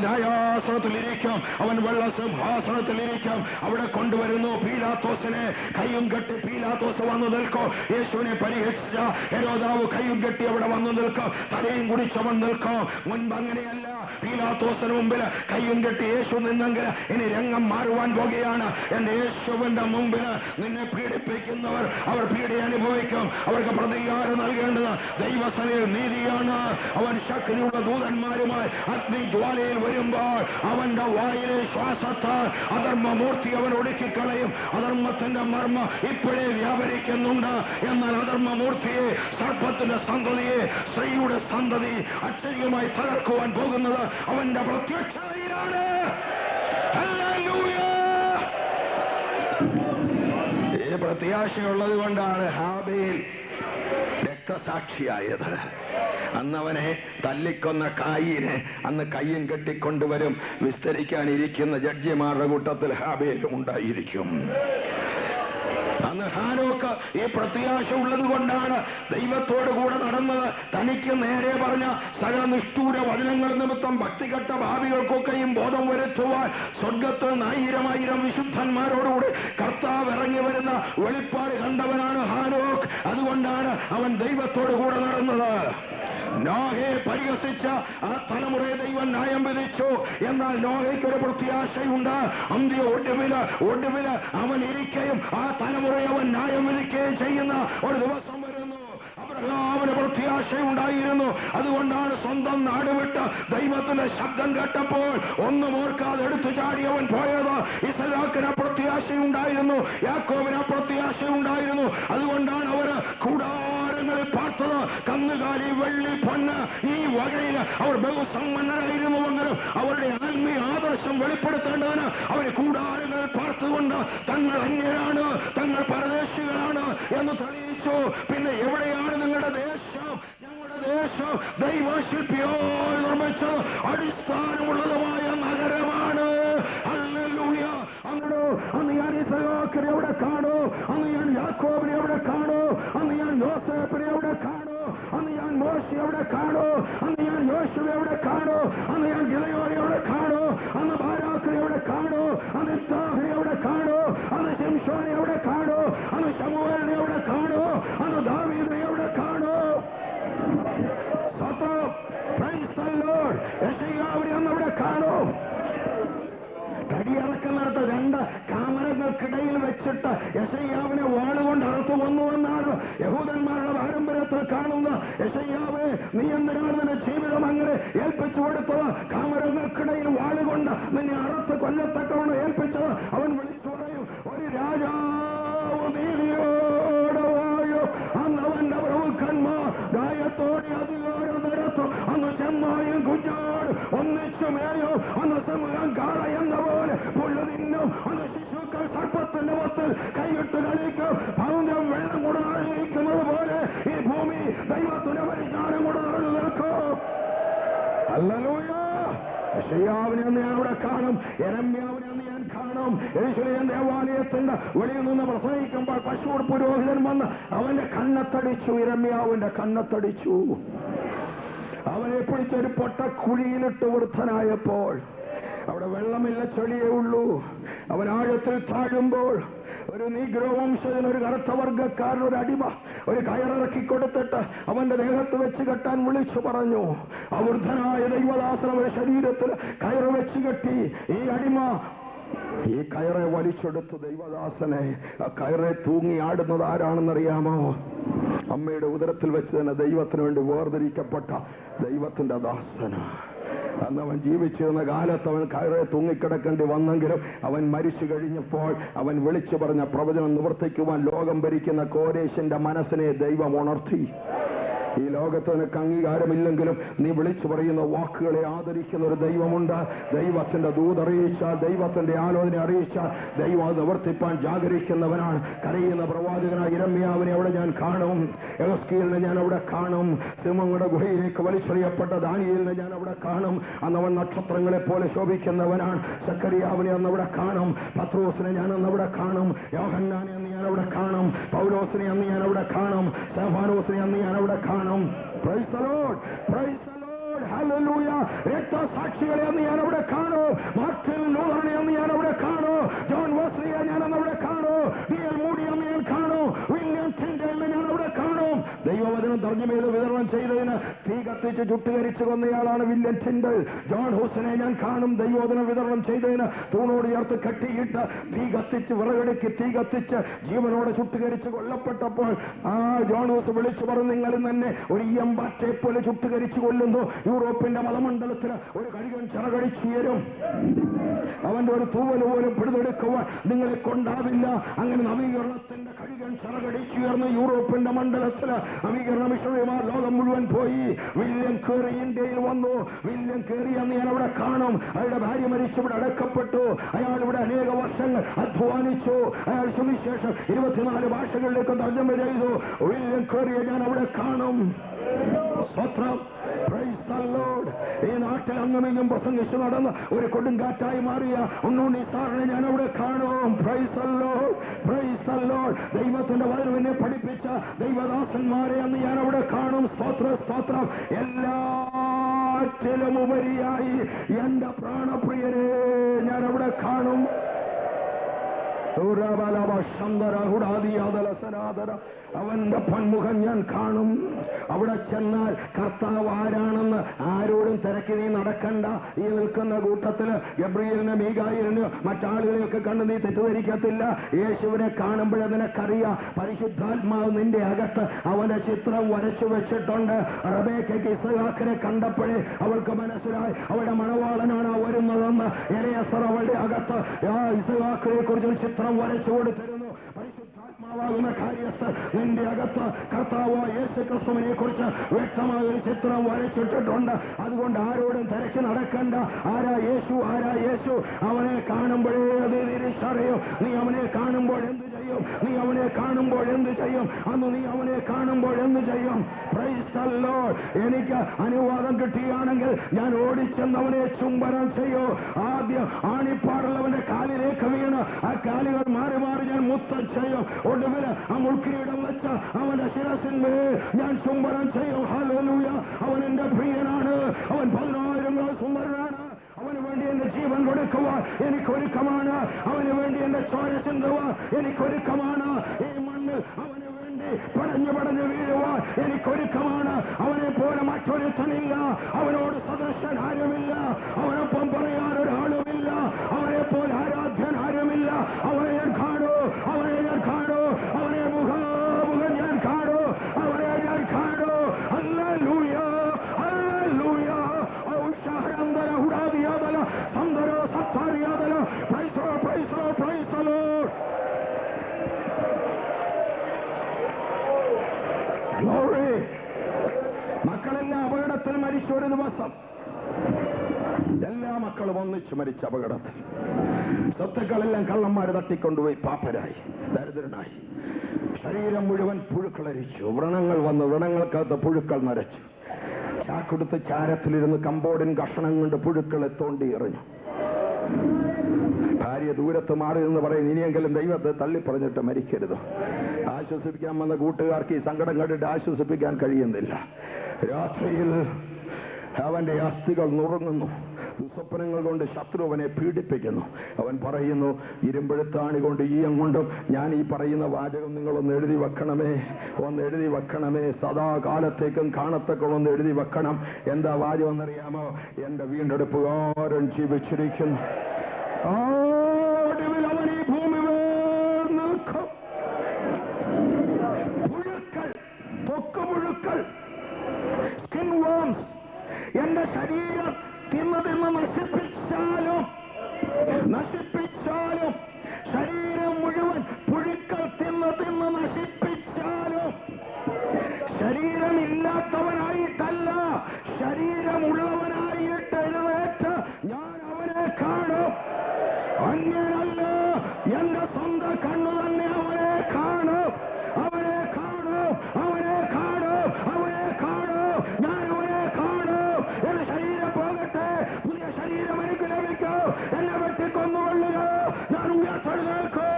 ന്യായാസനത്തിലിരിക്കും, അവൻ വെള്ള സിംഹാസനത്തിലിരിക്കും. അവിടെ കൊണ്ടുവരുന്നു പീലാത്തോസിനെ. കയ്യും കെട്ടി പീലാത്തോസ് വന്നു നിൽക്കും. യേശുവിനെ പരിഹസിച്ച ഹെരോദാവ് കയ്യും കെട്ടി അവിടെ വന്നു നിൽക്കും. തലയും കുടിച്ചവൻ നിൽക്കും. മുൻപ് അങ്ങനെയല്ല. പീലാത്തോസിന് മുമ്പിൽ കയ്യും കെട്ടി യേശു നിന്നെങ്കിൽ ഇനി രംഗം മാറുവാൻ പോകുകയാണ്. എന്റെ യേശുവിന്റെ മുമ്പിൽ നിന്നെ പീഡിപ്പിക്കുന്നവർ അവർ പീഡ അനുഭവിക്കും. അവർക്ക് പ്രതികാരം നൽകേണ്ടത് ദൈവസനയിൽ നീതിയാണ്. അവൻ ശക്തിയുള്ള ദൂതന്മാരുമായി അഗ്നിജ്വാലയിൽ വരുമ്പോൾ അവന്റെ വായിലെ ശ്വാസത്താൽ അധർമ്മമൂർത്തി അവൻ ഒടുക്കിക്കളയും. അധർമ്മത്തിന്റെ മർമ്മ ഇപ്പോഴേ വ്യാപരിക്കുന്നുണ്ട്. എന്നാൽ അധർമ്മമൂർത്തിയെ, സർപ്പത്തിന്റെ സന്തതിയെ, സ്ത്രീയുടെ സന്തതി അക്ഷരികമായി തകർക്കുവാൻ പോകുന്നത് അവന്റെ പ്രത്യക്ഷതയിലാണ്. ഈ പ്രത്യാശയുള്ളത് കൊണ്ടാണ് ഹാബീൽ രക്തസാക്ഷിയായത്. അന്നവനെ തല്ലിക്കൊന്ന കായീനെ അന്ന് കയ്യും കെട്ടിക്കൊണ്ടുവരും. വിസ്തരിക്കാനിരിക്കുന്ന ജഡ്ജിമാരുടെ കൂട്ടത്തിൽ ഹാബീലും ഉണ്ടായിരിക്കും. അന്ന് ഹാനോക്ക് ഈ പ്രത്യാശ ഉള്ളത് കൊണ്ടാണ് ദൈവത്തോട് കൂടെ നടന്നത്. തനിക്ക് നേരെ പറഞ്ഞ സകല നിഷ്ഠൂര വചനങ്ങൾ നിമിത്തം ഭക്തികെട്ട ഭാവികൾക്കൊക്കെയും ബോധം വരുത്തുവാൻ സ്വർഗത്തിൽ 1000 വിശുദ്ധന്മാരോടുകൂടി കർത്താവ് ഇറങ്ങി വരുന്ന വെളിപ്പാട് കണ്ടവനാണ് ഹാനോക്ക്. അതുകൊണ്ടാണ് അവൻ ദൈവത്തോട് കൂടെ നടന്നത്. നോഹയെ പരിഹസിച്ച ആ തലമുറയെ ദൈവം ന്യായം വിധിച്ചു. എന്നാൽ നോഹയ്ക്ക് ഒരു പ്രത്യാശയുണ്ട്. അന്ത്യ ഒടുവില് അവൻ ഇരിക്കുകയും ആ തലമുറയെ അവൻ ന്യായം വിധിക്കുകയും ചെയ്യുന്ന ഒരു ദിവസം വരുന്നു. അബ്രഹാമിന് പ്രത്യാശയുണ്ടായിരുന്നു. അതുകൊണ്ടാണ് സ്വന്തം നാട് വിട്ട് ദൈവത്തിന്റെ ശബ്ദം കേട്ടപ്പോൾ ഒന്നും ഓർക്കാതെ എടുത്തു ചാടിയവൻ പോയത്. ഇസ്ഹാക്കിന് പ്രത്യാശയുണ്ടായിരുന്നു, യാക്കോബിന് പ്രത്യാശയുണ്ടായിരുന്നു. അതുകൊണ്ടാണ് അവര് കൂടാരങ്ങളിൽ പാർത്തത്. കന്നുകാലി, വെള്ളി, പൊന്ന് ഈ വകയിൽ അവർ ബഹുസമ്പന്നരായിരുന്നുവെങ്കിലും അവരുടെ ആത്മീയ ആദർശം വെളിപ്പെടുത്തേണ്ടതിന് അവര് കൂടാരങ്ങളിൽ പാർത്തുകൊണ്ട് തങ്ങൾ അന്യരാണ്, തങ്ങൾ പരദേശികളാണ് എന്ന് തെളിയിച്ചു. പിന്നെ എവിടെയാണ് നിങ്ങളുടെ ദേശം? ഞങ്ങളുടെ ദേശം ദൈവശില്പിയോട് നിർമ്മിച്ച അടിസ്ഥാനമുള്ളതുമായ നഗരമാണ്. ഹല്ലേലൂയ. അന്ന് ഞാൻ ഇസ്ഹാക്കിനെ എവിടെ കാണൂ? അന്ന് ഞാൻ യാക്കോബിനെ എവിടെ കാണൂ? അന്ന് ഞാൻ യോസേഫിനെ എവിടെ കാണൂ? അന്ന് ഞാൻ മോശെ എവിടെ കാണൂ? അന്ന് ഞാൻ യോശുവെ എവിടെ കാണൂ? അന്ന് ഞാൻ ഗിദെയോനെ എവിടെ കാണൂ? അന്ന് ബാരാക്കിനെ എവിടെ കാണൂ? അന്ന് ഇഫ്താഹിനെ എവിടെ കാണൂ? അന്ന് ശിംശോനെ എവിടെ കാണൂ? അന്ന് ശമൂവേലിനെ എവിടെ കാണൂ? അന്ന് ദാവീദിനെ എവിടെ കാണൂ? യെശയ്യാവിനെ അന്ന് എവിടെ കാണൂ? തടിയിറക്കുന്നിടത്ത് 2 കാമരങ്ങൾക്കിടയിൽ വെച്ചിട്ട് യെശയ്യാവിനെ വാളുകൊണ്ട് അറുത്തു വന്നുവെന്നാണ് യഹൂദന്മാരുടെ പാരമ്പര്യത്തിൽ കാണുന്ന. യെശയ്യാവേ, നീ എന്തിനാണ് നിന്റെ ജീവിതം അങ്ങനെ ഏൽപ്പിച്ചു കൊടുത്തത്? കാമരങ്ങൾക്കിടയിൽ വാളുകൊണ്ട് നിന്നെ അറുത്ത് കൊല്ലത്തക്കവണ്ണം ഏൽപ്പിച്ചത്. അവൻ വിളിച്ചു പറയും, ഒരു രാജാവ് നീതിയോടെ വാഴു. അന്ന് അവന്റെ പ്രഭുക്കന്മാർ ഗായത്തോടെ അധികാരം നടത്തും. അന്ന് ചെമ്മായും കുഞ്ഞാട് ഒന്നിച്ചു മേയും. അന്ന് സമൂഹം കാള എന്ന പോലെ പുള്ളു തിന്നും. അന്ന് ശിശുക്കൾ സർപ്പത്തിന്റെ മൊത്തത്തിൽ കൈയിട്ട് കളിക്കും. ഭൗരം വെള്ളം കൂടെ നിറഞ്ഞിരിക്കുന്നത് പോലെ ഈ ഭൂമി ദൈവത്തിന്റെ പരിജ്ഞാനം കൂടെ നിറഞ്ഞു നിൽക്കും. ഹല്ലേലൂയ. യെശയ്യാവിനെ അന്ന് ഞാൻ ഇവിടെ കാണും. യെരമ്യാവിനെ അന്ന് ഞാൻ കാണും. യെരൂശലേം ദേവാലയത്തിന്റെ വെളിയിൽ നിന്ന് പ്രസംഗിക്കുമ്പോൾ പശൂർ പുരോഹിതൻ വന്ന് അവന്റെ കണ്ണത്തടിച്ചു. യെരമ്യാവിന്റെ കണ്ണത്തടിച്ചു. അവനെ പിടിച്ചൊരു പൊട്ടക്കുഴിയിലിട്ട് വൃദ്ധനായപ്പോൾ അവിടെ വെള്ളമില്ല, ചെളിയേ ഉള്ളൂ. അവൻ ആഴത്തിൽ താഴുമ്പോൾ ഒരു നീഗ്രോ വംശജൻ, ഒരു കറുത്ത വർഗക്കാരൻ, ഒരു അടിമ ഒരു കയറിറക്കി കൊടുത്തിട്ട് അവന്റെ ദേഹത്ത് വെച്ച് കെട്ടാൻ വിളിച്ചു പറഞ്ഞു. ആ വൃദ്ധനായ ദൈവദാസൻ അവരുടെ ശരീരത്തിൽ കയറ് വെച്ച് കെട്ടി. ഈ അടിമ ഈ കയറെ വലിച്ചെടുത്തു. ദൈവദാസനെ ആ കയറെ തൂങ്ങി ആടുന്നത് ആരാണെന്നറിയാമോ? അമ്മയുടെ ഉദരത്തിൽ വെച്ച് തന്നെ ദൈവത്തിന് വേണ്ടി വേർതിരിക്കപ്പെട്ട ദൈവത്തിന്റെ ദാസന്. അന്ന് അവൻ ജീവിച്ചിരുന്ന കാലത്ത് അവൻ കയറെ തൂങ്ങിക്കിടക്കേണ്ടി വന്നെങ്കിലും അവൻ മരിച്ചു കഴിഞ്ഞപ്പോൾ അവൻ വിളിച്ചു പറഞ്ഞ പ്രവചനം നിവർത്തിക്കുവാൻ ലോകം ഭരിക്കുന്ന കോരേശിന്റെ മനസ്സിനെ ദൈവം ഉണർത്തി. ഈ ലോകത്ത് നിനക്ക് അംഗീകാരമില്ലെങ്കിലും നീ വിളിച്ചു പറയുന്ന വാക്കുകളെ ആദരിക്കുന്ന ഒരു ദൈവമുണ്ട്. ദൈവത്തിന്റെ ദൂതറിയിച്ചാൽ, ദൈവത്തിന്റെ ആലോചന അറിയിച്ചാൽ ദൈവം അത് നിവർത്തിപ്പാൻ ജാഗരിക്കുന്നവനാണ്. കരയുന്ന പ്രവാചകനായ യിരെമ്യാവിനെ അവിടെ ഞാൻ കാണും. യെഹെസ്കേലിനെ ഞാൻ അവിടെ കാണും. സിംഹങ്ങളുടെ ഗുഹയിലേക്ക് വലിച്ചെറിയപ്പെട്ട ദാനിയേലിനെ ഞാൻ അവിടെ കാണും. അന്നവൻ നക്ഷത്രങ്ങളെ പോലെ ശോഭിക്കുന്നവനാണ്. സക്കറിയാവിനെ അന്ന് അവിടെ കാണും. പത്രോസിനെ ഞാൻ അന്ന് അവിടെ കാണും. യോഹന്നാനെ അന്ന് ഞാൻ അവിടെ കാണും. പൗലോസിനെ അന്ന് ഞാൻ അവിടെ കാണും. സ്തെഫാനോസിനെ അന്ന് ഞാൻ അവിടെ കാണും. Praise the Lord, praise the Lord, hallelujah. രക്തസാക്ഷികളെ അന്ന് ഞാൻ അവിടെ കാണും. മാർട്ടിൻ ലൂഥറിനെ അന്ന് ഞാൻ അവിടെ കാണും. ജോൺ വെസ്ലിയെ ഞാൻ അന്ന് അവിടെ കാണും. D.L. മൂഡി അന്ന് ഞാൻ കാണും. വില്യം ടിൻഡലിനെ ഞാൻ അവിടെ കാണും. ദൈവവചനം തർജ്ജമ ചെയ്ത് വിതരണം ചെയ്തതിന് തീ കത്തിച്ച് ചുട്ടുകരിച്ചു കൊന്നയാളാണ് വില്യം ടിൻഡൽ. ജോൺ ഹൂസനെ ഞാൻ കാണും. ദൈവവചനം വിതരണം ചെയ്തതിന് തൂണോട് ചേർത്ത് കെട്ടിയിട്ട് തീ കത്തിച്ച് വിറകടുക്കി തീ കത്തിച്ച് ജീവനോടെ ചുട്ടുകരിച്ച് കൊല്ലപ്പെട്ടപ്പോൾ ആ ജോൺ ഹൂസ് വിളിച്ചു പറഞ്ഞു, നിങ്ങൾ തന്നെ ഒരു ഈയമ്പാറ്റെ പോലെ ചുട്ടുകരിച്ചു കൊല്ലുന്നു. യൂറോപ്പിന്റെ മതമണ്ഡലത്തിന് ഒരു കഴുകൻ ചിറകടിച്ചുയരും. അവന്റെ ഒരു തൂവൽ പോലും പിടിതെടുക്കുവാൻ നിങ്ങളെ കൊണ്ടാവില്ല. അങ്ങനെ നവീകരണത്തിന്റെ കഴുകൻ ചിറകടിച്ചുയർന്ന് യൂറോപ്പിന്റെ മണ്ഡലത്തിന് നവീകരണ മിഷണറിമാർ ലോകം മുഴുവൻ പോയി. വില്യം കേറി ഇന്ത്യയിൽ വന്നു. വില്യം കേറി അന്ന് ഞാൻ അവിടെ കാണും. അയാളുടെ ഭാര്യ മരിച്ചു, ഇവിടെ അടക്കപ്പെട്ടു. അയാൾ ഇവിടെ അനേക വർഷങ്ങൾ അധ്വാനിച്ചു. അയാൾ സുവിശേഷം 24 ഭാഷകളിലേക്ക് തർജ്ജമ ചെയ്തു. വില്യം കേറിയെ ഞാൻ അവിടെ കാണും. സ്വത്രം, പ്രൈസ് ദി ലോർഡ്. ഈ നാട്ടിൽ അങ്ങുമിങ്ങും പ്രസംഗിച്ചു നടന്ന ഒരു കൊടുങ്കാറ്റായി മാറിയ ഉണ്ണുണ്ണി സാറിനെ ഞാൻ അവിടെ കാണും. Praise the Lord, praise the Lord. ദൈവത്തിന്റെ വചനം പഠിപ്പിച്ച ദൈവദാസന്മാരെ അന്ന് ഞാൻ അവിടെ കാണും. സ്തോത്രം, സ്തോത്രം. എല്ലാറ്റിലും ഉപരിയായി എന്റെ പ്രാണപ്രിയരെ ഞാൻ അവിടെ കാണും. അവന്റെ പൊന്മുഖം ഞാൻ കാണും. അവിടെ ചെന്നാൽ കർത്താവ് ആരാണെന്ന് ആരോടും തിരക്കി നീ നടക്കണ്ട. ഈ നിൽക്കുന്ന കൂട്ടത്തില് ഗബ്രിയേലിനെ, മീഖായേലിനെ, മറ്റാളുകളെയൊക്കെ കണ്ട് നീ തെറ്റിദ്ധരിക്കത്തില്ല. യേശുവിനെ കാണുമ്പോഴേ നിനക്കറിയാം പരിശുദ്ധാത്മാവ് നിന്റെ അകത്ത് അവന്റെ ചിത്രം വരച്ചു വെച്ചിട്ടുണ്ട്. റബേക്കയ്ക്ക് ഇസ്ഹാക്കിനെ കണ്ടപ്പോഴേ അവൾക്ക് മനസ്സിലായി അവളുടെ മണവാളനാണ് വരുന്നതെന്ന്. എലയാസർ അവളുടെ അകത്ത് ഇസ്ഹാക്കിനെ കുറിച്ച് ചിത്രം വരച്ചു കൊടുത്തിരുന്നു. പരിശുദ്ധാത്മാവാകുന്ന കാര്യസ്ഥ നിന്റെ അകത്ത് കർത്താവ് യേശു ക്രിസ്തുവിനെ കുറിച്ച് വ്യക്തമായ ഒരു ചിത്രം വരച്ചിട്ടിട്ടുണ്ട്. അതുകൊണ്ട് ആരോടും തിരക്കി നടക്കണ്ട. ആരാ യേശു, ആരാ യേശു? അവനെ കാണുമ്പോഴേ അത് തിരിച്ചറിയും. നീ അവനെ കാണുമ്പോൾ എന്ത് ചെയ്യും? നീ അവനെ കാണുമ്പോൾ എന്ത് ചെയ്യും? അന്ന് നീ അവനെ കാണുമ്പോൾ എന്ത് ചെയ്യും? Price the Lord. എനിക്ക് അനുവാദം കിട്ടുകയാണെങ്കിൽ ഞാൻ ഓടിച്ചെന്നവനെ ചുംബനം ചെയ്യൂ. ആദ്യം ആണിപ്പാടുള്ളവന്റെ കാലിലേക്ക് വീണ് ആ കാലുകൾ മാറി മാറി ഞാൻ മുത്തം ചെയ്യും. ഒടുവിൽ ആ മുൾക്കിരീടം വെച്ച അവന്റെ ശിരസിന്മേൽ ഞാൻ ചുംബനം ചെയ്യും. ഹല്ലേലൂയ. അവൻ എന്റെ പ്രിയനാണ്. അവൻ 10,000 സുന്ദരനാണ്. അവന് വേണ്ടി എന്റെ ജീവൻ കൊടുക്കുവാൻ എനിക്കൊരുക്കമാണ്. അവന് വേണ്ടി എന്റെ ചോര ചിന്തുവാൻ എനിക്കൊരുക്കമാണ്. ഈ മണ്ണിൽ അവന് വേണ്ടി പടഞ്ഞു വീഴുവാൻ എനിക്കൊരുക്കമാണ്. അവനെ പോലെ മറ്റൊരുത്തനില്ല. അവനോട് സദൃശൻ ആരുമില്ല. അവനൊപ്പം പറയാൻ ഒരാളുമില്ല. അവനെ പോലെ ആരാധ്യൻ ആരുമില്ല. അവനെ ഞാൻ കാണൂ, അവനെ ഞാൻ കാണൂ, അവനെ മുഖാമുഖം ഞാൻ കാണൂ, അവനെ ഞാൻ കാണൂ. Hallelujah, hallelujah. ഔഷാഹന്തര ഹുഡാദിയാദല സന്ദര സത്താരിയാദല. Praise the Lord, praise the Lord, praise the Lord. Glory. മക്കളെല്ലാം അപകടത്തിൽ മരിച്ച ഒരു ദിവസം എല്ലാ മക്കളും ഒന്നിച്ച് മരിച്ച അപകടത്തിൽ. സ്വത്തുക്കളെല്ലാം കള്ളന്മാര് തട്ടിക്കൊണ്ടുപോയി പാപ്പരായി, ദരിദ്രനായി. ശരീരം മുഴുവൻ പുഴുക്കളരിച്ചു. വ്രണങ്ങൾ വന്നു, വ്രണങ്ങൾക്കകത്ത് പുഴുക്കൾ നരച്ചു. ചാക്കെടുത്ത് ചാരത്തിലിരുന്ന് കമ്പോഡിൻ കഷണം കൊണ്ട് പുഴുക്കളെ തോണ്ടി എറിഞ്ഞു. ഭാര്യ ദൂരത്ത് മാറി എന്ന് പറയും, ഇനിയെങ്കിലും ദൈവത്തെ തള്ളിപ്പറഞ്ഞിട്ട് മരിക്കരുത്. ആശ്വസിപ്പിക്കാൻ വന്ന കൂട്ടുകാർക്ക് ഈ സങ്കടം കണ്ടിട്ട് ആശ്വസിപ്പിക്കാൻ കഴിയുന്നില്ല. രാത്രിയിൽ അവന്റെ അസ്ഥികൾ നുറുങ്ങുന്നു. സ്വപ്നങ്ങൾ കൊണ്ട് ശത്രു അവനെ പീഡിപ്പിക്കുന്നു. അവൻ പറയുന്നു, ഇരുമ്പെഴുത്താണി കൊണ്ട് ഈയം കൊണ്ടും ഞാൻ ഈ പറയുന്ന വാചകം നിങ്ങളൊന്ന് എഴുതി വെക്കണമേ, ഒന്ന് എഴുതി വെക്കണമേ, സദാകാലത്തേക്കും കാണത്തക്കം ഒന്ന് എഴുതി വെക്കണം. എന്താ വാചകം എന്നറിയാമോ? എന്റെ വീണ്ടെടുപ്പുകാരൻ ജീവിച്ചിരിക്കുന്നു. അവൻ ഈ ഭൂമി നിൽക്കും. പുഴുക്കൾ, ത്വക്കുപുഴുക്കൾ, സ്കിൻ വോംസ് എന്റെ ശരീരം തിന്ന് നശിപ്പിച്ചാലും ശരീരം മുഴുവൻ പുഴുക്കൾ തിന്ന് നശിപ്പിച്ചാലും ശരീരമില്ലാത്തവനായിട്ടല്ല, ശരീരമുള്ളവനായിട്ട് എഴുന്നേറ്റ് ഞാൻ അവനെ കാണും. അന്യനല്ല, എന്റെ സ്വന്തം കണ്ണു തന്നെ അവനെ കാണും. അവനെ കാണും, അവനെ കാണും, അവനെ കാണും, ഞാൻ അവനെ കാണും. എന്റെ ശരീരം പോകട്ടെ, പുതിയ ശരീരം എനിക്ക് ലഭിക്കൂ. എന്നെ വെട്ടിക്കൊന്നുകൊള്ളുക, ഞാൻ ഉയർത്തെഴുന്നേൽക്കൂ.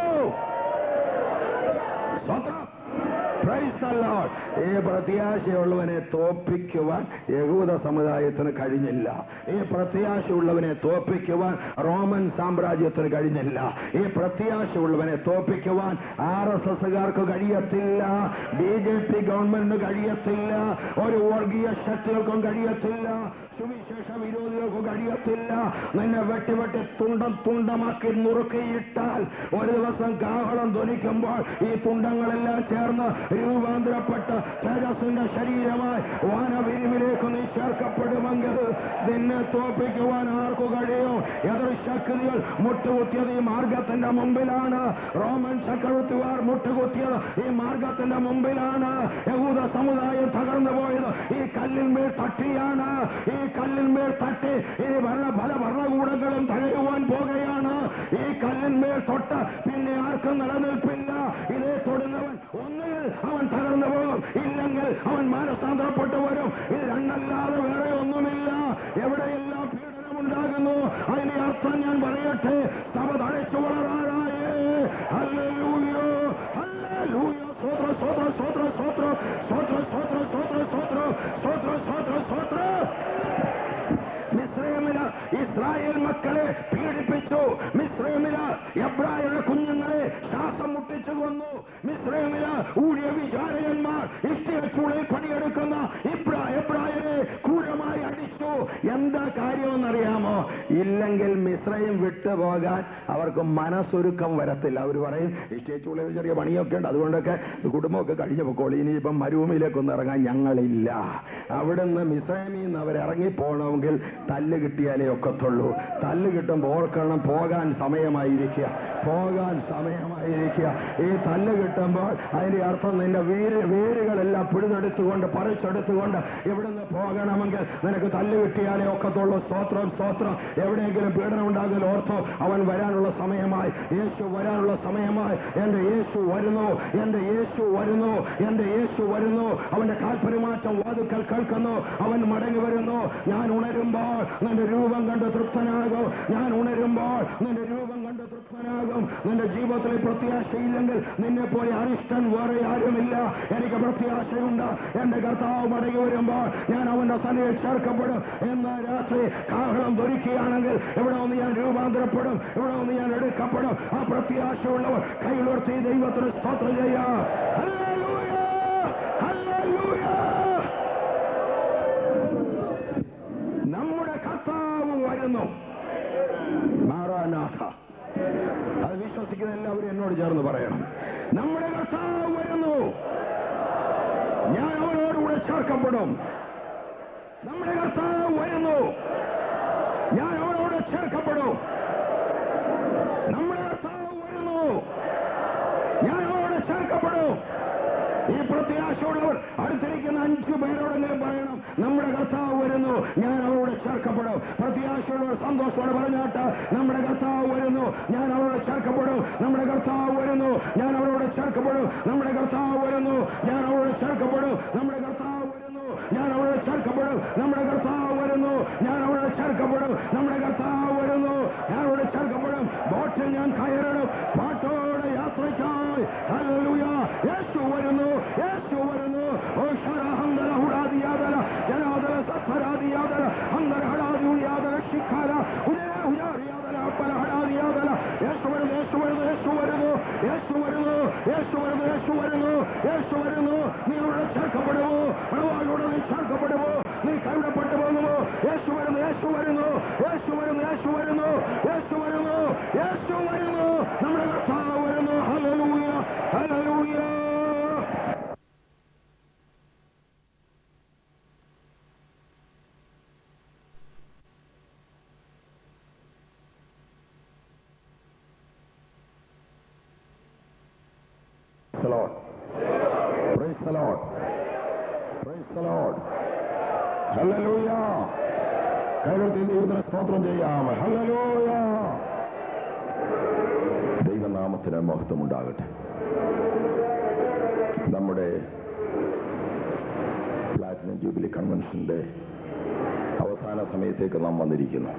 ഈ പ്രത്യാശയുള്ളവനെ തോൽപ്പിക്കുവാൻ യഹൂദ സമുദായത്തിന് കഴിഞ്ഞില്ല. ഈ പ്രത്യാശയുള്ളവനെ തോൽപ്പിക്കുവാൻ റോമൻ സാമ്രാജ്യത്തിന് കഴിഞ്ഞില്ല. ഈ പ്രത്യാശയുള്ളവനെ തോൽപ്പിക്കുവാൻ RSSകാർക്ക് കഴിയത്തില്ല, BJP ഗവൺമെന്റിന് കഴിയത്തില്ല, ഒരു വർഗീയ ശക്തികൾക്കും കഴിയത്തില്ല, സുവിശേഷ വിരോധികൾക്കും കഴിയത്തില്ല. നിന്നെ വെട്ടി തുണ്ടമാക്കി നുറുക്കിയിട്ടാൽ ഒരു ദിവസം കാഹളം ധ്വനിക്കുമ്പോൾ ഈ തുണ്ടങ്ങളെല്ലാം ചേർന്ന് രൂപാന്തരപ്പെട്ട് തേജസ്സിന്റെ ശരീരമായി വാനവിരിവിലേക്ക് നീ ചേർക്കപ്പെടുമെങ്കിൽ നിന്നെ തോൽപ്പിക്കുവാൻ ആർക്കു കഴിയും? എതിർശക്തികൾ മുട്ടുകുത്തിയത് ഈ മാർഗത്തിന്റെ മുമ്പിലാണ്. റോമൻ ചക്രവർത്തിമാർ മുട്ടുകുത്തിയത് ഈ മാർഗത്തിന്റെ മുമ്പിലാണ്. യഹൂദ സമുദായം തകർന്നു പോയത് ഈ കല്ലിന്മേൽ തട്ടിയാണ്. ഈ കല്ലിന്മേൽ തട്ടി ഈ പല ഭരണകൂടങ്ങളും തകരുവാൻ പോകുകയാണ്. ഈ കല്ലിന്മേൽ തൊട്ട് പിന്നെ ആർക്കും നിലനിൽപ്പില്ല. ഇതേ തൊടുന്നവൻ ഒന്നുകിൽ അവൻ തകർന്നു പോകും, ഇല്ലെങ്കിൽ അവൻ മാനസാന്തരപ്പെട്ടു വരും. ഇത് രണ്ടല്ലാതെ വേറെ ഒന്നുമില്ല. എവിടെയെല്ലാം പീഡനമുണ്ടാകുന്നു അതിന്റെ അർത്ഥം ഞാൻ പറയട്ടെ, സഭ തഴച്ചു വളരാനായേ. ഹല്ലേലൂയ, ഹല്ലേലൂയ, സ്തോത്ര സ്തോത്ര സ്തോത്ര സ്തോത്ര സ്തോത്ര സ്തോത്ര സ്തോത്ര സ്തോത്ര സ്തോത്ര സ്തോത്ര സ്തോത്ര. മിസ്രയീമില് ഇസ്രായേൽ മക്കളെ പീഡിപ്പിച്ചു. മിസ്രയീമില് എബ്രായരുടെ കുഞ്ഞുങ്ങളെ ശ്വാസം മുട്ടിച്ചു കൊന്നു. മിസ്രയീമില് ഊഴിയ വിചാരകന്മാർ ഇഷ്ടികച്ചൂളയിൽ പണിയെടുക്കുന്ന എബ്രായരെ ക്രൂരമായി അടിച്ചു. എന്താ കാര്യമെന്നറിയാമോ? ഇല്ലെങ്കിൽ മിസ്രയീം വിട്ടുപോകാൻ അവർക്ക് മനസ്സൊരുക്കം വരത്തില്ല. അവർ പറയും, ഇഷ്ടികച്ചൂളയിൽ ചെറിയ പണിയൊക്കെ ഉണ്ട്, അതുകൊണ്ടൊക്കെ കുടുംബമൊക്കെ കഴിഞ്ഞു പോക്കോളൂ, ഇനിയിപ്പം മരുഭൂമിയിലേക്കൊന്നും ഇറങ്ങാൻ ഞങ്ങളില്ല. അവിടുന്ന് മിസ്രയീമിൽ നിന്ന് അവരിറങ്ങിപ്പോകണമെങ്കിൽ തല്ല് കിട്ടിയാലേ ഒക്കത്തുള്ളൂ. തല്ല് കിട്ടുമ്പോൾ ഓർക്കണം, പോകാൻ സമയമായിരിക്കുക, പോകാൻ സമയമായിരിക്കുക. ഈ തല്ല് കിട്ടുമ്പോൾ അതിന്റെ അർത്ഥം നിന്റെ വേരുകളെല്ലാം പിഴുതെടുത്തുകൊണ്ട് പറിച്ചെടുത്തുകൊണ്ട് ഇവിടുന്ന് പോകണമെങ്കിൽ നിനക്ക് തല്ല് കിട്ടിയാലേ ഒക്കത്തുള്ളൂ. സ്തോത്രം, സ്തോത്രം. എവിടെയെങ്കിലും പീഡനം ഉണ്ടാകുന്ന ഓർത്തോ, അവൻ വരാനുള്ള സമയമായി, യേശു വരാനുള്ള സമയമായി. എന്റെ യേശു വരുന്നു, എന്റെ യേശു വരുന്നു, എന്റെ യേശു വരുന്നു. അവന്റെ കാൽപരിമാറ്റം വാതുക്കൽ കേൾക്കുന്നു. അവൻ മടങ്ങി വരുന്നു. ഞാൻ ഉണരുമ്പോൾ നിന്റെ രൂപം കണ്ട് തൃപ്തനാകും. ഞാൻ ഉണരുമ്പോൾ നിന്റെ രൂപം കണ്ട് തൃപ്തനാകും. നിന്റെ ജീവിതത്തിൽ പ്രത്യാശയില്ലെങ്കിൽ നിന്നെ പോലെ അരിഷ്ടൻ വേറെ ആരുമില്ല. എനിക്ക് പ്രത്യാശയുണ്ട്. എന്റെ കർത്താവ് മടങ്ങി വരുമ്പോൾ ഞാൻ അവന്റെ സന്നിധിയിൽ ചേർക്കപ്പെടും. എന്ന രാത്രി കാഹളം ധരിക്കുകയാണെങ്കിൽ ഇവിടെ ഒന്ന് ഞാൻ രൂപാന്തരപ്പെടും, ഇവിടെ ഒന്ന് ഞാൻ എടുക്കപ്പെടും. ആ പ്രത്യാശയുള്ളവർ കൈയുയർത്തി ദൈവത്തിന് സ്തോത്രം ചെയ്യാം. Hallelujah, hallelujah. നമ്മുടെ കർത്താവ് വരുന്നു. മാറാനാഥ. അത് വിശ്വസിക്കുന്ന എല്ലാവരും എന്നോട് ചേർന്ന് പറയണം, നമ്മുടെ കർത്താവ് വരുന്നു, ഞാൻ അവനോടുകൂടെ ചേർക്കപ്പെടും. നമ്മുടെ കർത്താവ് വരുന്നു, ഞാൻ അവനോട് ചേർക്കപ്പെടും. നമ്മുടെ കർത്താവ് വരുന്നു, ഞാൻ അവനോട് ചേർക്കപ്പെടും. ഈ പ്രത്യാശയുള്ളവർ അടുത്തിരിക്കുന്ന 5 പേരോടെങ്കിലും പറയണം, നമ്മുടെ കർത്താവ് വരുന്നു, ഞാൻ അവരോട് ചേർക്കപ്പെടും. പ്രത്യാശയുള്ളവർ സന്തോഷത്തോടെ പറഞ്ഞാട്ട്, നമ്മുടെ കർത്താവ് വരുന്നു, ഞാൻ അവരോട് ചേർക്കപ്പെടും. നമ്മുടെ കർത്താവ് വരുന്നു, ഞാൻ അവരോട് ചേർക്കപ്പെടും. നമ്മുടെ കർത്താവ് വരുന്നു, ഞാൻ അവരോട് ചേർക്കപ്പെടും. നമ്മുടെ കർത്താവ് വരുന്നു, ഞാൻ അവരോട് ചേർക്കപ്പെടും. നമ്മുടെ കർത്താവ് വരുന്നു, ഞാൻ അവരോട് ചേർക്കപ്പെടും. നമ്മുടെ കർത്താവ് വരുന്നു, ഞാൻ അവരോട് ചേർക്കപ്പെടും. ബോട്ടിൽ ഞാൻ കയറണം, പാട്ടോടെ യാത്ര യാത്രയ്ക്കായി ഹല്ലേലൂയ യേശു വരുന്നു, യേശു വരുന്നു. ഓ ശരഹന്തര ഹുരാദിയാദര ജനാദര സഫരാദിയാദര അന്തര ഹടാദിയാദര ശിഖാര ഉദയ ഹുരാദിയാദര അപ്പല ഹടാദിയാദര യേശു വരുന്നു, യേശു വരുന്നു, യേശു വരുന്നു, യേശു വരുന്നു, യേശു വരുന്നു, യേശു വരുന്നു, യേശു വരുന്നു. നീ ഇവിടെ ചേർക്കപ്പെടുമോ? പണവാളോട് നീ ചേർക്കപ്പെടുമോ? നീ കൈവിടപ്പെട്ടു പോകുമോ? യേശു വരുന്നു, യേശു വരുന്നു, യേശു വരുന്നു, യേശു വരുന്നു, യേശു വരുന്നു, യേശു വരുന്നു. നമ്മുടെ കർത്താവ് വരുന്നു. Hallelujah, hallelujah. Praise the Lord. Praise the Lord. Praise the Lord. Hallelujah. കൈകൾത്തി ദൈവത്തിന് സ്തോത്രം ചെയ്യാം. ഹല്ലേലൂയ. ദൈവനാമത്തിന് മഹത്വമുണ്ടാകട്ടെ. നമ്മുടെ പ്ലാറ്റിനം ജൂബിലി കൺവെൻഷന്റെ അവസാന സമയത്തേക്ക് നാം വന്നിരിക്കുന്നു.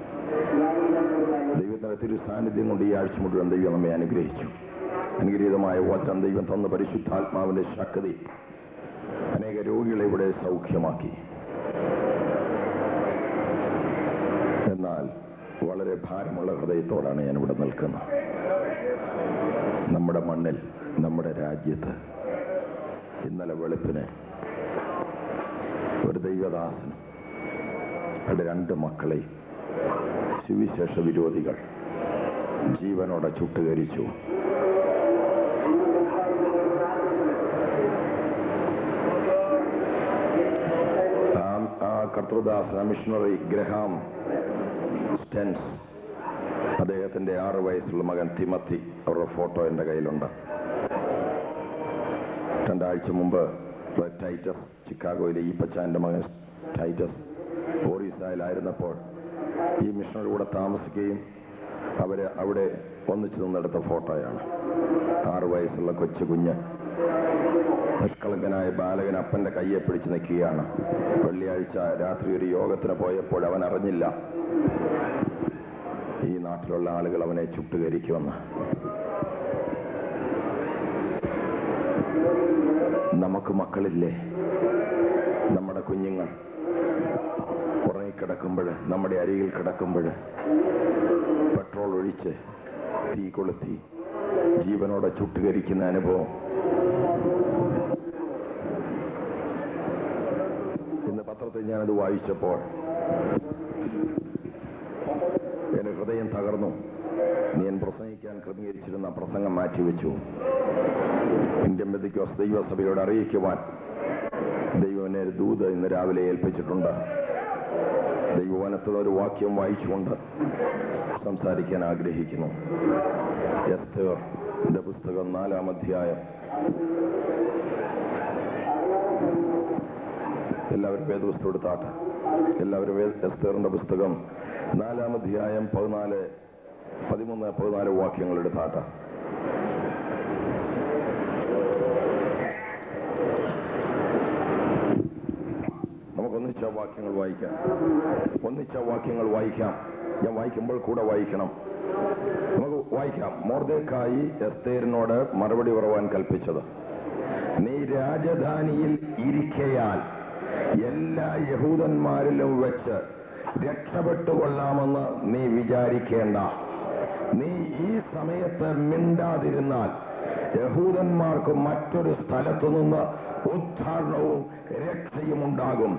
ദൈവത്തിന്റെ തിരു സാന്നിധ്യം കൊണ്ട് ഈ ആഴ്ച മുഴുവൻ ദൈവം നമ്മെ അനുഗ്രഹിച്ചു. അനുഗ്രഹീതമായ വചനം ദൈവം തന്ന പരിശുദ്ധാത്മാവിന്റെ ശക്തി അനേക രോഗികളെ ഇവിടെ സൗഖ്യമാക്കി. എന്നാൽ വളരെ ഭാരമുള്ള ഹൃദയത്തോടാണ് ഞാൻ ഇവിടെ നിൽക്കുന്നത്. നമ്മുടെ മണ്ണിൽ, നമ്മുടെ രാജ്യത്ത് ഇന്നലെ വെളുപ്പിന് ഒരു ദൈവദാസനും അവരുടെ 2 മക്കളെ സുവിശേഷ വിരോധികൾ ജീവനോടെ ചുട്ടുകരിച്ചു. കർത്തൃദാസ മിഷണറി ഗ്രഹാം സ്റ്റെൻസ്, അദ്ദേഹത്തിന്റെ 6 വയസ്സുള്ള മകൻ തിമത്തി, അവരുടെ ഫോട്ടോ എൻ്റെ കയ്യിലുണ്ട്. 2 ആഴ്ച മുമ്പ് ടൈറ്റസ്, ചിക്കാഗോയിലെ ഈ പച്ചാന്റെ മകൻ ടൈറ്റസ് ഒറീസയിലായിരുന്നപ്പോൾ ഈ മിഷണറി കൂടെ താമസിക്കുകയും അവര് അവിടെ ഒന്നിച്ചു നിന്നെടുത്ത ഫോട്ടോയാണ്. 6 വയസ്സുള്ള കൊച്ചു കുഞ്ഞ് നിഷ്കളങ്കനായ ബാലകൻ അപ്പന്റെ കയ്യെ പിടിച്ച് നിൽക്കുകയാണ്. വെള്ളിയാഴ്ച രാത്രി ഒരു യോഗത്തിന് പോയപ്പോൾ അവൻ അറിഞ്ഞില്ല ഈ നാട്ടിലുള്ള ആളുകൾ അവനെ ചുട്ടുകരിക്കുമെന്ന്. നമുക്ക് മക്കളില്ലേ? നമ്മുടെ കുഞ്ഞുങ്ങൾ ഉറങ്ങിക്കിടക്കുമ്പോൾ, നമ്മുടെ അരികിൽ കിടക്കുമ്പോൾ പെട്രോൾ ഒഴിച്ച് തീ കൊളുത്തി ജീവനോടെ ചുട്ടുകരിക്കുന്ന അനുഭവം ഇന്ന് പത്രത്തിൽ ഞാനത് വായിച്ചപ്പോൾ എന്റെ ഹൃദയം തകർന്നു. ഞാൻ പ്രസംഗിക്കാൻ ക്രമീകരിച്ചിരുന്ന പ്രസംഗം മാറ്റിവെച്ചു. ഇന്ത്യൻ പെന്തക്കോസ്ത് ദൈവസഭയോട് അറിയിക്കുവാൻ ദൈവം എന്നെ ഒരു ദൂത് ഇന്ന് രാവിലെ ഏൽപ്പിച്ചിട്ടുണ്ട്. ദൈവവചനത്തിലെ ഒരു വാക്യം വായിച്ചുകൊണ്ട് സംസാരിക്കാൻ ആഗ്രഹിക്കുന്നു. എസ്തേറിന്റെ പുസ്തകം 4-ാം അധ്യായം. എല്ലാവരും വേദപുസ്തകം എടുത്താട്ടെ. എല്ലാവരും എസ്തേറിന്റെ പുസ്തകം 4-ാം അധ്യായം 13, 14 വാക്യങ്ങൾ എടുത്താട്ടെ. നമുക്കൊന്നിച്ച വാക്യങ്ങൾ വായിക്കാം. ഞാൻ വായിക്കുമ്പോൾ കൂടെ വായിക്കണം. നമുക്ക് വായിക്കാം. മൊർദെഖായി എസ്തേറിനോട് മറുപടി പറയുവാൻ കൽപ്പിച്ചത്: നീ രാജധാനിയിൽ ഇരിക്കയാൽ എല്ലാ യഹൂദന്മാരിലും വെച്ച് രക്ഷപ്പെട്ടുകൊള്ളാമെന്ന് നീ വിചാരിക്കേണ്ട. നീ ഈ സമയത്ത് മിണ്ടാതിരുന്നാൽ യഹൂദന്മാർക്ക് മറ്റൊരു സ്ഥലത്തുനിന്ന് ഉദ്ധാരണവും രക്ഷയും ഉണ്ടാകും.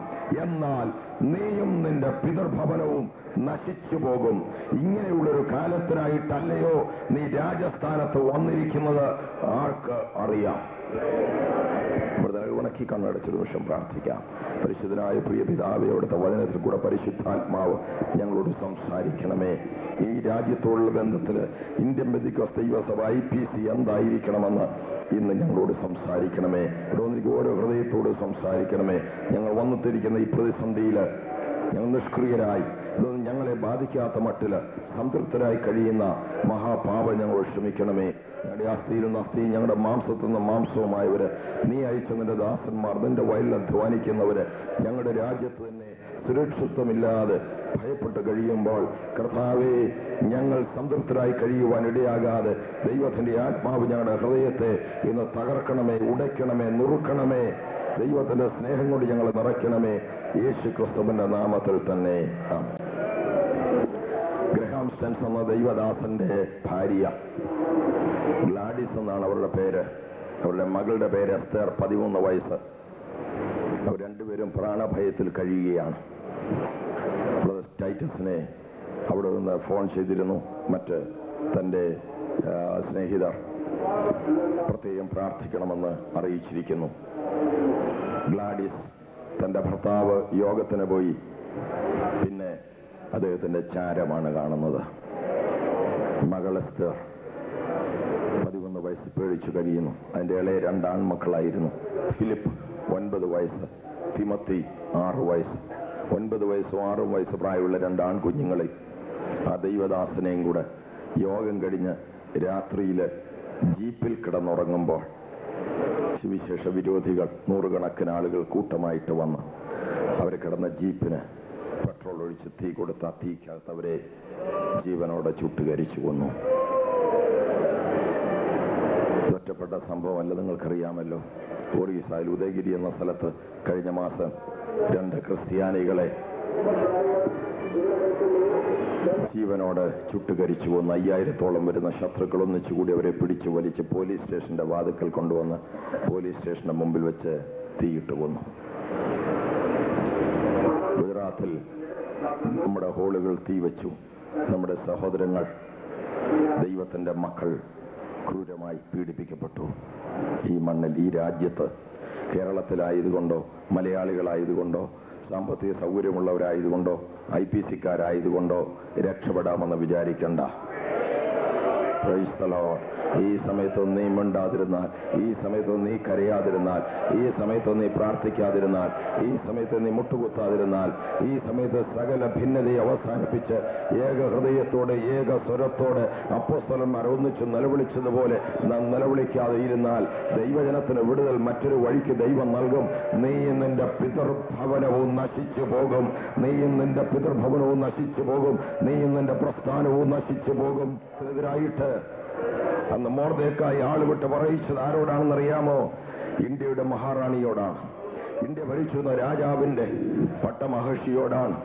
എന്നാൽ നീയും നിന്റെ പിതൃഭവനവും നശിച്ചു പോകും. ഇങ്ങനെയുള്ളൊരു കാലത്തിനായിട്ടല്ലയോ നീ രാജസ്ഥാനത്ത് വന്നിരിക്കുന്നത്? ആർക്ക് അറിയാം? ഉണക്കി കണ്ണടച്ച നിമിഷം പ്രാർത്ഥിക്കാം. പരിശുദ്ധനായ പ്രിയ പിതാവേ, അവിടുത്തെ വചനത്തിൽ കൂടെ പരിശുദ്ധാത്മാവ് ഞങ്ങളോട് സംസാരിക്കണമേ. ഈ രാജ്യത്തോടുള്ള ബന്ധത്തിൽ ഇന്ത്യൻ പെന്തക്കോസ്ത് ദൈവസഭ IPC എന്തായിരിക്കണമെന്ന് ഇന്ന് ഞങ്ങളോട് സംസാരിക്കണമേ. ഇവിടെ ഓരോ ഹൃദയത്തോട് സംസാരിക്കണമേ. ഞങ്ങൾ വന്നെത്തിരിക്കുന്ന ഈ പ്രതിസന്ധിയിൽ ഞങ്ങൾ നിഷ്ക്രിയരായി, ഇതൊന്നും ഞങ്ങളെ ബാധിക്കാത്ത മട്ടില് സംതൃപ്തരായി കഴിയുന്ന മഹാപാപം ഞങ്ങൾ ക്ഷമിക്കണമേ. ഞങ്ങളുടെ അസ്ഥിയിലും അസ്ഥിയും ഞങ്ങളുടെ മാംസത്തിൽ നിന്ന് മാംസവുമായവര്, നീ അയച്ച നിന്റെ ദാസന്മാർ, നിന്റെ വയലിൽ അധ്വാനിക്കുന്നവര്, ഞങ്ങളുടെ രാജ്യത്ത് തന്നെ സുരക്ഷിതമില്ലാതെ ഭയപ്പെട്ട് കഴിയുമ്പോൾ കർത്താവേ, ഞങ്ങൾ സംതൃപ്തരായി കഴിയുവാൻ ഇടയാകാതെ ദൈവത്തിന്റെ ആത്മാവ് ഞങ്ങളുടെ ഹൃദയത്തെ ഇന്ന് തകർക്കണമേ, ഉടയ്ക്കണമേ, നുറുക്കണമേ. ദൈവത്തിന്റെ സ്നേഹം കൊണ്ട് ഞങ്ങൾ നിറയ്ക്കണമേ. യേശു ക്രിസ്തുവിന്റെ നാമത്തിൽ തന്നെ. ഗ്രഹാം സ്റ്റെൻസ് എന്ന ദൈവദാസന്റെ ഭാര്യ ഗ്ലാഡിസ് എന്നാണ് അവരുടെ പേര്. അവരുടെ മകളുടെ പേര് എസ്തർ, 13 വയസ്സ്. അവർ രണ്ടുപേരും പ്രാണഭയത്തിൽ കഴിയുകയാണ്. ടൈറ്റസിനെ അവിടെ നിന്ന് ഫോൺ ചെയ്തിരുന്നു. മറ്റ് തൻ്റെ സ്നേഹിതർ പ്രത്യേകം പ്രാർത്ഥിക്കണമെന്ന് അറിയിച്ചിരിക്കുന്നു. ഗ്ലാഡിസ് തൻ്റെ ഭർത്താവ് യോഗത്തിന് പോയി. പിന്നെ അദ്ദേഹത്തിന്റെ ചാരമാണ് കാണുന്നത്. മകൾ എസ്തർ 11 വയസ്സ് പേടിച്ചു കഴിയുന്നു. അതിൻ്റെ ഇളയ 2 ആൺമക്കളായിരുന്നു. ഫിലിപ്പ് 9 വയസ്സ്, തിമത്തി 6 വയസ്സ്. 9 വയസ്സും 6 വയസ്സ് പ്രായമുള്ള 2 ആൺകുഞ്ഞുങ്ങളെ ആ ദൈവദാസനെയും കൂടെ യോഗം കഴിഞ്ഞ് രാത്രിയിൽ ജീപ്പിൽ കിടന്നുറങ്ങുമ്പോൾ സുവിശേഷ വിരോധികൾ 100 കണക്കിന് ആളുകൾ കൂട്ടമായിട്ട് വന്ന് അവർ കിടന്ന ജീപ്പിന് പെട്രോൾ ഒഴിച്ച് തീ കൊടുത്ത തീക്കകത്ത് അവരെ ജീവനോടെ ചുട്ടുകരിച്ചു കൊന്നു. ഒറ്റപ്പെട്ട സംഭവമല്ല, നിങ്ങൾക്കറിയാമല്ലോ. ഒറീസയിൽ ഉദയഗിരി എന്ന സ്ഥലത്ത് കഴിഞ്ഞ മാസം 2 ക്രിസ്ത്യാനികളെ ജീവനോട് ചുട്ടുകരിച്ചു കൊന്ന് 5000-ഓളം വരുന്ന ശത്രുക്കൾ ഒന്നിച്ചുകൂടി അവരെ പിടിച്ചു വലിച്ച് പോലീസ് സ്റ്റേഷന്റെ വാതിക്കൽ കൊണ്ടുവന്ന് പോലീസ് സ്റ്റേഷന്റെ മുമ്പിൽ വെച്ച് തീയിട്ട് കൊന്നു. ഗുജറാത്തിൽ നമ്മുടെ ഹോളുകൾ തീവച്ചു. നമ്മുടെ സഹോദരങ്ങൾ, ദൈവത്തിന്റെ മക്കൾ ക്രൂരമായി പീഡിപ്പിക്കപ്പെട്ടു. ഈ മണ്ണിൽ, ഈ രാജ്യത്ത്, കേരളത്തിലായതുകൊണ്ടോ മലയാളികളായതുകൊണ്ടോ സാമ്പത്തിക സൗകര്യമുള്ളവരായതുകൊണ്ടോ IPCക്കാരായതുകൊണ്ടോ രക്ഷപ്പെടാമെന്ന് വിചാരിക്കണ്ട. ഈ സമയത്തൊന്നും നീ മിണ്ടാതിരുന്നാൽ, ഈ സമയത്തൊന്നും നീ കരയാതിരുന്നാൽ, ഈ സമയത്തൊന്നും നീ പ്രാർത്ഥിക്കാതിരുന്നാൽ, ഈ സമയത്ത് നീ മുട്ടുകുത്താതിരുന്നാൽ, ഈ സമയത്ത് സകല ഭിന്നതയെ അവസാനിപ്പിച്ച് ഏക ഹൃദയത്തോടെ ഏക സ്വരത്തോടെ അപ്പോസ്തലന്മാർ ഒന്നിച്ച് നിലവിളിച്ചതുപോലെ നാം നിലവിളിക്കാതെ ഇരുന്നാൽ ദൈവജനത്തിന് വിടുതൽ മറ്റൊരു വഴിക്ക് ദൈവം നൽകും. നീയും നിന്റെ പിതൃഭവനവും നശിച്ചു പോകും. നീയും നിന്റെ പിതൃഭവനവും നശിച്ചു പോകും. നീയും നിന്റെ പ്രസ്ഥാനവും നശിച്ചു പോകും. എതിരായിട്ട് അന്ന് മൊർദെഖായി ആളുവിട്ട് പറയിച്ചത് ആരോടാണെന്നറിയാമോ? ഇന്ത്യയുടെ മഹാറാണിയോടാണ്. ഇന്ത്യ ഭരിച്ചിരുന്ന രാജാവിന്റെ പട്ടമഹർഷിയോടാണ്,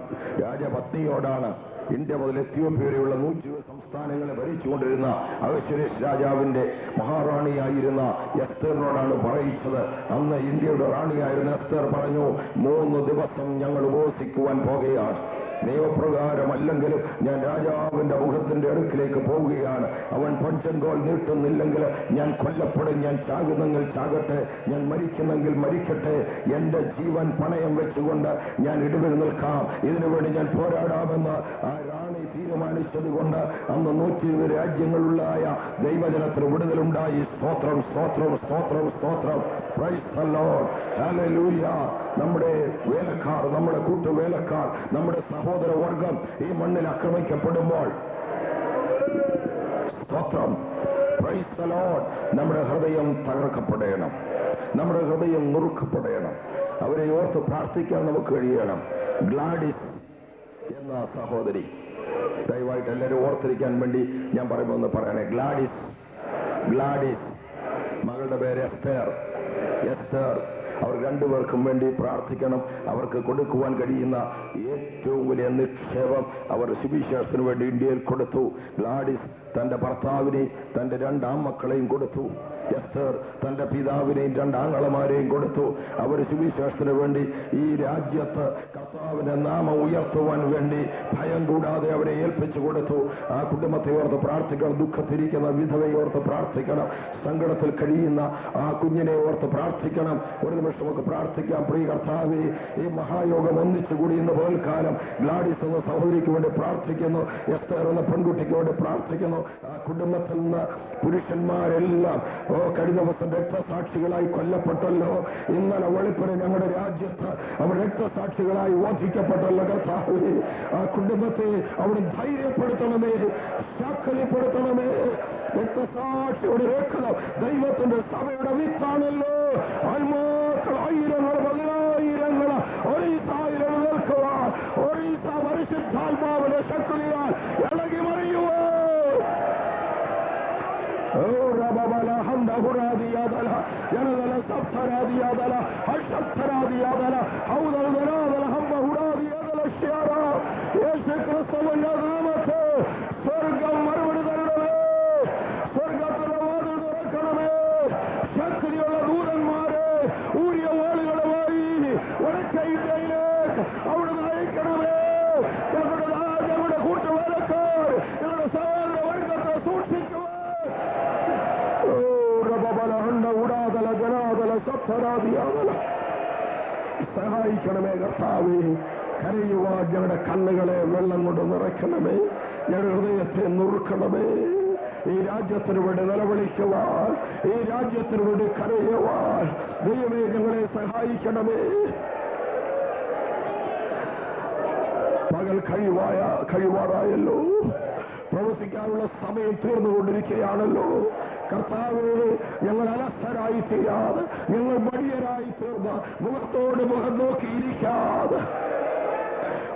രാജപത്നിയോടാണ്. ഇന്ത്യ മുതൽ എത്യോപ്യ വരെയുള്ള 120 സംസ്ഥാനങ്ങളെ ഭരിച്ചുകൊണ്ടിരുന്ന അഹശ്വേരോഷ് രാജാവിന്റെ മഹാറാണിയായിരുന്ന എസ്തറിനോടാണ് പറയിച്ചത്. അന്ന് ഇന്ത്യയുടെ റാണിയായിരുന്ന എസ്തർ പറഞ്ഞു, 3 ദിവസം ഞങ്ങൾ ഉപവസിക്കുവാൻ പോകുകയാണ്. നിയമപ്രകാരമല്ലെങ്കിലും ഞാൻ രാജാവിന്റെ മുഖത്തിന്റെ അടുക്കിലേക്ക് പോവുകയാണ്. അവൻ പഞ്ചൻകോൽ നീട്ടുന്നില്ലെങ്കിൽ ഞാൻ കൊല്ലപ്പെടും. ഞാൻ ചാകുന്നെങ്കിൽ ചാകട്ടെ, ഞാൻ മരിക്കുന്നെങ്കിൽ മരിക്കട്ടെ. എന്റെ ജീവൻ പണയം വെച്ചുകൊണ്ട് ഞാൻ ഇടിവിൽ നിൽക്കാം. ഇതിനുവേണ്ടി ഞാൻ പോരാടാമെന്ന് ആ റാണി തീരുമാനിച്ചത് കൊണ്ട് അന്ന് 120 രാജ്യങ്ങളുള്ളായ ദൈവജനത്തിന് വിടുതലുണ്ടായി. സ്തോത്രം, സ്തോത്രം, സ്തോത്രം, സ്തോത്രം. Price the Lord, hallelujah. നമ്മുടെ വേലക്കാർ, നമ്മുടെ കൂട്ടുവേലക്കാർ, നമ്മുടെ സഹോദരവർഗം ഈ മണ്ണിൽ ആക്രമിക്കപ്പെടുമ്പോൾ, സ്തോത്രം, പ്രൈസ് ദി ലോർഡ്, നമ്മുടെ ഹൃദയം തകർക്കപ്പെടണം, നമ്മുടെ ഹൃദയം നുറുക്കപ്പെടണം. അവരെ ഓർത്ത് പ്രാർത്ഥിക്കാൻ നമുക്ക് കഴിയണം. ഗ്ലാഡിസ് എന്ന സഹോദരി, ദയവായിട്ട് എല്ലാവരും ഓർത്തിരിക്കാൻ വേണ്ടി ഞാൻ പറയുമ്പോൾ പറയണേ. ഗ്ലാഡിസ്, മകളുടെ പേര് എസ്തർ. അവർ 2 പേർക്കും വേണ്ടി പ്രാർത്ഥിക്കണം. അവർക്ക് കൊടുക്കുവാൻ കഴിയുന്ന ഏറ്റവും വലിയ നിക്ഷേപം അവർ സുവിശേഷത്തിന് വേണ്ടി ഇന്ത്യയിൽ കൊടുത്തു. ഗ്ലാഡിസ് തന്റെ ഭർത്താവിനെയും തന്റെ 2 ആൺമക്കളെയും കൊടുത്തു. എസ്തർ തന്റെ പിതാവിനെയും 2 ആങ്ങളമാരെയും കൊടുത്തു. അവർ സുവിശേഷത്തിന് വേണ്ടി ഈ രാജ്യത്ത് കർത്താവിന്റെ നാമം ഉയർത്തുവാൻ വേണ്ടി ഭയം കൂടാതെ അവരെ ഏൽപ്പിച്ചു കൊടുത്തു. ആ കുടുംബത്തെ ഓർത്ത് പ്രാർത്ഥിക്കണം. ദുഃഖത്തിരിക്കുന്ന വിധവയെ ഓർത്ത് പ്രാർത്ഥിക്കണം. സങ്കടത്തിൽ കഴിയുന്ന ആ കുഞ്ഞിനെ ഓർത്ത് പ്രാർത്ഥിക്കണം. ഒരു നിമിഷം നമുക്ക് പ്രാർത്ഥിക്കാം. പ്രിയ കർത്താവേ, ഈ മഹായോഗം ഒന്നിച്ചുകൂടി ഇന്ന് പകൽക്കാലം ഗ്ലാഡിസ് എന്ന സഹോദരിക്ക് വേണ്ടി പ്രാർത്ഥിക്കുന്നു. എസ്തർ എന്ന പെൺകുട്ടിക്ക് വേണ്ടി പ്രാർത്ഥിക്കുന്നു. ആ കുടുംബത്തിൽ നിന്ന് പുരുഷന്മാരെല്ലാം കഴിഞ്ഞ ദിവസം രക്തസാക്ഷികളായി കൊല്ലപ്പെട്ടല്ലോ. ഇന്നലെ വെളുപ്പിന് ഞങ്ങളുടെ രാജ്യത്ത് അവർ രക്തസാക്ഷികളായി വധിക്കപ്പെട്ടല്ലോ. കർത്താവേ, ആ കുടുംബത്തെ അവിടെ ധൈര്യപ്പെടുത്തണമേ, ശാക്തീപ്പെടുത്തണമേ. രക്തസാക്ഷിയുടെ രക്തം ദൈവത്തിന്റെ സഭയുടെ വിത്താണല്ലോ. ആത്മാക്കൾ 1000-10,000 ഒരീസായിരം നിൽക്കുവാൻ ഒറീസ പരിശുദ്ധാത്മാവിന്റെ ശക്തിയാൽ ഇളകി മറിയുവോ. ജനതല സപ്തരാദിയാതല അക്ഷരാദിയാതല ഹൗദല ഹംബഹുരാദിയാതല ശ്യാറ യേശു ക്രിസ്തുവിന്റെ നാമത്തെ സ്വർഗം മറുപടി തരണമേ. സ്വർഗത്തിലെ വാതിൽ തുറക്കണമേ. ശക്തിയുള്ള ദൂതന്മാരെ ഊരിയ വാളുകളുമായി വടക്കയിലേക്ക് അവിടുന്ന് അയക്കണമേ. ഞങ്ങളുടെ കൂട്ടുവേലക്കാർ ഞങ്ങളുടെ സഹോദര വർഗത്തെ സൂക്ഷിക്കുവാൻ ഉടാതല ജനാതല സപ്തരാദിയാതല സഹായിക്കണമേ കർത്താവേ. കരയുവാൻ ഞങ്ങളുടെ കണ്ണുകളെ വെള്ളം കൊണ്ട് നിറയ്ക്കണമേ. ഞങ്ങളുടെ ഹൃദയത്തെ നുറുക്കണമേ. ഈ രാജ്യത്തിന് വേണ്ടി നിലവിളിക്കുവാൻ, ഈ രാജ്യത്തിന് വേണ്ടി കരയുവാൻ ദൈവമേ ഞങ്ങളെ സഹായിക്കണമേ. പകൽ കഴിവാറായല്ലോ. പ്രവർത്തിക്കാനുള്ള സമയം തീർന്നുകൊണ്ടിരിക്കുകയാണല്ലോ. കർത്താവേ, ഞങ്ങൾ അലസരായി തീരാതെ, ഞങ്ങൾ മടിയരായി തീർന്ന് മുഖത്തോട് മുഖം നോക്കിയിരിക്കാതെ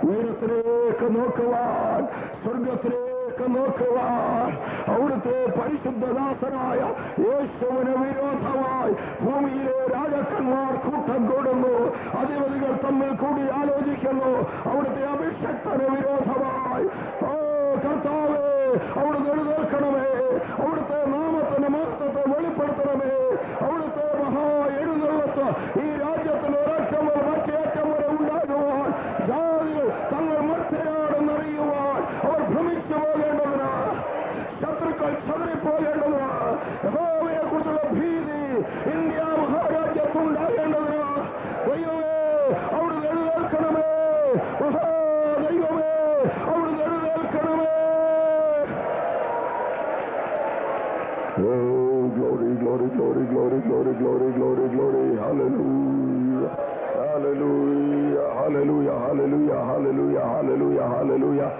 ഉയരത്തിലേക്ക് നോക്കുവാൻ, സ്വർഗത്തിലേക്ക് നോക്കുവാൻ, അവിടുത്തെ പരിശുദ്ധദാസനായ യേശുവിന് വിരോധമായി ഭൂമിയിലെ രാജാക്കന്മാർ കൂട്ടം കൂടുന്നു. അധിപതികൾ തമ്മിൽ കൂടി ആലോചിക്കുന്നു. അവിടുത്തെ അഭിഷക്തന് വിരോധമായി കർത്താവേ, അവിടുന്ന് എഴുന്നേൽക്കണമേ. അവിടുത്തെ നാമത്തിന്റെ മഹത്വത്തെ വെളിപ്പെടുത്തണമേ. അവിടുത്തെ മഹാ എഴുന്നള്ളത്ത് ഈ രാജ്യത്തിന് ഒരറ്റം മുതൽ മറ്റേ അറ്റം വരെ ഉണ്ടാകുവാൻ, ജാതികൾ തങ്ങൾ മറ്റേയാടെന്നറിയുവാൻ അവർ ഭ്രമിച്ചു പോകേണ്ടതിന്, ശത്രുക്കൾ ചതറിപ്പോകേണ്ടതിന്, യഹോവയെ കുറിച്ചുള്ള ഭീതി ഇന്ത്യ മഹാരാജ്യത്തുണ്ടാകേണ്ടതിന് ദൈവമേ അവിടുന്ന് എഴുന്നേൽക്കണമേ. മഹാദൈവമേ അവിടുന്ന് എഴുന്നേൽക്കണമേ. Oh, glory, glory, glory, glory, glory, glory, glory, glory. Hallelujah. Hallelujah. Hallelujah. Hallelujah. Hallelujah. Hallelujah. Hallelujah.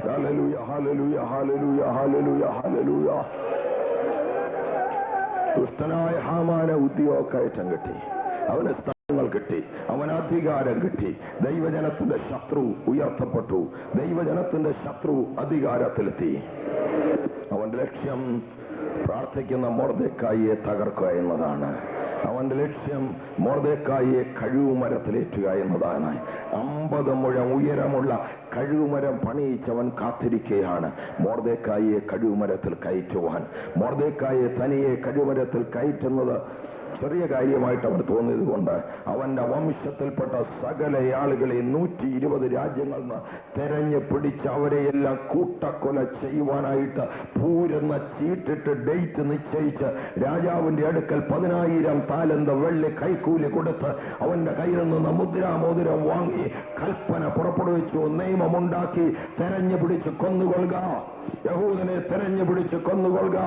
Hallelujah. Hallelujah. Hallelujah. Hallelujah. Hallelujah. ദുഷ്ടനായ ഹാമാന് ഉദ്യോഗക്കയറ്റം കിട്ടി, അവന് സ്ഥാനങ്ങൾ കിട്ടി, അവന് അധികാരം കിട്ടി. ദൈവജനത്തിന്റെ ശത്രു ഉയർത്തപ്പെട്ടു. ദൈവജനത്തിന്റെ ശത്രു അധികാരത്തിലെത്തി. അവന്റെ ലക്ഷ്യം പ്രാർത്ഥിക്കുന്ന മൊർദെഖായിയെ തകർക്കുക എന്നതാണ്. അവന്റെ ലക്ഷ്യം മൊർദെഖായിയെ കഴുകുമരത്തിലേറ്റുക എന്നതാണ്. 50 മുഴം ഉയരമുള്ള കഴുകുമരം പണിയിച്ചവൻ കാത്തിരിക്കുകയാണ് മൊർദെഖായിയെ കഴുകുമരത്തിൽ കയറ്റുവാൻ. മൊർദെഖായിയെ തനിയെ കഴുകുമരത്തിൽ കയറ്റുന്നത് ചെറിയ കാര്യമായിട്ട് അവർ തോന്നിയത് കൊണ്ട് അവന്റെ വംശത്തിൽപ്പെട്ട സകല ആളുകളെ 120 രാജ്യങ്ങളിൽ നിന്ന് തെരഞ്ഞു പിടിച്ച് അവരെയെല്ലാം കൂട്ടക്കൊല ചെയ്യുവാനായിട്ട് പൂരെന്ന ചീട്ടിട്ട് ഡേറ്റ് നിശ്ചയിച്ച് രാജാവിന്റെ അടുക്കൽ 10,000 താലന്ത് വെള്ളി കൈക്കൂലി കൊടുത്ത് അവന്റെ കയ്യിൽ നിന്ന് മുദ്രാമോതിരം വാങ്ങി കൽപ്പന പുറപ്പെടുവിച്ചു, നിയമമുണ്ടാക്കി. തെരഞ്ഞു പിടിച്ച് കൊന്നുകൊള്ളുക, യഹൂദനെ തെരഞ്ഞു പിടിച്ച് കൊന്നുകൊള്ളുക.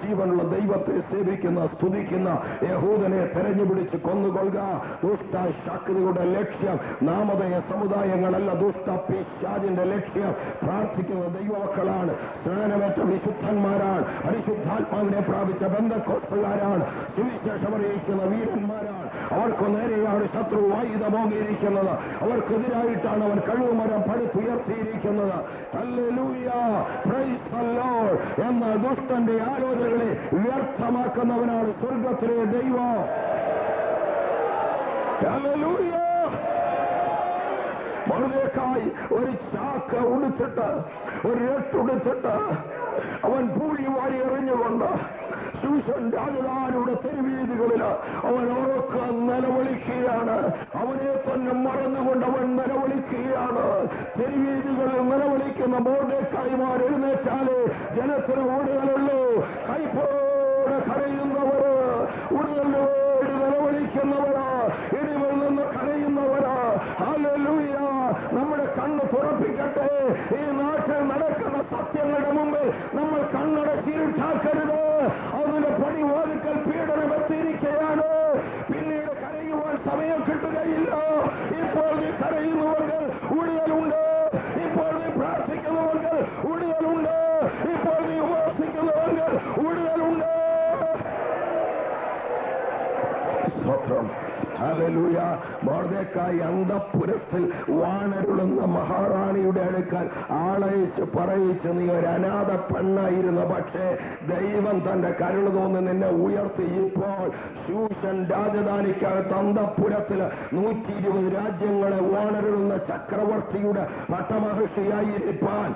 ജീവനുള്ള ദൈവത്തെ സേവിക്കുന്ന സ്തുതിക്കുന്ന യഹൂദനെ തെരഞ്ഞു പിടിച്ച് കൊന്നുകൊള്ളുക. ദുഷ്ട ശക്തിയുടെ ലക്ഷ്യം നാമധേയ സമുദായങ്ങളല്ല, ദുഷ്ട പിശാചിന്റെ ലക്ഷ്യം പ്രാർത്ഥിക്കുന്ന ദൈവമക്കളാണ്, സ്നാനമേറ്റ വിശുദ്ധന്മാരാണ്, പരിശുദ്ധാത്മാവിനെ പ്രാപിച്ച ബന്ധക്കോസ്തുകാരാണ്, സുവിശേഷം അറിയിക്കുന്ന വീരന്മാരാണ്. അവർക്ക് നേരെയാണ് ശത്രു ആയുധമോങ്ങിയിരിക്കുന്നത്. അവർക്കെതിരായിട്ടാണ് അവൻ കഴുകുമരം പടുത്തുയർത്തിയിരിക്കുന്നത്. Hallelujah, praise the Lord. എന്നാൽ ദുഷ്ടന്റെ ആലോചനകളെ വ്യർത്ഥമാക്കുന്നവനാണ് സ്വർഗത്തിലെ ദൈവം. ഹല്ലേലൂയ. മൊർദെഖായി ഒരു ചാക്ക് ഉടുത്തിട്ട്, ഒരു രട്ടുടുത്തിട്ട്, അവൻ പൂഴി വാരി എറിഞ്ഞുകൊണ്ട് ശൂഷൻ രാജധാനിയുടെ തെരുവീതികളിൽ അവൻ ഉറക്ക നിലവിളിക്കുകയാണ്. അവനെ തന്നെ മറന്നുകൊണ്ട് അവൻ നിലവിളിക്കുകയാണ്. തെരുവീതികളിൽ നിലവിളിക്കുന്ന മൊർദെഖായിമാർ എഴുന്നേറ്റാലേ ജനത്തിന് ഓടുകളുള്ളൂ. കൈപ്പോടെ കരയുന്നവര്, ഉടുകളിലോട് നിലവിളിക്കുന്നവരാ, ഇടിവിൽ നിന്ന് കരയുന്നവരാ. ഹല്ലേലൂയ. നമ്മുടെ കണ്ണ് തുറപ്പിക്കട്ടെ. ഈ നാട്ടിൽ നടക്കുന്ന സത്യങ്ങളുടെ മുമ്പിൽ നമ്മൾ കണ്ണടച്ചിരുട്ടാക്കരുത്. അതിന്റെ പടിവാതിക്കൽ പീഡനം എത്തിയിരിക്കുകയാണ്. പിന്നീട് കരയുവാൻ സമയം കിട്ടുകയില്ല. ഇപ്പോൾ നീ കരയുന്നവർക്ക് വിടുതലുണ്ട്. ഇപ്പോൾ നീ പ്രാർത്ഥിക്കുന്നവർക്ക് വിടുതലുണ്ട്. ഇപ്പോൾ നീ ഉപവസിക്കുന്നവർക്ക് വിടുതലുണ്ട്. സ്തോത്രം. ഹല്ലേലൂയ. മൊർദെഖായി അന്തഃപുരത്തിൽ വാണരുളുന്ന മഹാറാണിയുടെ അടുക്കൽ ആളയച്ച് പറയിച്ച്, നീ ഒരു അനാഥ പെണ്ണായിരുന്നു, പക്ഷേ ദൈവം തന്റെ കരുണ തോന്നി നിന്നെ ഉയർത്തി. ഇപ്പോൾ ശൂഷൻ രാജധാനിക്കകത്ത് അന്തഃപുരത്തില് 120 രാജ്യങ്ങളെ വാണരുളുന്ന ചക്രവർത്തിയുടെ പട്ടമഹർഷിയായിരിക്കാൻ,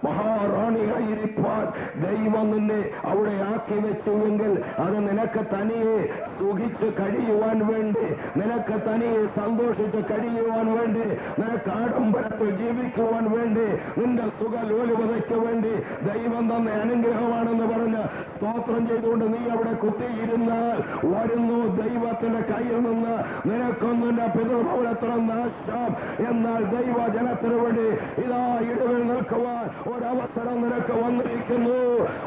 മഹാറാണിയായിരിക്കാൻ ദൈവം നിന്നെ അവിടെ ആക്കി വെച്ചുവെങ്കിൽ അത് നിനക്ക് തനിയെ സുഖിച്ച് കഴിയുവാൻ വേണ്ടി, നിനക്ക് തനിയെ സന്തോഷിച്ച് കഴിയുവാൻ വേണ്ടി, നിനക്ക് ആഡംബരത്തിൽ ജീവിക്കുവാൻ വേണ്ടി, നിന്റെ സുഖലോലുപതയ്ക്ക് വേണ്ടി ദൈവം തന്നെ അനുഗ്രഹമാണെന്ന് പറഞ്ഞ് സ്തോത്രം ചെയ്തുകൊണ്ട് നീ അവിടെ കുത്തിയിരുന്നാൽ വരുന്നു ദൈവത്തിന്റെ കയ്യിൽ നിന്ന് നിനക്കും നിന്റെ പിതൃഭവനത്തിനും നാശം. എന്നാൽ ദൈവജനത്തിനു വേണ്ടി ഇതാ ഇടവിൽ നിൽക്കുവാൻ ഒരവസരം നിനക്ക് വന്നിരിക്കുന്നു,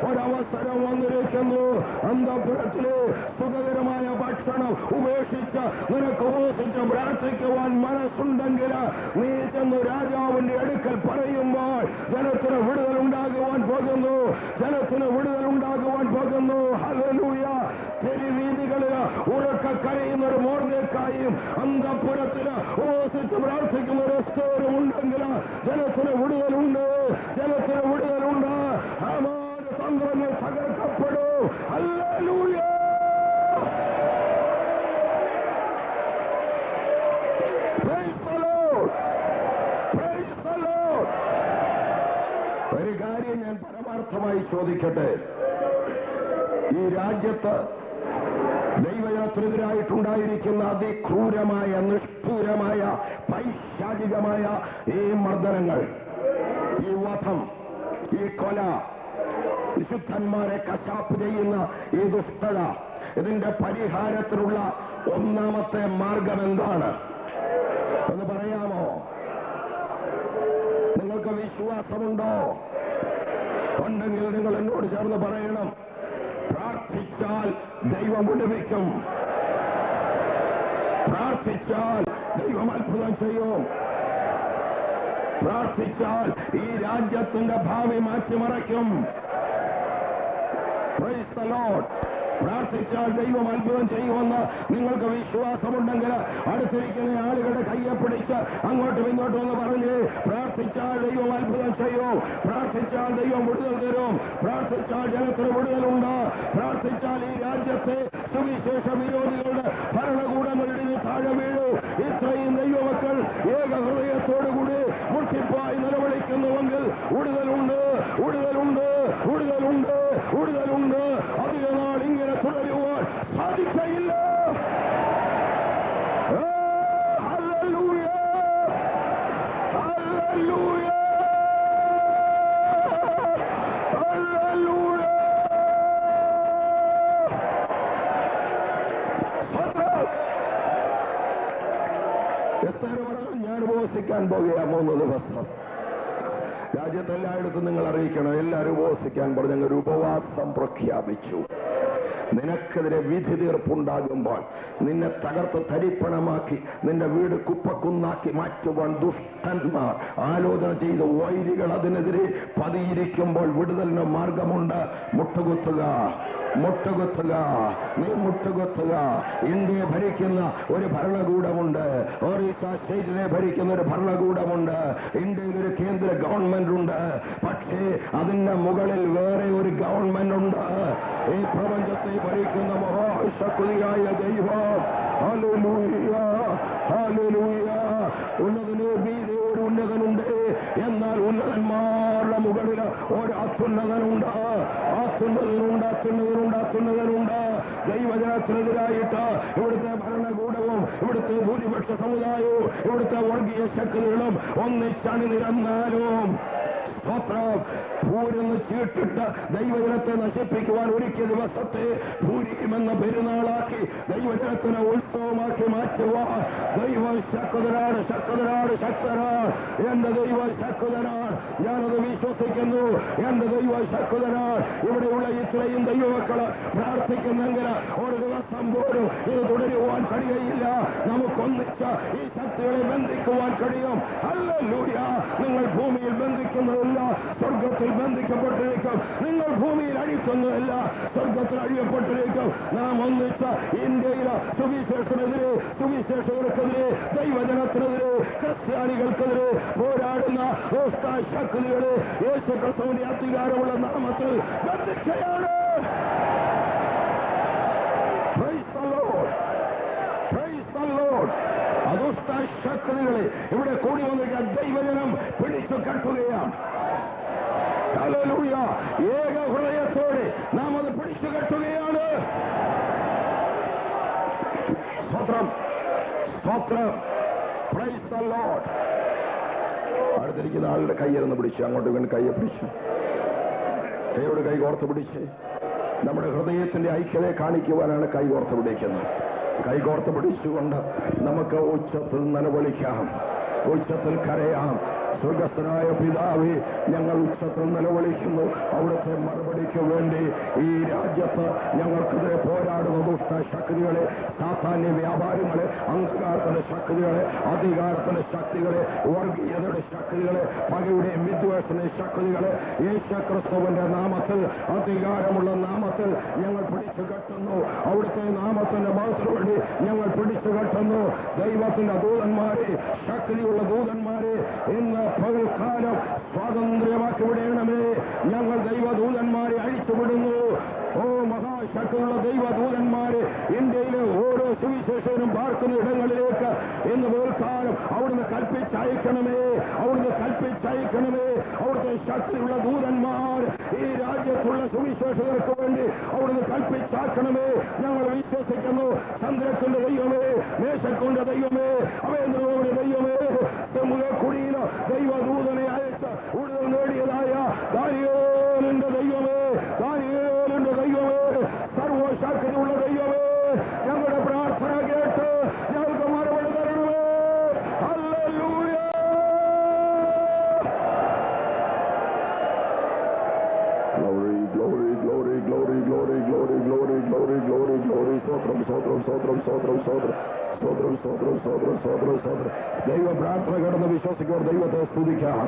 ഒരവസരം വന്നിരിക്കുന്നു. അന്തഃപുരത്തിലെ സുഖകരമായ ഭക്ഷണം ഉപേക്ഷിച്ച് നിനക്ക് ഉപേക്ഷിച്ച് പ്രാർത്ഥിക്കുവാൻ മനസ്സുണ്ടെങ്കിൽ നീ ചെന്ന് രാജാവിന്റെ അടുക്കൽ പറയുമ്പോൾ ജനത്തിന് വിടുതൽ ഉണ്ടാകുവാൻ പോകുന്നു, ജനത്തിന് വിടുതൽ ഉണ്ടാകുവാൻ പോകുന്നു. ഹല്ലേലൂയ. തെരുവീതികളിൽ ഉറക്ക കരയുന്ന ഒരു മൊർദെഖായിയും അന്തഃപുരത്തിന് ഉപേക്ഷിച്ച് പ്രാർത്ഥിക്കുന്ന ഒരു എസ്തേറും ഉണ്ടെങ്കിൽ ജനത്തിന് വിടുതലുണ്ട്, ജനത്തിന് വിടുതലുണ്ട്. ഹാമാന്റെ തന്ത്രങ്ങൾ തകർക്കപ്പെടും. ഹല്ലേലൂയ. ഒരു കാര്യം ഞാൻ പരമാർത്ഥമായി ചോദിക്കട്ടെ. ഈ രാജ്യത്ത് ദൈവജനത്തിനെതിരായിട്ടുണ്ടായിരിക്കുന്ന അതിക്രൂരമായ, നിഷ്ഠൂരമായ, പൈശാചികമായ ഈ മർദ്ദനങ്ങൾ, ഈ വധം, ഈ കൊല, വിശുദ്ധന്മാരെ കശാപ്പ് ചെയ്യുന്ന ഈ ദുഷ്ടത, ഇതിന്റെ പരിഹാരത്തിനുള്ള ഒന്നാമത്തെ മാർഗം എന്താണ് എന്ന് പറയാമോ? നിങ്ങൾക്ക് വിശ്വാസമുണ്ടോ? ഉണ്ടെങ്കിൽ നിങ്ങൾ എന്നോട് ചേർന്ന് പറയണം. പ്രാർത്ഥിച്ചാൽ ദൈവം വിടുവിക്കും, പ്രാർത്ഥിച്ചാൽ ദൈവം അത്ഭുതം ചെയ്യും, പ്രാർത്ഥിച്ചാൽ ഈ രാജ്യത്തിന്റെ ഭാവി മാറ്റിമറയ്ക്കും. Price the Lord. പ്രാർത്ഥിച്ചാൽ ദൈവം അത്ഭുതം ചെയ്യുമെന്ന് നിങ്ങൾക്ക് വിശ്വാസമുണ്ടെങ്കിൽ അടുത്തിരിക്കുന്ന ആളുകളുടെ കയ്യെ പിടിച്ച് അങ്ങോട്ടും ഇങ്ങോട്ടും എന്ന് പറഞ്ഞ് പ്രാർത്ഥിച്ചാൽ ദൈവം അത്ഭുതം ചെയ്യും, പ്രാർത്ഥിച്ചാൽ ദൈവം വിടുതൽ തരും, പ്രാർത്ഥിച്ചാൽ ജനത്തിന് വിടുതലുണ്ട്, പ്രാർത്ഥിച്ചാൽ ഈ രാജ്യത്തെ സുവിശേഷ വിരോധികളുടെ ഭരണകൂടങ്ങളുടെ താഴെ വീഴൂ. ഇത്രയും ദൈവമക്കൾ ഏക ഹൃദയത്തോടുകൂടി മുട്ടിപ്പായി നിലവിളിക്കുന്നുവെങ്കിൽ വിടുതലുണ്ട്, വിടുതലുണ്ട്, വിടുതലുണ്ട്, വിടുതലുണ്ട്. അധിക നാൾ ഇങ്ങനെ തുടരുവാൻ സാധിക്കയില്ല. Hallelujah, hallelujah, hallelujah. എസ്തേർ പറഞ്ഞു, ഞാൻ ഉപവസിക്കാൻ പോകുകയാണ് 3 ദിവസം. രാജ്യത്തെല്ലായിടത്തും നിങ്ങൾ അറിയിക്കണം, എല്ലാവരും ഉപവസിക്കാൻ പറഞ്ഞു. ഞങ്ങൾ ഉപവാസം പ്രഖ്യാപിച്ചു. നിനക്കെതിരെ വിധി തീർപ്പുണ്ടാകുമ്പോൾ, നിന്നെ തകർത്ത് തരിപ്പണമാക്കി നിന്റെ വീട് കുപ്പക്കുന്നാക്കി മാറ്റുവാൻ ദുഷ്ടന്മാർ ആലോചന ചെയ്ത് വൈരികൾ അതിനെതിരെ പതിയിരിക്കുമ്പോൾ വിടുതലിന് മാർഗമുണ്ട്. മുട്ടുകുത്തുക, മുട്ടുകുത്തുക, നീ മുട്ടുകുത്തുക. ഇന്ത്യയെ ഭരിക്കുന്ന ഒരു ഭരണകൂടമുണ്ട്, ഒറീസ സ്റ്റേറ്റിനെ ഭരിക്കുന്ന ഒരു ഭരണകൂടമുണ്ട്, ഇന്ത്യയിൽ ഒരു കേന്ദ്ര ഗവൺമെന്റ് ഉണ്ട്. പക്ഷേ അതിന്റെ മുകളിൽ വേറെ ഒരു ഗവൺമെന്റ് ഉണ്ട്. ഈ പ്രപഞ്ചത്തെ ഭരിക്കുന്ന മഹാശക്തിയായ ദൈവം. Hallelujah, hallelujah. ഉന്നതനോ മീതെ ഒരു ഉന്നതനുണ്ട്, എന്നാൽ ഉന്നതന്മാരുടെ മുകളിൽ ഒരു അത്യുന്നതനുണ്ട്, അത്യുന്നതനുണ്ട്, അത്യുന്നതനുണ്ട്, അത്യുന്നതനുണ്ട്. ദൈവജനത്തിനെതിരായിട്ട് ഇവിടുത്തെ ഭരണകൂടവും ഇവിടുത്തെ ഭൂരിപക്ഷ സമുദായവും ഇവിടുത്തെ വർഗീയ ശക്തികളും ഒന്നിച്ചണിനിരന്നാലും പൂരെന്ന് ചീട്ടിട്ട് ദൈവജനത്തെ നശിപ്പിക്കുവാൻ ഒരുക്കിയ ദിവസത്തെ പൂരീം എന്ന പെരുന്നാളാക്കി ദൈവജനത്തിനെ ഉത്സവമാക്കി മാറ്റുവാൻ ദൈവം ശക്തനാണ്, ശക്തനാണ്, ശക്തനാണ്. എന്റെ ദൈവം ശക്തനാണ്, ഞാനത് വിശ്വസിക്കുന്നു. എന്റെ ദൈവം ശക്തനാണ്. ഇവിടെയുള്ള ഇത്രയും ദൈവമക്കള് പ്രാർത്ഥിക്കുന്നെങ്കിൽ ഒരു ദിവസം പോലും ഇത് തുടരുവാൻ കഴിയുകയില്ല. നമുക്കൊന്നിച്ച് ഈ ശക്തികളെ ബന്ധിക്കുവാൻ കഴിയും. ഹല്ലേലൂയ. നിങ്ങൾ ഭൂമിയിൽ ബന്ധിക്കുന്നതല്ല, സ്വർഗത്തിൽ ബന്ധിക്കപ്പെട്ടിരിക്കും. നിങ്ങൾ ഭൂമിയിൽ അഴിക്കുന്നതല്ല, സ്വർഗത്തിൽ അഴിയപ്പെട്ടിരിക്കും. നാം ഒന്നിച്ച് ഇന്ത്യയിലെ സുവിശേഷനെതിരെ, സുവിശേഷകർക്കെതിരെ, ദൈവജനത്തിനെതിരെ, ക്രിസ്ത്യാനികൾക്കെതിരെ പോരാടുന്ന ശക്തികളെ യേശു ക്രിസ്തുവിന്റെ അധികാരമുള്ള നാമത്തിൽ ബന്ധിക്കുകയാണ്. അദുഷ്ട ശക്തികളെ ഇവിടെ കൂടി വന്നിരിക്കാൻ ദൈവജനം പിടിച്ചു കെട്ടുകയാണ്. ഹല്ലേലൂയ. ഏക ഹൃദയത്തോടെ നാം അത് പിടിച്ചു കെട്ടുകയാണ്. സ്തോത്രം, സ്തോത്രം. Price the Lord. അടുത്തിരിക്കുന്ന ആളുടെ കയ്യൊന്ന് പിടിച്ച് അങ്ങോട്ട് വീണ് കയ്യെ പിടിച്ചു, കൈയോട് കൈ കോർത്ത് പിടിച്ച് നമ്മുടെ ഹൃദയത്തിന്റെ ഐക്യതയെ കാണിക്കുവാനാണ് കൈ കോർത്ത് പിടിക്കുന്നത്. കൈകോർത്ത് പിടിച്ചുകൊണ്ട് നമുക്ക് ഉച്ചത്തിൽ നിലവിളിക്കാം, ഉച്ചത്തിൽ കരയാം. സ്വർഗസ്ഥനായ പിതാവേ, ഞങ്ങൾ ഉച്ചത്തിൽ നിലവിളിക്കുന്നു. അവിടുത്തെ മറുപടിക്ക് വേണ്ടി ഈ രാജ്യത്ത് ഞങ്ങൾക്കെതിരെ പോരാടുന്ന ദുഷ്ട ശക്തികളെ, സാധാന്യ വ്യാപാരങ്ങളെ, അന്ധകാരത്തിന്റെ ശക്തികളെ, അധികാരത്തിന്റെ ശക്തികളെ, വർഗീയതയുടെ ശക്തികളെ, പകയുടെയും വിദ്വേഷത്തിന്റെ ശക്തികളെ യേശുക്രിസ്തുവിന്റെ നാമത്തിൽ, അധികാരമുള്ള നാമത്തിൽ ഞങ്ങൾ പിടിച്ചു കെട്ടുന്നു. അവിടുത്തെ നാമത്തിന്റെ മഹത്വത്തിന് വേണ്ടി ഞങ്ങൾ പിടിച്ചു കെട്ടുന്നു. ദൈവത്തിന്റെ ദൂതന്മാരെ, ശക്തിയുള്ള ദൂതന്മാരെ ഇന്ന് പകൽക്കാലം സ്വാതന്ത്ര്യമാക്കി വിടണമേ. ഞങ്ങൾ ദൈവദൂതന്മാരെ അഴിച്ചുവിടുന്നു. ഓ മഹാശക്തിയുള്ള ദൈവദൂതന്മാരെ ഇന്ത്യയിലെ ഓരോ സുവിശേഷനും പാർക്കുന്ന ഇടങ്ങളിലേക്ക് ഇന്ന് പകൽക്കാലം അവിടുന്ന് കൽപ്പിച്ചയക്കണമേ, അവിടുന്ന് കൽപ്പിച്ചയക്കണമേ. അവിടുത്തെ ശക്തിയുള്ള ദൂതന്മാർ ഈ രാജ്യത്തുള്ള സുവിശേഷകർക്ക് വേണ്ടി അവിടുന്ന് കൽപ്പിച്ചാക്കണമേ. ഞങ്ങൾ വിശ്വസിക്കുന്നു. ചന്ദ്രത്തിന്റെ ദൈവമേ, മേശത്തിന്റെ ദൈവമേ, അവേന്ദ്രയുടെ ദൈവമേ, കുടിയിലോ ദൈവദൂതനെ അയച്ച് ഉടൽ നേടിയതായ ദാനിയേലിന്റെ ദൈവമേ, ദാനിയേലിന്റെ ദൈവമേ, സർവശക്തിയുള്ള ദൈവമേ, ഞങ്ങളുടെ പ്രാർത്ഥന കേട്ട് ഞങ്ങൾക്ക് മറുപടി തരണമേ. Hallelujah. Glory, glory, glory, glory, glory, glory, glory, glory, glory, glory. സ്തോത്രം, സ്തോത്രം, സ്തോത്രം, സ്തോത്രം, സ്തോത്രം, സ്തോത്രം, സ്തോത്രം, സ്തോത്രം, സ്തോത്രം, സ്തോത്രം. ദൈവ പ്രാർത്ഥന കിടന്ന് വിശ്വസിക്കുവാൻ ദൈവത്തെ സ്തുതിക്കാം.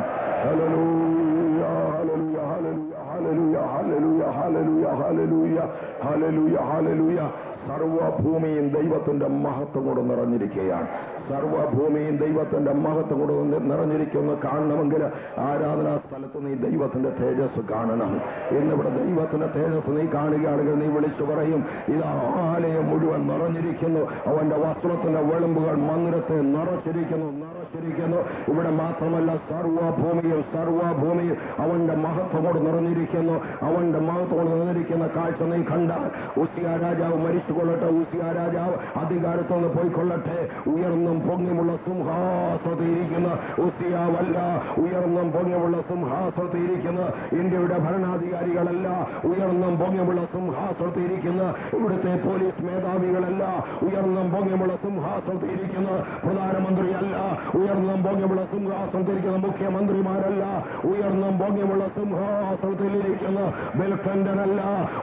Hallelujah, hallelujah, hallelujah, hallelujah, hallelujah, hallelujah, hallelujah, hallelujah. സർവഭൂമിയും ദൈവത്തിന്റെ മഹത്വം കൊണ്ട് നിറഞ്ഞിരിക്കുകയാണ്. സർവഭൂമിയും ദൈവത്തിന്റെ മഹത്വം കൊണ്ട് നിറഞ്ഞിരിക്കുന്നു. കാണണമെങ്കിൽ ആരാധനാ സ്ഥലത്ത് നീ ദൈവത്തിന്റെ തേജസ് കാണണം. ഇന്നിവിടെ ദൈവത്തിന്റെ തേജസ് നീ കാണുകയാണെങ്കിൽ നീ വിളിച്ചു പറയും, ഇത് ആലയം മുഴുവൻ നിറഞ്ഞിരിക്കുന്നു. അവന്റെ വസ്ത്രത്തിന്റെ വെളുമ്പുകൾ മന്ദിരത്തെ നിറച്ചിരിക്കുന്നു, നിറച്ചിരിക്കുന്നു. ഇവിടെ മാത്രമല്ല, സർവഭൂമിയും അവന്റെ മഹത്വം കൊണ്ട് നിറഞ്ഞിരിക്കുന്നു. അവന്റെ മഹത്വം കൊണ്ട് നിറഞ്ഞിരിക്കുന്ന കാഴ്ച നീ കണ്ടാൽ ഉസിയ രാജാവ് മരിച്ചുകൊള്ളട്ടെ, ഉസിയ രാജാവ് അധികാരത്തിൽ നിന്ന് പോയിക്കൊള്ളട്ടെ. ഉയർന്നും പൊങ്ങിമുള്ള സിംഹാസനത്തിരിക്കുന്ന ഉസിയാവല്ല, ഉയർന്നും പൊങ്ങിമുള്ള സിംഹാസനത്തിരിക്കുന്ന ഇന്ത്യയുടെ ഭരണാധികാരികളല്ല, ഉയർന്നും പൊങ്ങിമുള്ള സിംഹാസനത്തിരിക്കുന്ന ഇവിടുത്തെ പോലീസ് മേധാവികളല്ല, ഉയർന്നും പൊങ്ങിമുള്ള സിംഹാസനത്തിരിക്കുന്ന പ്രധാനമന്ത്രിയല്ല, ഉയർന്നും പൊങ്ങിമുള്ള സിംഹാസനത്തിരിക്കുന്ന മുഖ്യമന്ത്രിമാരല്ല, ഉയർന്നും പൊങ്ങിമുള്ള സിംഹാസനത്തിലിരിക്കുന്ന ബിൽ ക്ലിന്റൺ അല്ല,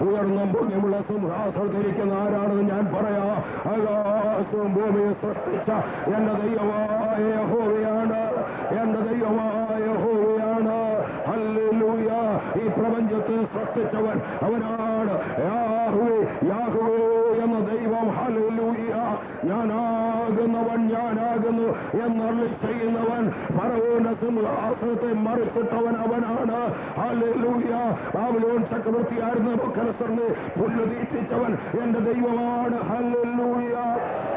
ഉയർന്നും പൊങ്ങിമുള്ള സിംഹാസനത്തിരിക്കുന്ന ആരാണെന്ന് ഞാൻ പറയാ. ആകാശവും ഭൂമിയെ സൃഷ്ടിച്ച എന്റെ ദൈവമായ യഹോവയാണ്, എന്റെ ദൈവമായ യഹോവയാണ്. ഹല്ലേലൂയ. ഈ പ്രപഞ്ചത്തെ സൃഷ്ടിച്ചവൻ അവനാണ്. യാഹ്വേ, യാഹ്വേ എന്ന ദൈവം. ഹല്ലേലൂയ. ഞാനാകുന്നവൻ, ഞാനാകുന്നു എന്നരുളി ചെയ്യുന്നവൻ, ഫറവോന്റെ സിംഹാസനത്തെ മറിച്ചിട്ടവൻ അവനാണ്. ഹല്ലേലൂയ. ബാബിലോൺ ചക്രവർത്തിയായിരുന്ന നെബൂഖദ്നേസറിനെ പുല്ല് തീറ്റിച്ചവൻ എന്റെ ദൈവമാണ്. ഹല്ലേലൂയ.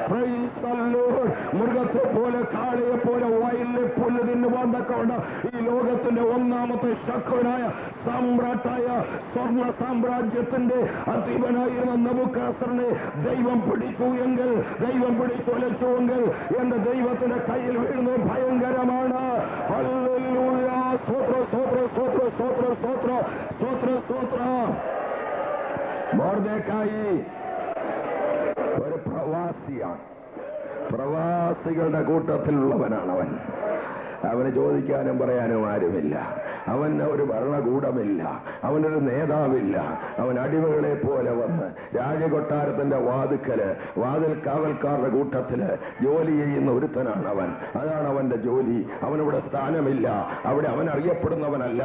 Praise the Lord. മൃഗത്തെ പോലെ, കാളയെ പോലെ വയലിലെ പുല്ല് തിന്നുവാൻ തക്കവണ്ണം ഈ ലോകത്തിന്റെ ഒന്നാമത്തെ ശക്തനായ സമ്രാട്ടായ സ്വർണ്ണ സാമ്രാജ്യത്തിന്റെ അധിപനായിരുന്ന നെബൂഖദ്നേസറിനെ ദൈവം പിടിച്ചു എങ്കിൽ, ദൈവം പിടിച്ചൊലച്ചുവെങ്കിൽ എന്റെ ദൈവത്തിന്റെ കയ്യിൽ വീഴുന്നത് ഭയങ്കരമാണ്. ഹല്ലേലൂയ. സ്തോത്ര, സ്തോത്ര, സ്തോത്ര, സ്തോത്ര, സ്തോത്ര, സ്തോത്ര, സ്തോത്ര. മൊർദെഖായി ഒരു പ്രവാസിയാണ്, പ്രവാസികളുടെ കൂട്ടത്തിലുള്ളവനാണ് അവൻ. അവന് ചോദിക്കാനും പറയാനും ആരുമില്ല. അവന് ഒരു ഭരണകൂടമില്ല, അവനൊരു നേതാവില്ല. അവൻ അടിമകളെ പോലെ വന്ന് രാജകൊട്ടാരത്തിന്റെ വാതിൽ കാവൽക്കാരുടെ കൂട്ടത്തില് ജോലി ചെയ്യുന്ന ഒരുത്തനാണ് അവൻ. അതാണ് അവന്റെ ജോലി. അവനിവിടെ സ്ഥാനമില്ല, അവിടെ അവൻ അറിയപ്പെടുന്നവനല്ല.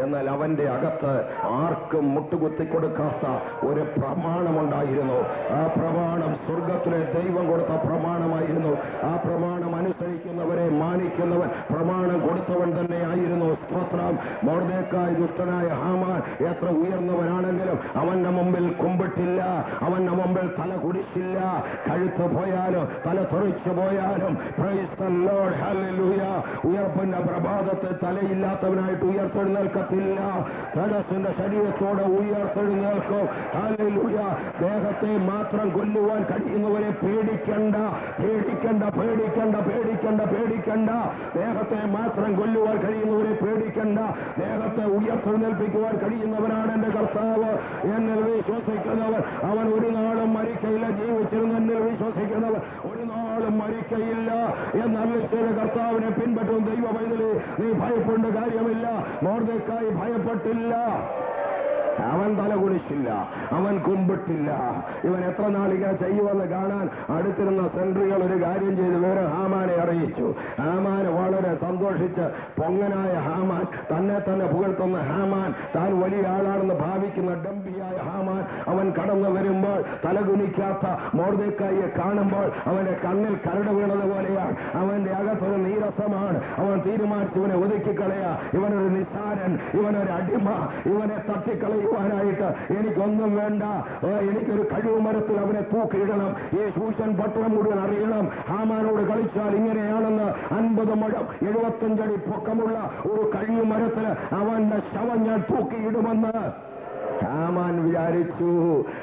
എന്നാൽ അവന്റെ അകത്ത് ആർക്കും മുട്ടുകുത്തി കൊടുക്കാത്ത ഒരു പ്രമാണമുണ്ടായിരുന്നു. ആ പ്രമാണം സ്വർഗത്തിലെ ദൈവം കൊടുത്ത പ്രമാണമായിരുന്നു. ആ പ്രമാണം അനുസരിക്കുന്നവരെ മാനിക്കുന്നവൻ പ്രമാണം കൊടുത്തവൻ തന്നെയായിരുന്നു. സ്തോത്രം. മൊർദെഖായി ദുഷ്ടനായ ഹാമാൻ എത്ര ഉയർന്നവനാണെങ്കിലും അവന്റെ മുമ്പിൽ കുമ്പിട്ടില്ല, അവന്റെ മുമ്പിൽ തല കുടിച്ചില്ല. കഴുത്ത് പോയാലും തല തെറിച്ചു പോയാലും പ്രൈസ് ദി ലോർഡ്, ഹല്ലേലൂയ. ഉയർപ്പിന്റെ പ്രഭാതത്തെ തലയില്ലാത്തവനായിട്ട് ഉയർത്തെഴുന്നേൽക്കത്തില്ല, തലസിന്റെ ശരീരത്തോടെ ഉയർത്തെഴുന്നേൽക്കും. ഹല്ലേലൂയ. ദേഹത്തെ മാത്രം കൊല്ലുവാൻ കഴിയുന്നവരെ പേടിക്കണ്ട, പേടിക്കണ്ട, പേടിക്കണ്ട, പേടിക്കണ്ട, പേടിക്കണ്ട. ദേഹത്തെ മാത്രം കൊല്ലുവാൻ കഴിയുന്നവരെ പേടിക്കണ്ട. ദേഹത്തെ ഉയർത്തെഴുന്നേൽപ്പിക്കുവാൻ കഴിയുന്നവനാണ് എന്റെ കർത്താവ്. എന്നിൽ വിശ്വസിക്കുന്നവർ അവൻ ഒരു നാളും മരിക്കയില്ല. ജീവിച്ചിരുന്ന എന്നിൽ വിശ്വസിക്കുന്നവർ ഒരു നാളും മരിക്കയില്ല എന്നല്ല ചെയ്ത കർത്താവിനെ പിൻപറ്റും ദൈവ പൈതലേ, നീ ഭയപ്പെടേണ്ട കാര്യമില്ല. മൊർദെഖായി ഭയപ്പെട്ടില്ല, അവൻ തല കുടിച്ചില്ല, അവൻ കുമ്പിട്ടില്ല. ഇവൻ എത്ര നാളിങ്ങനെ ചെയ്യുമെന്ന് കാണാൻ അടുത്തിരുന്ന സെൻട്രികൾ ഒരു കാര്യം ചെയ്ത് വിവരം ഹാമാനെ അറിയിച്ചു. ഹാമാൻ വളരെ സന്തോഷിച്ച്, പൊങ്ങനായ ഹാമാൻ, തന്നെ തന്നെ പുകഴ്ത്തുന്ന ഹാമാൻ, താൻ വലിയ ആളാണെന്ന് ഭാവിക്കുന്ന ഡംബിയായ ഹാമാൻ, അവൻ കടന്നു വരുമ്പോൾ തലകുനിക്കാത്ത മൊർദെഖായിയെ കാണുമ്പോൾ അവന്റെ കണ്ണിൽ കരട് വീണതുപോലെയാണ്. അവന്റെ അകത്തൊരു നീരസമാണ്. അവൻ തീരുമാനിച്ചു ഇവനെ ഒതുക്കിക്കളയാ. ഇവനൊരു നിസ്സാരൻ, ഇവനൊരു അടിമ, ഇവനെ തട്ടിക്കളയുവാനായിട്ട് എനിക്കൊന്നും വേണ്ട. എനിക്കൊരു കഴിവുമരത്തിൽ അവനെ തൂക്കിയിടണം. ഈ ശൂഷൻ പട്ടണം മുഴുവൻ അറിയണം ഹാമാനോട് കളിച്ചാൽ ഇങ്ങനെയാണെന്ന്. 50 മുഴം 75 അടി പൊക്കമുള്ള ഒരു കഴിവുമരത്തിൽ അവന്റെ ശവം ഞാൻ തൂക്കിയിടുമെന്ന് ഹാമാൻ വിചാരിച്ചു.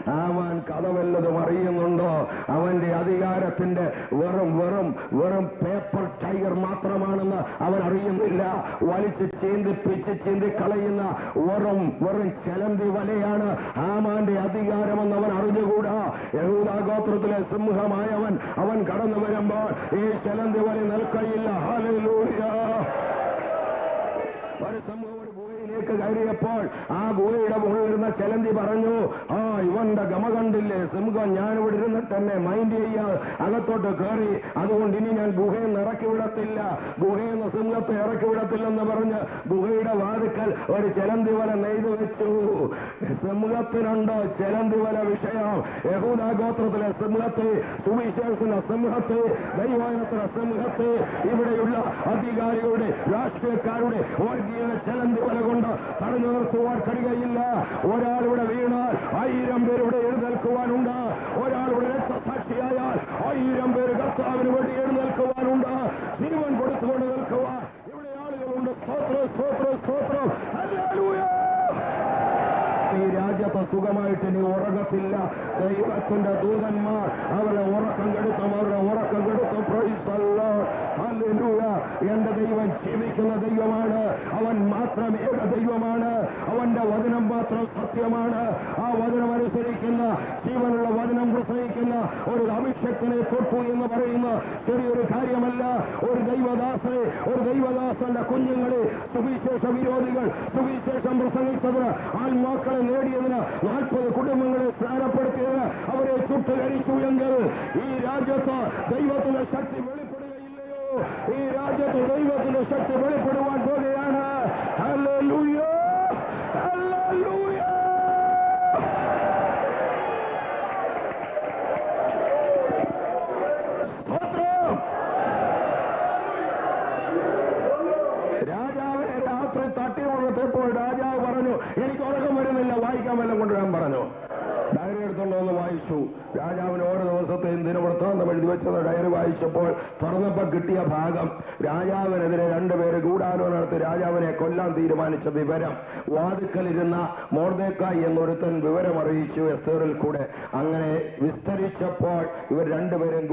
ഹാമാൻ കഥ വല്ലതും അറിയുന്നുണ്ടോ? അവന്റെ അധികാരത്തിന്റെ വെറും പേപ്പർ ടൈഗർ മാത്രമാണെന്ന് അവൻ അറിയുന്നില്ല. വലിച്ച് ചീന്തി കളയുന്ന വെറും ചെലന്തി വലയാണ് ഹാമാന്റെ അധികാരമെന്ന് അവൻ അറിഞ്ഞുകൂടാ. യഹൂദാ ഗോത്രത്തിലെ സിംഹമായവൻ അവൻ കടന്നു വരുമ്പോൾ ഈ ചെലന്തി വല നിൽക്കയില്ല. ഹല്ലേലൂയ. ഒരു സമൂഹം ഒരു ഗുഹയിലേക്ക് കയറിയപ്പോൾ ആ ഗുഹയുടെ മുകളിലിരുന്ന ചെലന്തി പറഞ്ഞു, ഇവന്റെ ഗമ കണ്ടില്ലേ സിംഹം, ഞാനിവിടെ ഇരുന്നിട്ട് തന്നെ മൈൻഡ് ചെയ്യാ അകത്തോട്ട് കയറി, അതുകൊണ്ട് ഇനി ഞാൻ ഗുഹയെന്ന് ഇറക്കി വിടത്തില്ല, ഗുഹയെന്ന് സിംഹത്തെ ഇറക്കി വിടത്തില്ലെന്ന് പറഞ്ഞ് ഗുഹയുടെ വാതിക്കൽ ഒരു ചെലന്തി വല നെയ്തു വെച്ചു. സിംഹത്തിനുണ്ടോ ചെലന്തി വല വിഷയം? യഹൂദാ ഗോത്രത്തിലെ സിംഹത്തെ, സുവിശേഷത്തിലെ സിംഹത്തെ, ദൈവവചനത്തിലെ സിംഹത്തെ ഇവിടെയുള്ള അധികാരികളുടെ, രാഷ്ട്രീയക്കാരുടെ ചെലന്തി വല കൊണ്ട് തടഞ്ഞു നിർത്തുവാൻ കഴിയുകയില്ല. ഒരാളിവിടെ വീണാൽ 1000 പേരിവിടെ എഴുന്നേൽക്കുവാനുണ്ട്. ഒരാളിവിടെ രക്തസാക്ഷിയായാൽ 1000 പേര് കർത്താവിന് വേണ്ടി എഴുന്നേൽക്കുവാനുണ്ട്. ജീവൻ കൊടുത്തുകൊണ്ട് നിൽക്കുവാൻ ഇവിടെ ആളുകളുണ്ട്. സ്തോത്രം, സ്തോത്രം, സ്തോത്രം. ഹല്ലേലൂയ. ഈ രാജ്യത്ത് സുഖമായിട്ട് ഇനി ഉറങ്ങത്തില്ല. ദൈവത്തിന്റെ ദൂതന്മാർ അവരുടെ ഉറക്കം കെടുത്തും. Praise the Lord, hallelujah. എന്റെ ദൈവം ജീവിക്കുന്ന ദൈവമാണ്. അവൻ മാത്രം ഏക ദൈവമാണ്. അവന്റെ വചനം മാത്രം സത്യമാണ്. ആ വചനം അനുസരിക്കുന്ന, ജീവനുള്ള വചനം പ്രസംഗിക്കുന്ന ഒരു അഭിഷക്തനെ തൊട്ടു എന്ന് പറയുന്ന ചെറിയൊരു കാര്യമല്ല. ഒരു ദൈവദാസന്റെ കുഞ്ഞുങ്ങളെ സുവിശേഷ വിരോധികൾ സുവിശേഷം പ്രസംഗിച്ചതിന്, ആത്മാക്കളെ നേടിയതിന്, 40 കുടുംബങ്ങളെ സ്നാനപ്പെടുത്തിയതിന് അവരെ ചുട്ടുകരിച്ചു എങ്കിൽ ഈ രാജ്യത്ത് ദൈവത്തിന്റെ ശക്തി വെളിപ്പെടുകയില്ലയോ? ഈ രാജ്യത്ത് ദൈവത്തിന്റെ ശക്തി വെളിപ്പെടുവാൻ പോകുകയാണ്. Hallelujah, hallelujah. രാജാവിനെ രാത്രി തട്ടി ഉണർത്തിയപ്പോൾ രാജാവ് പറഞ്ഞു, എനിക്ക് ഉറക്കം വരുന്നില്ല, വായിക്കാൻ വല്ലതും കൊണ്ടുവരാൻ പറഞ്ഞു. ഡയറി എടുത്തുള്ളതെന്ന് വായിച്ചു. രാജാവിന് ഓരോ ദിവസത്തെയും ദിനവൃത്താന്തം എഴുതി വെച്ചത് ഡയറി വായിച്ചപ്പോൾ തുറന്നപ്പോൾ കിട്ടിയ ഭാഗം, രാജാവിനെതിരെ 2 പേര് ഗൂഢാലോചന നടത്തി രാജാവിനെ കൊല്ലാൻ തീരുമാനിച്ച വിവരം വാതിക്കലിരുന്ന മൊർദെഖായി എന്നൊരുത്തൻ വിവരം അറിയിച്ചു എസ്തേറിൽ കൂടെ. അങ്ങനെ വിസ്തരിച്ചപ്പോൾ ഇവർ 2 പേരും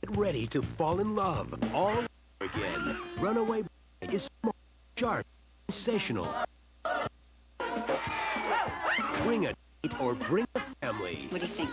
Get ready to fall in love all over again. Runaway Bride is smart, sharp, sensational. Bring a date or bring a family. What do you think?